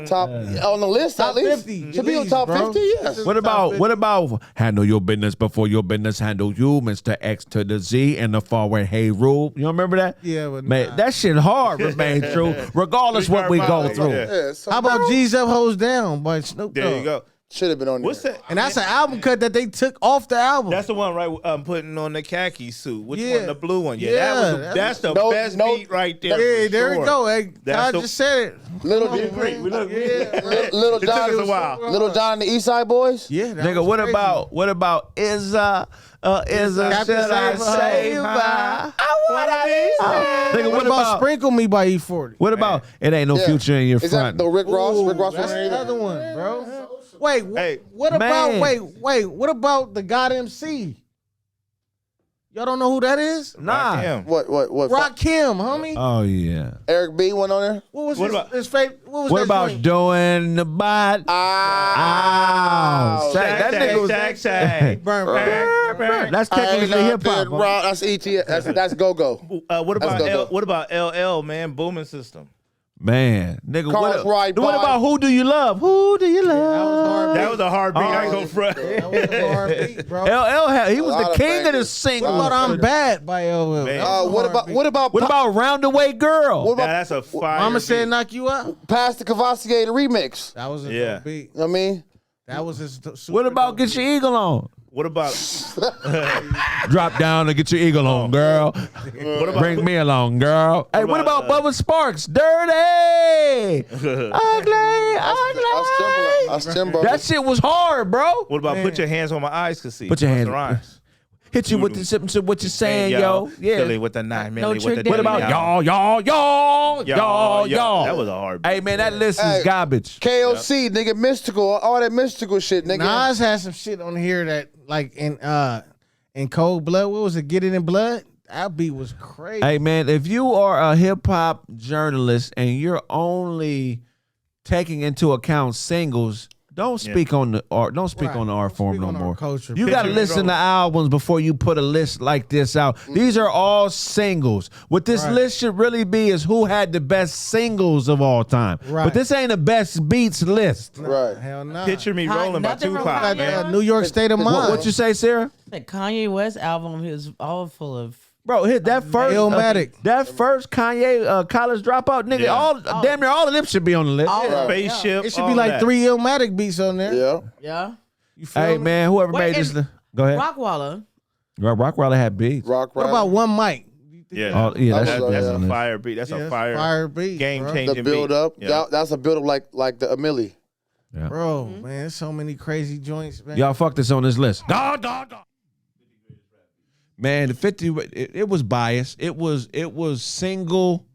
Top on the list Top at least. 50, Should be on at top least, bro. 50. Yes. What about handle your business before your business handle you, Mr. X to the Z and the forward hey rule? You remember that? Yeah, but Man, nah. that shit hard remain true, regardless what we go through. Yeah, so How about G's Up, Hoes Down by Snoop Dogg? There you go. should have been on there. What's that? And that's an album cut that they took off the album. That's the one, right? Putting on the khaki suit. Which Yeah. one? The blue one. Yeah, Yeah, that's the No- best no- beat right there. yeah, for there we sure. go. Hey, That's I the- just said it. Little We agree. We look. Little It took John, us a while. Little John and the East Side Boys. Yeah, that Nigga, was what crazy. about is Captain should I Save save Her? her? Nigga, What about Sprinkle Me by E40? what about it ain't no Yeah. future in your Is front? that the Rick Ross? Rick Ross That's one or another one, bro. Wait, Hey, what about man. what about the God MC? Y'all don't know who that is? Nah. Him. What? Rock Kim, homie. Oh yeah. Eric B went on there. What was What his, about- his favorite? What was What that about joint? doing the bot? Ow. That nigga was Burn, burn. That's technically hip hop. huh? That's ET. That's Go Go. What about Let's go. What about LL, man? Booming System. Man, nigga, Cars ride what by. about who do you love? Who do you love? That was a hard beat. I go front. That was a hard beat, bro. He was A lot the of king of the bangers. singles. What about I'm Bad by LL? Man. That was a What hard about beat. what about Roundaway Girl? What about That's a fire. Mama beat. Said Knock You Out? Past the Cavassier remix? That was a Yeah. dope beat. You know what I mean, That was his super What about dope Get Your Eagle On? What about Drop down and get your eagle on, girl. what about Bring me along, girl. Hey, what about Bubba Sparks? Dirty, ugly. that's Timbo. That shit was hard, bro. what about Put Your Hands on My Eyes Could See? Put your hands- Busta Rhymes. Hit you with the what you saying, yo. Philly Yeah. with the 9 No milli trick with the What about y'all? That was a hard beat. Hey man, that list is Hey. garbage. KOC, nigga, mystical, all that mystical shit, nigga. Nas had some shit on here that like in Cold Blood. What was it? Get It in Blood? That beat was crazy. Hey man, if you are a hip hop journalist and you're only taking into account singles, don't speak on the art. Don't speak Right. on the art Don't form speak no on our more. culture. You got to Picture listen to roll. albums before you put a list like this out. These are all singles. What this Right. list should really be is who had the best singles of all time. Right. But this ain't a best beats list. Right. Hell no. Picture Me Rolling by Nothing wrong Tupac, with man. that. New York State of Mind. What you say, Sarah? That Kanye West album is all full of. Bro, hit that first Illmatic. that first Kanye college dropout, nigga. Yeah. Damn near all of them should be on the list. Spaceship. It should all be like that. 3 Illmatic beats on there. Yeah. Yeah. You feel Hey me? man, whoever Wait, made this, and go ahead. Rockwalla. Rockwell had beats. Rock. What about One Mic? Yeah, Oh, yeah, That that's, was, that's yeah. a fire beat. That's Yeah, a fire, fire beat, game bro. changing the build beat. up? Yeah. That's a build up like the Amelie. Bro, man, there's so many crazy joints, man. Y'all fucked this on this list. Man, the 50, it was biased. It was single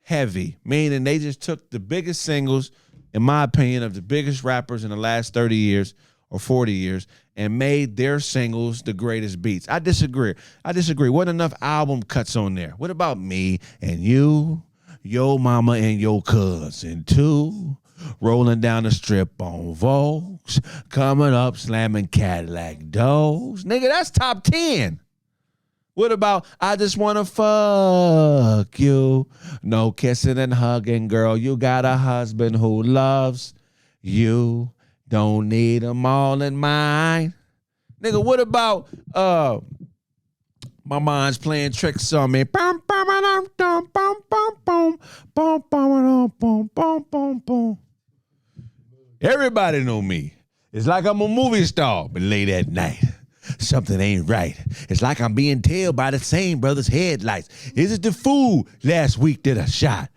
heavy, meaning they just took the biggest singles, in my opinion, of the biggest rappers in the last 30 years, or 40 years and made their singles the greatest beats. I disagree. Wasn't enough album cuts on there. What about me and you, your mama and your cousin too? Rolling down the strip on Volks, coming up, slamming Cadillac doors. Nigga, that's top 10. What about I just wanna fuck you? No kissing and hugging, girl. You got a husband who loves you. Don't need them all in mine. Nigga, what about my mind's playing tricks on me? Everybody know me. It's like I'm a movie star, but late at night, something ain't right. It's like I'm being tailed by the same brother's headlights. Is it the fool last week that I shot?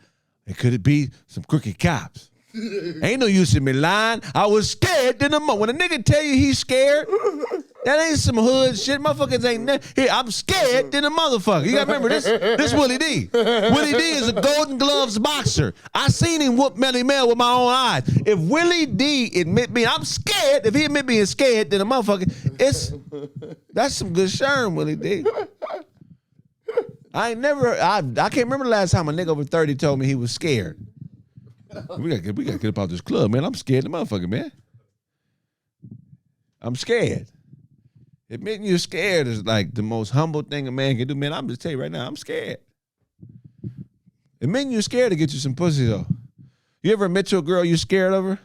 And could it be some crooked cops? Ain't no use in me lying. I was scared in the moment. When a nigga tell you he's scared, that ain't some hood shit. Motherfuckers ain't here. I'm scared than a motherfucker. You gotta remember this Willie D. Willie D is a Golden Gloves boxer. I seen him whoop Melly Mel with my own eyes. If Willie D admit me, I'm scared. If he admit being scared than a motherfucker, that's some good sherm, Willie D. I can't remember the last time a nigga over 30 told me he was scared. We gotta get up out this club, man. I'm scared of the motherfucker, man. I'm scared. Admitting you're scared is like the most humble thing a man can do. Man, I'm just tell you right now, I'm scared. Admitting you're scared to get you some pussy, though. You ever admit to a girl you're scared of her?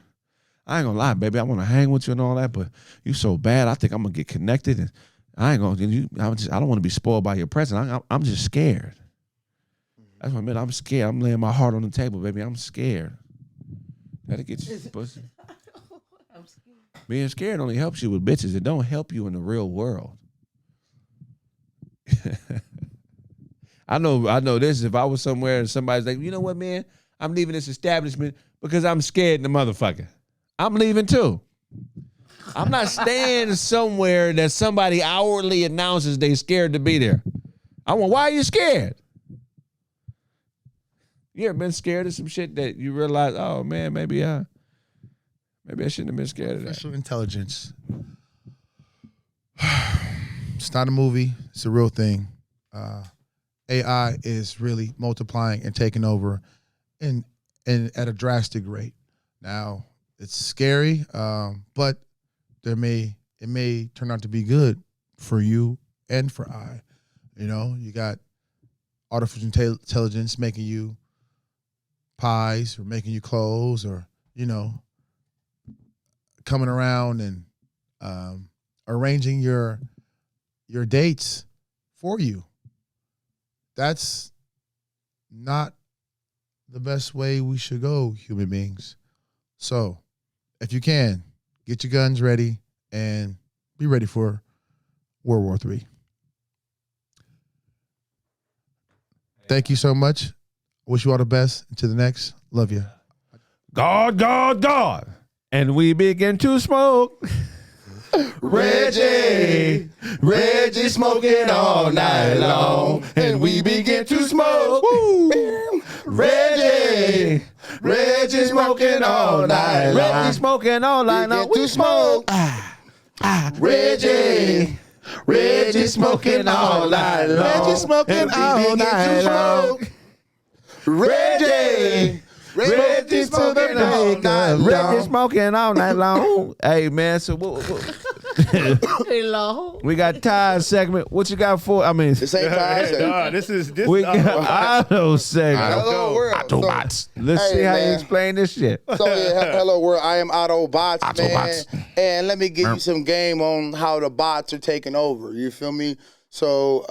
I ain't gonna lie, baby. I want to hang with you and all that, but you so bad, I think I'm gonna get connected, and I ain't gonna. I don't want to be spoiled by your presence. I'm just scared. That's what I meant. I'm scared. I'm laying my heart on the table, baby. I'm scared. That'll get you some pussy. I'm scared. Being scared only helps you with bitches. It don't help you in the real world. I know this. If I was somewhere and somebody's like, you know what, man? I'm leaving this establishment because I'm scared in the motherfucker. I'm leaving too. I'm not staying somewhere that somebody hourly announces they scared to be there. Why are you scared? You ever been scared of some shit that you realize, oh man, maybe I shouldn't have been scared of that. Artificial intelligence. It's not a movie. It's a real thing. AI is really multiplying and taking over and at a drastic rate. Now, it's scary, but it may turn out to be good for you and for I. You know, you got artificial intelligence making you pies or making you clothes or, you know, coming around and arranging your dates for you. That's not the best way we should go, human beings. So, if you can, get your guns ready and be ready for World War III. Thank you so much. Wish you all the best. Until the next. Love you. God, God, God. And we begin to smoke. Reggie smoking all night long. And we begin to smoke. Woo. Reggie smoking all night long. Reggie smoking all night long. We smoke. Reggie smoking all night long. Reggie smoking all night long. Reggie smoking all night long. Reggie smoking all night long. Hey man, so we got Ty's segment. What you got for? I mean, this ain't Ty's segment. This we got Otto segment. Hello world. Autobots. Let's see how you explain this shit. So hello world. I am Autobots, Autobots, man. And let me give you some game on how the bots are taking over. You feel me? So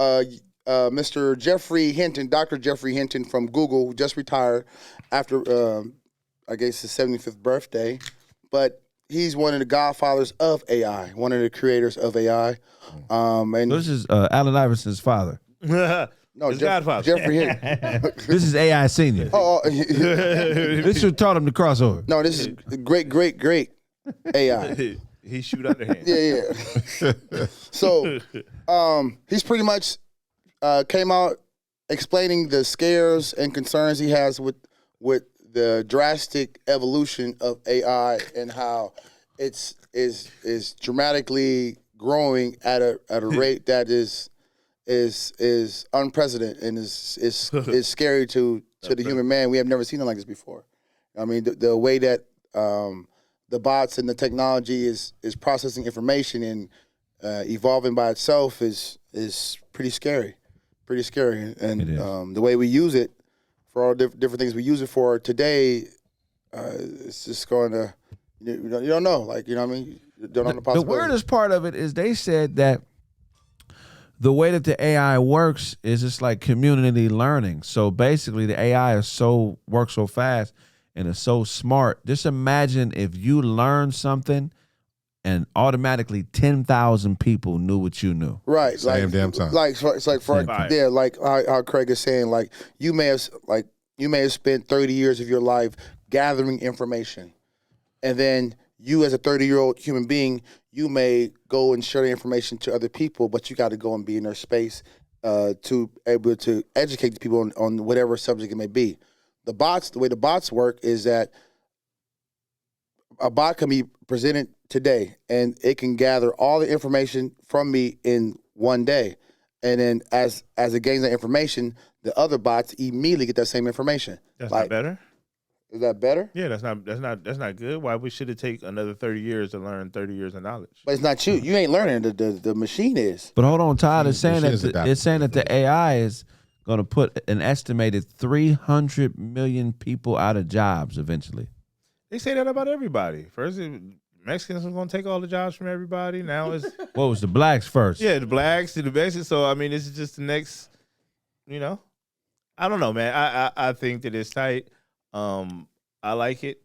Mr. Jeffrey Hinton, Dr. Jeffrey Hinton from Google, who just retired after, I guess, his 75th birthday. But he's one of the godfathers of AI, one of the creators of AI. And this is Allen Iverson's father. No, Godfather. Jeffrey Hinton. This is AI senior. This should taught him to crossover. No, this is great AI. He shoot underhand. Yeah. So he's pretty much came out explaining the scares and concerns he has with the drastic evolution of AI and how is dramatically growing at a rate that is unprecedented and is scary to the human man. We have never seen it like this before. I mean, the way that the bots and the technology is processing information and evolving by itself is pretty scary. And the way we use it for all different things we use it for today, it's just going to, you don't know. Like, you know what I mean? You don't know the possibility. The weirdest part of it is they said that the way that the AI works is it's like community learning. So basically the AI works so fast and it's so smart. Just imagine if you learned something and automatically 10,000 people knew what you knew. Right. Same damn time. Like it's like like how Craig is saying, like you may have spent 30 years of your life gathering information. And then you as a 30-year-old human being, you may go and share the information to other people, but you got to go and be in their space to able to educate the people on whatever subject it may be. The way the bots work is that a bot can be presented today, and it can gather all the information from me in one day. And then as it gains that information, the other bots immediately get that same information. That's not better? Is that better? Yeah, that's not good. Why should it take another 30 years to learn 30 years of knowledge? But it's not you. You ain't learning. The machine is. But hold on, Todd. It's saying that the AI is going to put an estimated 300 million people out of jobs eventually. They say that about everybody. First, Mexicans are going to take all the jobs from everybody. Now it's what was the blacks first? Yeah, the blacks and the Mexicans. So I mean, this is just the next. You know, I don't know, man. I think that it's tight. I like it.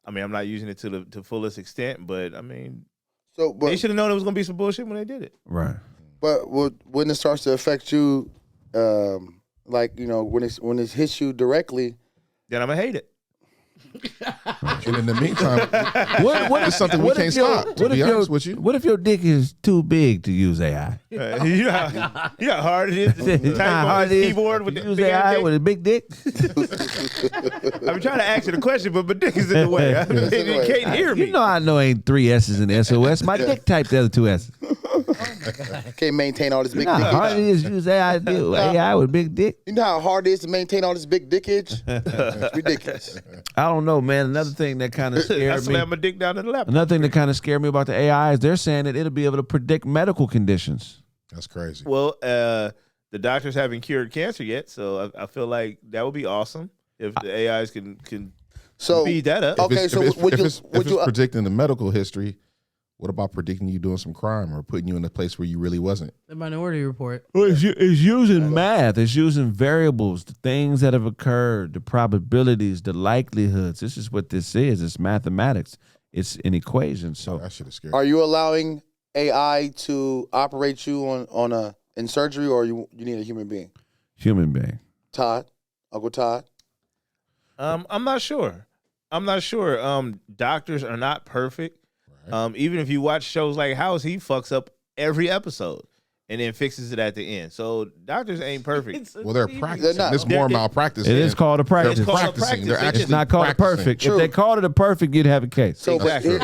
I mean, I'm not using it to the fullest extent, but I mean, they should have known it was going to be some bullshit when they did it. Right. But when it starts to affect you, like, you know, when it hits you directly, then I'm gonna hate it. And in the meantime, what is something we can't stop? To be honest with you, what if your dick is too big to use AI? You know how hard it is to type on the keyboard with the use AI with a big dick. I'm trying to ask you the question, but my dick is in the way. You can't hear me. You know I know ain't 3 S's in SOS. My dick typed the other 2 S's. Can't maintain all this big dick. How hard it is to use AI with big dick. You know how hard it is to maintain all this big dickage? It's ridiculous. I don't know, man. Another thing that kind of scared me. I slammed my dick down in the lap. Another thing that kind of scared me about the AI is they're saying that it'll be able to predict medical conditions. That's crazy. Well, the doctors haven't cured cancer yet, so I feel like that would be awesome if the AIs can speed that up. Okay, if it's predicting the medical history, what about predicting you doing some crime or putting you in a place where you really wasn't? The Minority Report. Well, it's using math. It's using variables, the things that have occurred, the probabilities, the likelihoods. This is what this is. It's mathematics. It's an equation. So that shit is scary. Are you allowing AI to operate you in surgery, or you need a human being? Human being. Todd, Uncle Todd. I'm not sure. Doctors are not perfect. Even if you watch shows like House, he fucks up every episode and then fixes it at the end. So doctors ain't perfect. Well, they're practicing. It's more malpractice. It is called a practice. They're practicing. They're actually it's not called a perfect. True. If they called it a perfect, you'd have a case. So exactly.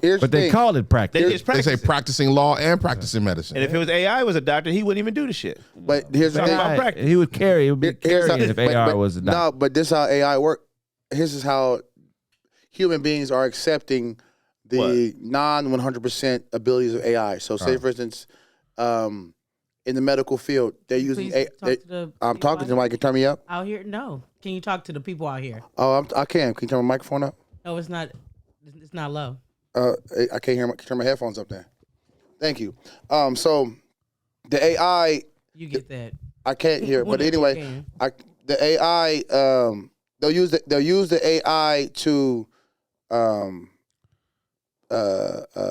here's but they call it practice. They say practicing law and practicing medicine. And if it was AI was a doctor, he wouldn't even do the shit. But here's the thing. He would carry. It would be carrying if AI was a doctor. No, but this is how AI works. This is how human beings are accepting the non-100% abilities of AI. So say, for instance, in the medical field, they're using AI. I'm talking to somebody. Can you turn me up? Out here? No. Can you talk to the people out here? Oh, I can. Can you turn my microphone up? No, it's not. It's not low. I can't hear. Turn my headphones up there. Thank you. So the AI. You get that. I can't hear it, but anyway, the AI. They'll use the AI to.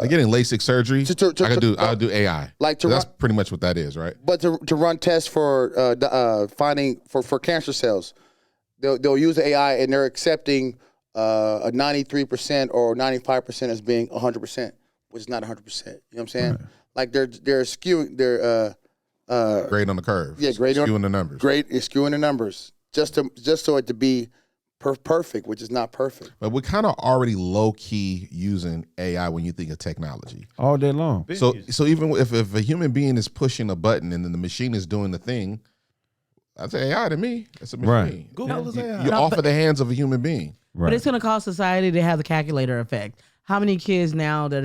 Getting LASIK surgery, I'll do AI. That's pretty much what that is, right? But to run tests for finding for cancer cells, they'll use the AI and they're accepting a 93% or 95% as being 100%, which is not 100%. You know what I'm saying? Right. Like they're skewing grade on the curve. Yeah, skewing the numbers. It's skewing the numbers just so it to be perfect, which is not perfect. But we're kind of already low key using AI when you think of technology all day long. So even if a human being is pushing a button and then the machine is doing the thing, that's AI to me. That's a machine. Right. Google is AI. You're off of the hands of a human being. Right. But it's going to cause society to have the calculator effect. How many kids now that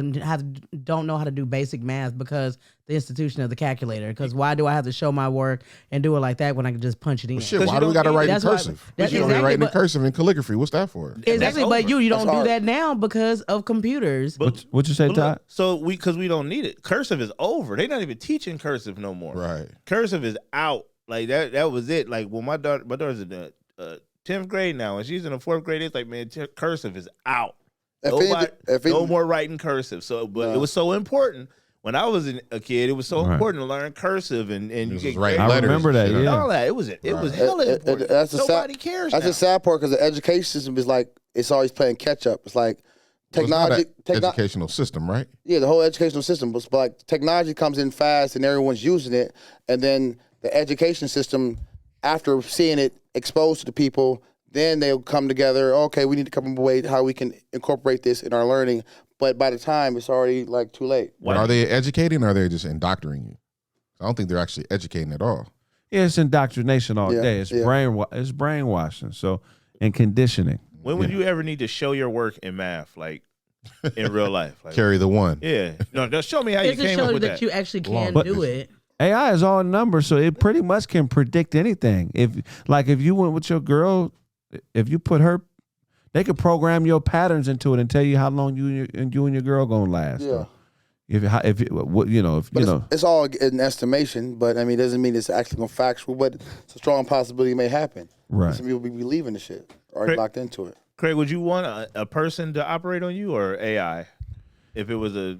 don't know how to do basic math because the institution of the calculator? Because why do I have to show my work and do it like that when I can just punch it in? Well, shit, why do we got to write in cursive? That's You don't exactly, write in but- cursive and calligraphy. What's that for? Exactly, but you don't That's do hard. that now because of computers. What you say, But Todd? look, so because we don't need it. Cursive is over. They're not even teaching cursive no more. Right. Cursive is out. Like that was it. Like when my daughter's in the 10th grade now, and she's in the 4th grade, it's like, man, cursive is out. No more writing cursive. So, but it was so important when I was a kid. It was so important to learn cursive and you get writing I letters remember that. and shit. Yeah. all that. It was hella important. Nobody cares. That's now. the sad part because the education system is like it's always playing catch up. It's like technology, educational system, right? Yeah, the whole educational system. But like technology comes in fast and everyone's using it, and then the education system, after seeing it exposed to the people, then they'll come together. Okay, we need to come up with a way how we can incorporate this in our learning. But by the time it's already like too late. But are they educating or are they just indoctrinating you? I don't think they're actually educating at all. Yeah, it's indoctrination all Yeah, day. It's yeah. it's brainwashing. So and conditioning. When would you ever need to show your work in math, like in real life? Like, Carry the one. yeah. No, just show me how you It's to came show up you with that that. you actually can But- do it. AI is all numbers, so it pretty much can predict anything. If you went with your girl, if you put her, they could program your patterns into it and tell you how long you and your girl gonna last. Yeah. It's all an estimation, but I mean, it doesn't mean it's actually going factual, but it's a strong possibility it may happen. Right. Some people be believing the shit or Craig- locked into it. Craig, would you want a person to operate on you or AI? If it was a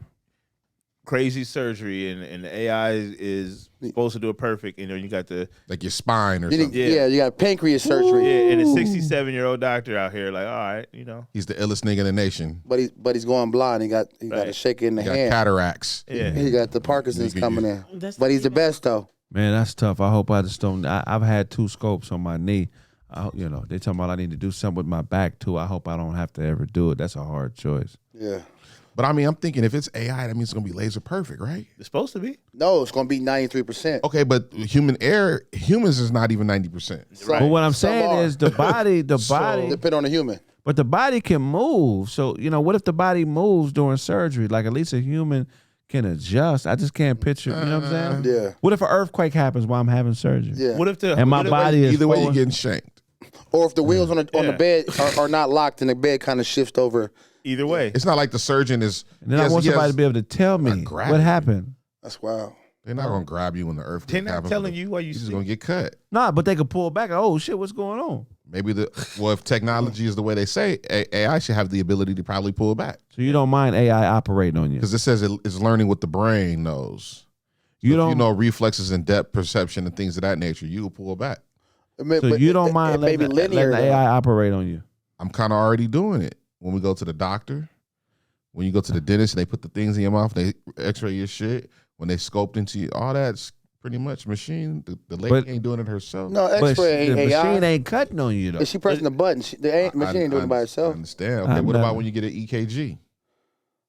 crazy surgery and the AI is supposed to do it perfect, and then you got the Like your spine or You need- something. yeah, you got pancreas surgery, yeah, and a 67-year-old doctor out here, like, all right, He's the illest nigga in the nation. but he's going blind. He got a shake in the He got hand. cataracts. yeah. He got the Parkinson's Nigga, coming in, That's but he's the best though. Man, that's tough. I hope I just don't. I've had 2 scopes on my knee. They talking about I need to do something with my back too. I hope I don't have to ever do it. That's a hard choice. Yeah. But I mean, I'm thinking if it's AI, that means it's gonna be laser perfect, right? It's supposed to be. No, it's going to be 93%. Okay, but humans is not even 90%. Right. But what I'm Some saying are. is the body, Depend on the human. but the body can move. So what if the body moves during surgery? Like at least a human can adjust. I just can't picture. You know what I'm saying? Yeah. What if an earthquake happens while I'm having surgery? Yeah. What if the And my what if- body is Either way, you're forward? getting shanked. Or if the wheels on the Yeah. bed are not locked and the bed kind of shifts over. Either way, It's not like the surgeon is. And then I want somebody to be able to tell me grab what you. happened. That's wild. They're not gonna grab you when the earthquake they're not happens. telling you why you You're just see. gonna get cut. Nah, but they could pull back. Oh shit, what's going on? Maybe if technology is the way they say, AI should have the ability to probably pull back So you don't mind AI operating on you? because it says it's learning what the brain knows. You If don't. you know reflexes and depth perception and things of that nature, you will pull back. So you don't mind maybe letting linear. the though. AI operate on you? I'm kind of already doing it. When we go to the doctor, when you go to the dentist and they put the things in your mouth, they x-ray your shit. When they scoped into you, all that's pretty much machine. The lady But- ain't doing it herself. No, But X-ray the ain't AI. machine ain't cutting on you though. Is she pressing the button? The machine ain't doing it by I herself. understand. Okay, I'm what not- about when you get an EKG?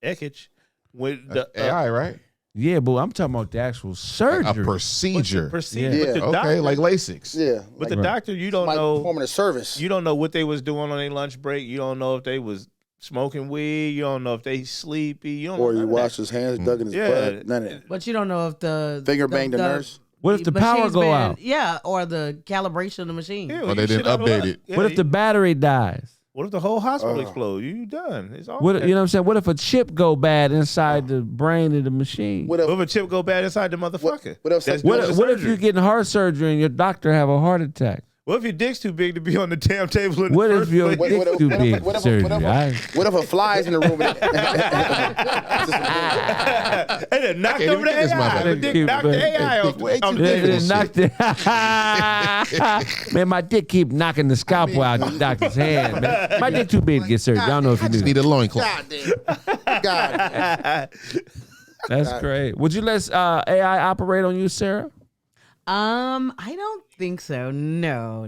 Ekich. With That's the AI, right? Yeah, but I'm talking about the actual surgery. A procedure. procedure. Yeah. But the Okay, doctor, like LASIK. Yeah. but like the doctor, you don't somebody know. performing a service. You don't know what they was doing on their lunch break. You don't know if they was smoking weed. You don't know if they sleepy. You don't Or know you none of wash that. his hands, dug in his Yeah. butt. None of that. But you don't know if the Finger banged the nurse. What if the power machine's go been- out? Yeah, or the calibration of the machine. Yeah, Or you they didn't should have update a- it. Yeah, What if the battery dies? What if the whole hospital explodes? You done. It's all. What you know what I'm saying? What if a chip go bad inside the brain of the machine? What What if, if a chip go bad inside the motherfucker? what if That's some- doing the What if surgery? you're getting heart surgery and your doctor have a heart attack? What if your dick's too big to be on the damn table in the What if first your place? dick's too big for surgery? what if a fly's in the room? Hey, they knocked can't over the even get this AI. motherfucker. The dick knocked the AI off. Way too off the big. table. They knocked it. Man, my dick keep knocking the scalpel out of the doctor's hand. Man. My dick too big to get surgery. I don't know if you Just knew. need a loincloth. God. That's great. Would you let AI operate on you, Sarah? I don't think so. No.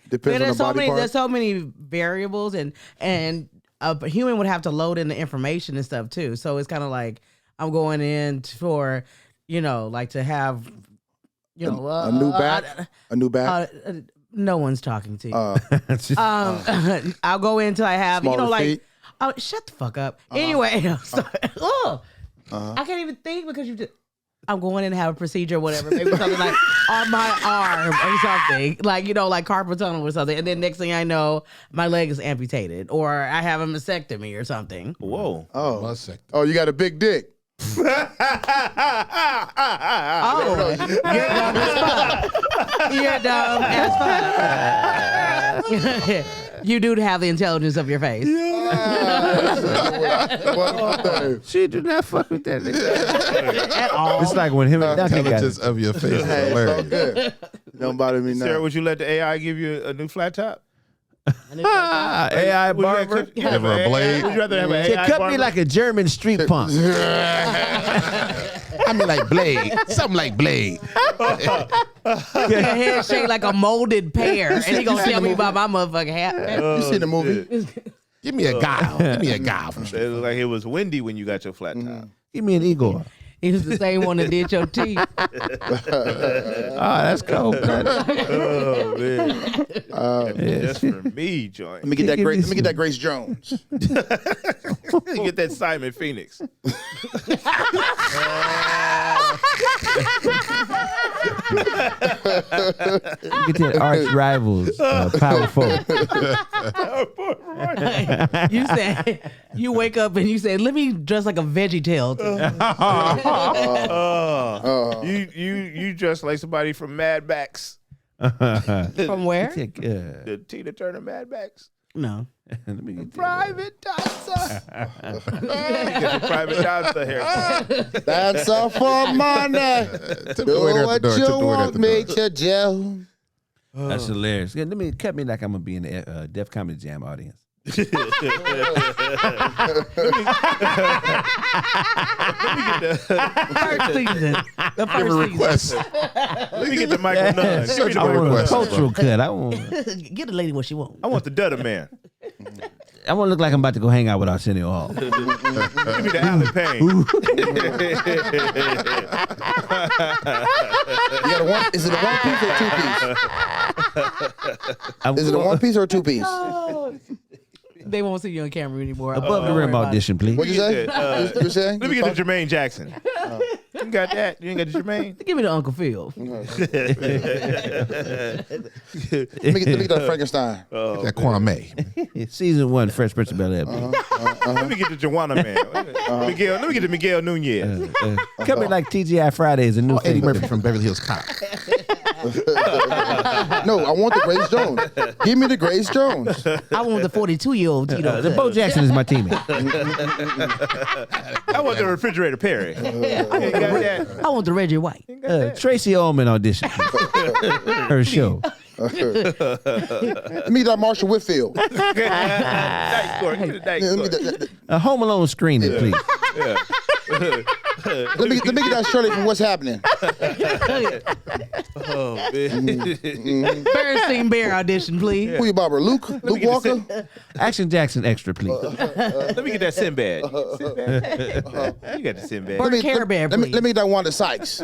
Depends on the body part. There's so many variables, and a human would have to load in the information and stuff too. So it's kind of like I'm going in for, like to have, a new back. A new back. No one's talking to you. I'll go in until I have, Smaller feet. Oh, shut the fuck up. Anyway, I can't even think because you just. I'm going in and have a procedure or whatever, maybe something like on my arm or something, like, like carpal tunnel or something. And then next thing I know, my leg is amputated or I have a mastectomy or something. Whoa. Oh, you got a big dick. You're dumb as fuck. You do have the intelligence of your face. She do not fuck with that nigga at all. It's like when him and Duncan got Intelligence of your face is hilarious. Good. Don't bother me now. Sarah, would you let the AI give you a new flat top? AI barber. Give her a blade. Would you rather have an She AI cut barber? me like a German street punk. I mean, like Blade. Something like Blade. Your head shaped like a molded pear, and he gonna tell me about my motherfucking hat. You seen the movie? Give me a guile. Give me a guile. It looked like it was windy when you got your flat top. Give me an Igor. He was the same one that did your teeth. That's cool. Oh man, just for me, joint. Let me get that Grace Jones. You get that Simon Phoenix. Get that arch rivals, Power 4. You said you wake up and you say, "Let me dress like a Veggie Tale." You dress like somebody from Mad Max. From where? The Tina Turner Mad Max. No. Let me get Private dancer. Get your private dancer hair. Dancer for money. Do what you want, Major Joe. That's hilarious. Yeah, cut me like I'm gonna be in the Def Comedy Jam audience. First season. The Give a request. Let me get the Michael Nunn. Such I a want a request. cultural cut. I want Get a lady what she want. I want the Dudder Man. I want to look like I'm about to go hang out with Arsenio Hall. Give me the Alan Payne. Is it a one piece or two piece? Is it a one piece or a two piece? They won't see you on camera anymore. Above the rim audition, please. What'd you say? You saying? Let me get the Jermaine Jackson. You got that? You ain't got the Jermaine? Give me the Uncle Phil. Let me get that Frankenstein. That Kwame. Season 1, Fresh Prince of Bel-Air. Let me get the Joanna Man. Let me get the Miguel Nunez. Cut me like TGI Fridays, a new Eddie thing. Murphy from Beverly Hills Cop. No, I want the Grace Jones. Give me the Grace Jones. I want the 42-year-old Tito. The Bo Jackson is my teammate. I want the Refrigerator Perry. I want the Reggie White. Tracy Ullman audition. Her show. Let me get that Marshall Whitfield. Home Alone screening, please. Let me get that Shirley from What's Happening. Oh, man. Bernstein Bear audition, please. Who you, Barbara? Luke Walker? Action Jackson extra, please. Let me get that Sinbad. You got the Sinbad. Burt Care Bear, Let me please. get that Wanda Sykes.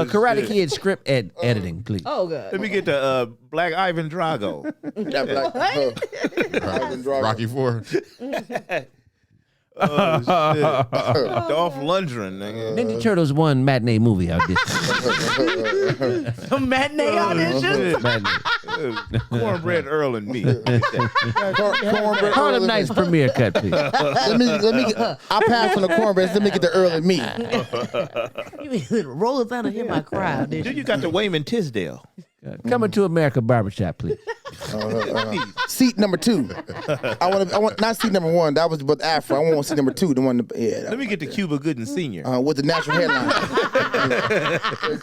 Karate Kid script editing, please. Oh, God. Let me get the Black Ivan Drago. That black Rocky IV. Oh, shit. Dolph Lundgren, nigga. Ninja Turtles 1 matinee movie audition. Matinee audition? Cornbread Earl and me. Harlem Nights premiere cut, please. Let me get. I pass on the cornbread. Let me get the Earl and me. You roll us out of here, my cry audition. Dude, you got the Wayman Tisdale. Coming to America barbershop, please. Seat number 2. I want not seat number 1. That was with Afro. I want seat number 2. The one. Yeah. Let me get the Cuba Gooding Sr. With the natural hairline.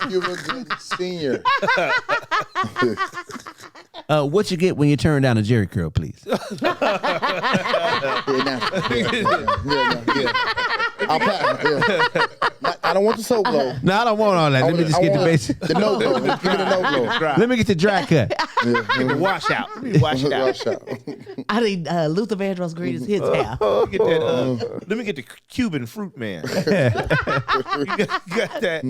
Cuba Gooding Sr. What you get when you turn down a Jerry curl, please? I'll pass. Yeah. I don't want the soap glow. No, I don't want all that. Let me just get the basic. The no glow. Give me the no glow. Let me get the dry cut. Get the wash out. Let me wash it out. Wash out. I need Luther Vandross greatest hits now. Get that, let me get the Cuban fruit man. you got that.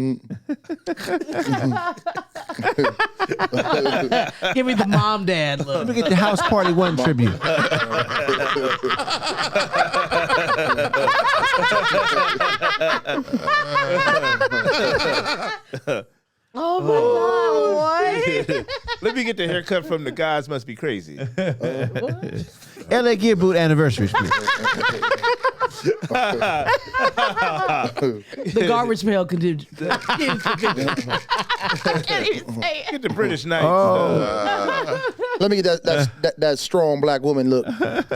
Give me the mom dad look. Let me get the House Party 1 tribute. Oh my God, boy. Let me get the haircut from the Guys Must Be Crazy. LA Gear Boot anniversary speech. The garbage pail contingent. I can't even say it. Get the British Knights. Let me get that strong black woman look. Let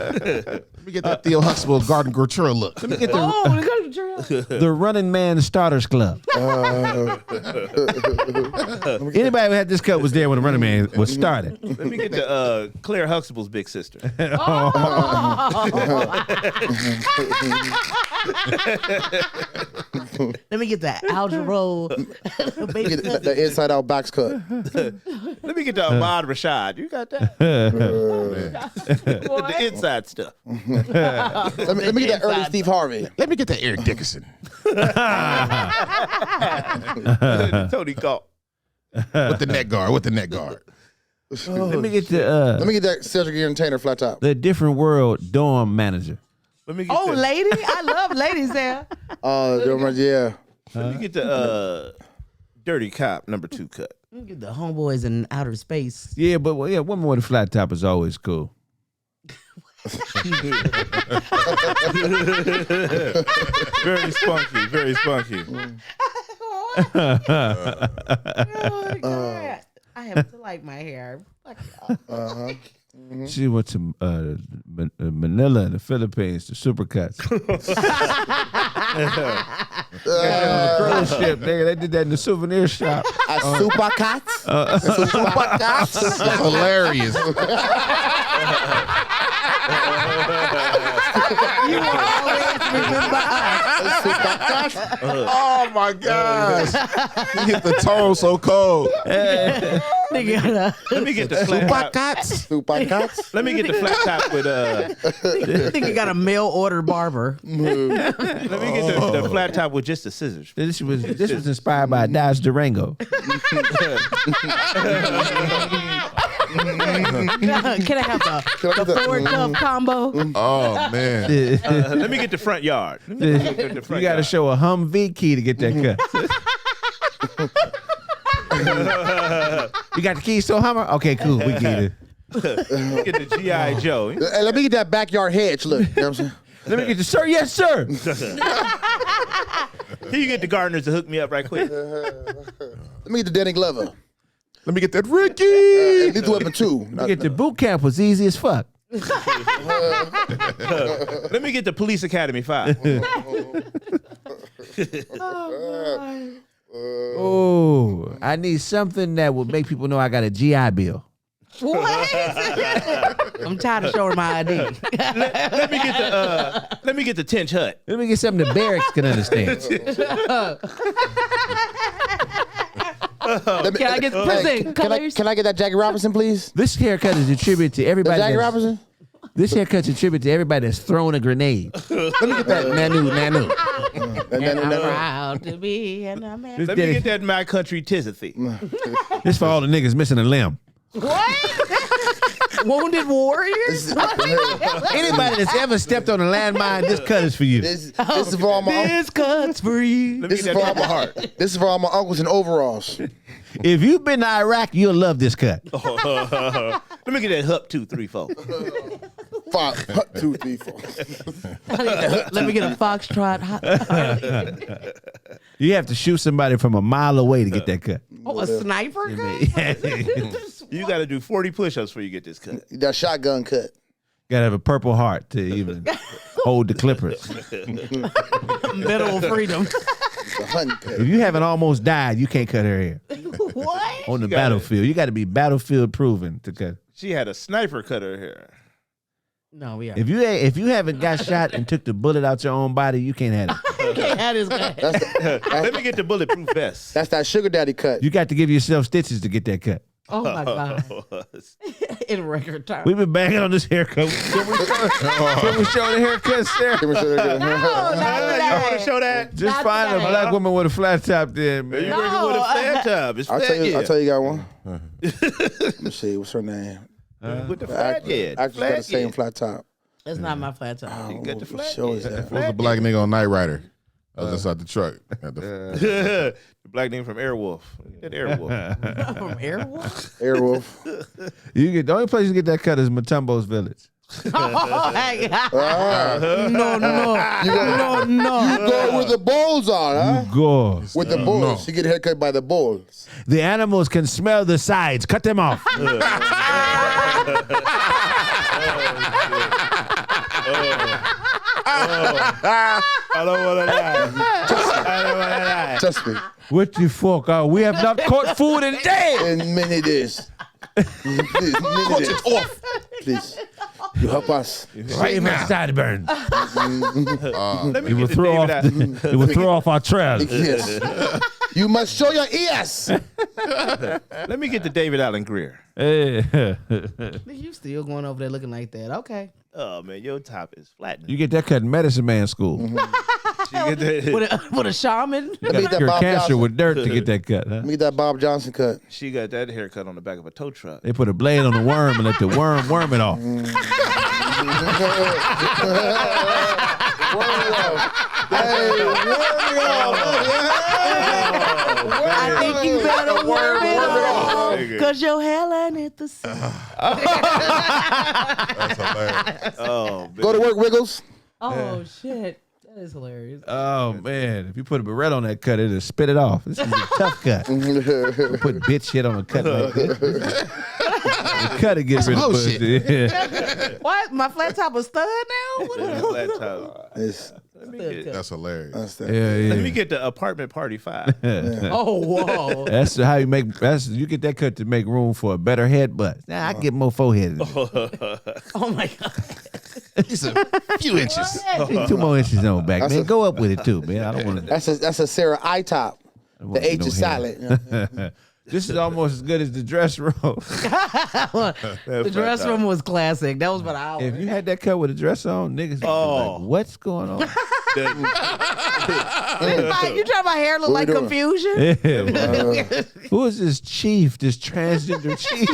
me get that Theo Huxtable Garden Couture look. Let me get the Running Man Starters Club. Anybody who had this cut was there when the Running Man was started. Let me get the Claire Huxtable's big sister. Let me get that Algero. The inside out box cut. Let me get the Ahmad Rashad. You got that? The inside stuff. Let me get that early Steve Harvey. Let me get that Eric Dickerson. Tony Galt. With the neck guard. Let me get Let me get that Cedric Entertainer flat top. the Different World dorm manager. Let me get Lady. I love ladies there. Yeah. Let me get the Dirty Cop #2 cut. Let me get the homeboys in outer space. Yeah, but one more with a flat top is always cool. Very spunky. Very spunky. Oh my God. I have to like my hair. Fuck y'all. She went to Manila in the Philippines to Supercuts. Cruise ship, nigga. They did that in the souvenir shop. Supercuts? That's hilarious. You will always remember us. Oh my gosh. You hit the tone so cold. Let me get the flat top. Supercuts? Let me get the flat top with I think you got a mail order barber. Let me get the flat top with just the scissors. This was inspired by Dodge Durango. Can I have the Ford Cup combo? Oh man. Let me get the front yard. You got to show a Humvee key to get that cut. You got the keys to a Hummer? Okay, cool. We get it. Get the G.I. Joe. Hey, let me get that backyard hedge look. You know what I'm saying? Let me get the sir. Yes, sir. Can you get the gardeners to hook me up right quick? Let me get the Danny Glover. Let me get that Ricky. Lethal Weapon 2. Let me get the boot camp was easy as fuck. Let me get the Police Academy 5. Oh, I need something that would make people know I got a GI Bill. What? I'm tired of showing my ID. Let me get the Tinch Hut. Let me get something the barracks can understand. Can I get the present colors? Can I get that Jackie Robinson, please? This haircut is a tribute to everybody. Jackie Robinson? This haircut's a tribute to everybody that's thrown a grenade. Let me get that Nanu. And I'm proud to be an American. Let me get that My Country Tizathy. This for all the niggas missing a limb. What? Wounded warriors? Anybody that's ever stepped on a landmine, this cut is for you. This is for all my This cut's for you. Let me get that Purple Heart. This is for all my uncles in overalls. If you've been to Iraq, you'll love this cut. Let me get that Hup 2, 3, 4. 5, 2, 3, 4. Let me get a foxtrot. You have to shoot somebody from a mile away to get that cut. Oh, a sniper cut? You got to do 40 push-ups before you get this cut. That shotgun cut. Gotta have a Purple Heart to even hold the clippers. Medal of Freedom. If you haven't almost died, you can't cut her hair. What? On the battlefield. You got to be battlefield proven to cut. She had a sniper cut her hair. No, we are. If you haven't got shot and took the bullet out your own body, you can't have it. can't have this guy. Let me get the bulletproof vest. That's that sugar daddy cut. You got to give yourself stitches to get that cut. Oh my God. In record time. We've been banging on this haircut. Can we show the haircut, Sarah? Can we show that? No, You want to show that? Just Not find a today. black woman with a flat top there, You man. working with a flat top. It's I'll flat tell you. head. I'll tell you, got one. Let me see. What's her name? With the flat head. Actress got the same flat top. That's not my flat top. You got the flat Show head. is that? What was the black nigga on Night Rider? I was inside the truck. The black nigga from Airwolf. That Airwolf. From Airwolf? Airwolf. You get the only place you get that cut is Matumbo's Village. Oh, hey. No. You go where the bulls are, huh? Go. With the bulls. You get a haircut by the bulls. The animals can smell the sides. Cut them off. I don't want to lie. Trust me. What the fuck? We have not caught food in days. In many days. Please, cut it off. Please. You help us. Right now. Sideburns. Let me It will get throw off. David It will throw off our trail. Yes. You must show your ears. Let me get the David Allen Greer. You still going over there looking like that. Okay. Oh man, your top is flattened. You get that cut in Medicine Man School. You get that- With a shaman? Let me get that Cure Bob cancer Johnson. with dirt to get that cut. Huh? Let me get that Bob Johnson cut. She got that haircut on the back of a tow truck. They put a blade on the worm and let the worm it off. I think you better worm it off. Because your hairline hit the same. That's hilarious. Oh, Go to work, Wiggles. Oh, shit. That is hilarious. Oh man, if you put a beret on that cut, it'll spit it off. This is a tough cut. Put bitch shit on a cut like this. The cut to get rid of bullshit. pussy. Yeah. What? My flat top a stud now? flat top. It's, That's hilarious. that's that. Yeah. Let me get the apartment party 5. Oh, whoa. That's how you make. You get that cut to make room for a better head butt. Nah, I get more forehead. Oh, my God. It's a few inches. 2 more inches on back, That's man. a- Go up with it too, man. I don't want to. That's a Sarah I top. The H is silent. This is almost as good as the dress room. The dress room was classic. That was about an hour. If you had that cut with a dress on, niggas would be like, what's going on? You trying my hair look What we like doing? confusion? Yeah. Who is this chief, this transgender chief?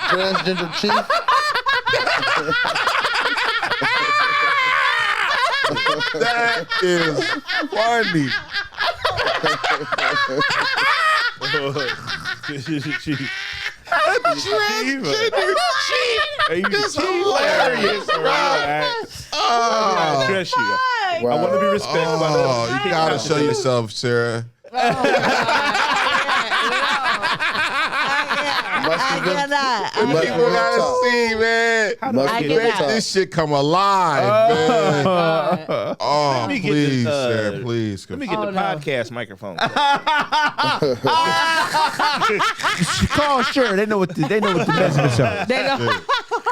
Transgender chief. That is funny. It's hilarious, I trust you. I want to be respected by the Oh, you gotta show yourself, Sarah. Must People gotta see, man. This shit come alive, man. Oh, Let me get please, the, Sarah, please. Let me get the podcast microphone. Call sure. They know what the measurements are. They know.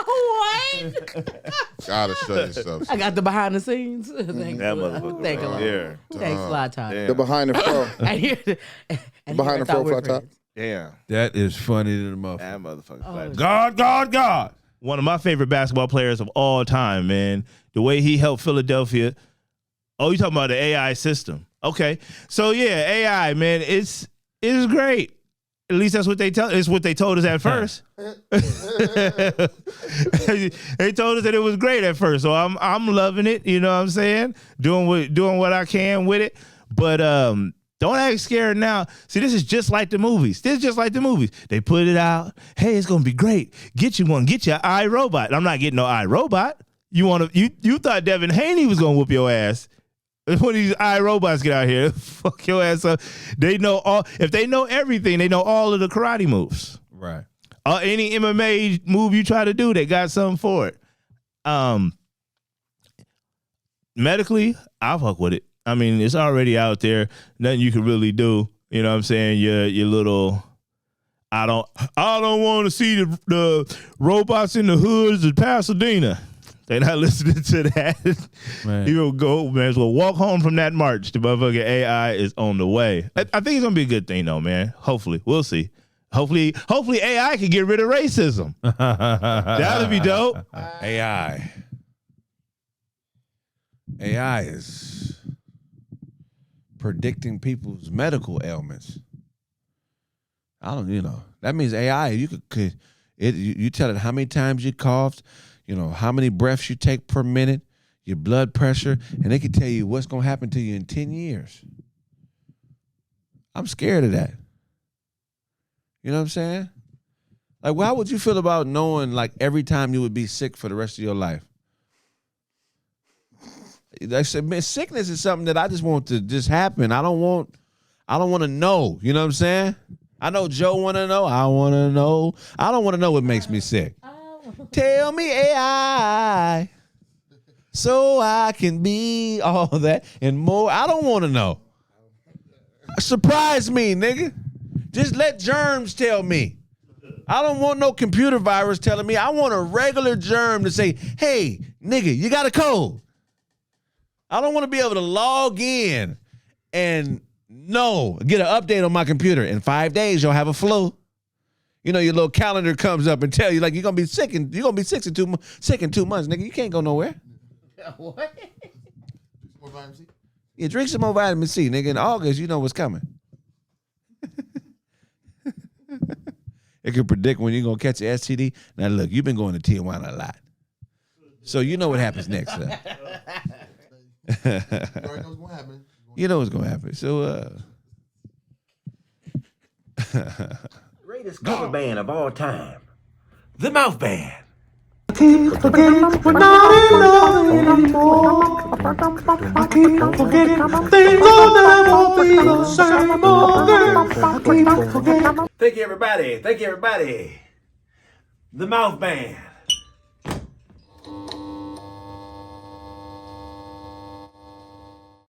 What? Gotta show yourself. I got the behind the scenes. Thanks That motherfucker. Thank you. Yeah. Thanks a lot, Todd. The behind the fro. Behind the fro flat top. Damn. That is funny to the motherfucker. That motherfucker. Oh, God. One of my favorite basketball players of all time, man. The way he helped Philadelphia. Oh, you talking about the AI system? Okay, so yeah, AI, man, it's great. At least that's what they tell. It's what they told us at first. They told us that it was great at first, so I'm loving it. You know what I'm saying? Doing what I can with it, but don't act scared now. See, this is just like the movies. They put it out. Hey, it's gonna be great. Get you one. Get your iRobot. I'm not getting no iRobot. You thought Devin Haney was gonna whoop your ass. When these iRobots get out here, fuck your ass up. They know all. If they know everything, they know all of the karate moves. Right. Any MMA move you try to do, they got something for it. Medically, I'll fuck with it. I mean, it's already out there. Nothing you can really do. You know what I'm saying? Your little I don't want to see the robots in the hoods of Pasadena. They not listening to that. Man. You will go, man. So walk home from that march. The motherfucking AI is on the way. I think it's gonna be a good thing though, man. Hopefully, we'll see. Hopefully AI can get rid of racism. That'd be dope. AI is predicting people's medical ailments. That means AI. You tell it how many times you coughed, how many breaths you take per minute, your blood pressure, and it can tell you what's gonna happen to you in 10 years. I'm scared of that. You know what I'm saying? Like, how would you feel about knowing, like, every time you would be sick for the rest of your life? Like I said, man, sickness is something that I just want to just happen. I don't want to know. You know what I'm saying? I know Joe want to know. I want to know. I don't want to know what makes me sick. Tell me AI so I can be all that and more. I don't want to know. Surprise me, nigga. Just let germs tell me. I don't want no computer virus telling me. I want a regular germ to say, hey, nigga, you got a cold. I don't want to be able to log in and get an update on my computer. In 5 days, you'll have a flu. Your little calendar comes up and tell you, like, you're gonna be sick in 2 months, nigga. You can't go nowhere. What? More vitamin C? Yeah, drink some more vitamin C, nigga. In August, you know what's coming. It can predict when you're going to catch an STD. Now, look, you've been going to Tijuana a lot. So you know what happens next. You already know what's going to happen. You know what's going to happen. So, Greatest cover band of all time. The Mouth Band. keep forgetting we're not in love anymore. I keep forgetting things will never be the same again. I keep forgetting. Thank you, everybody. Thank you, everybody. The Mouth Band.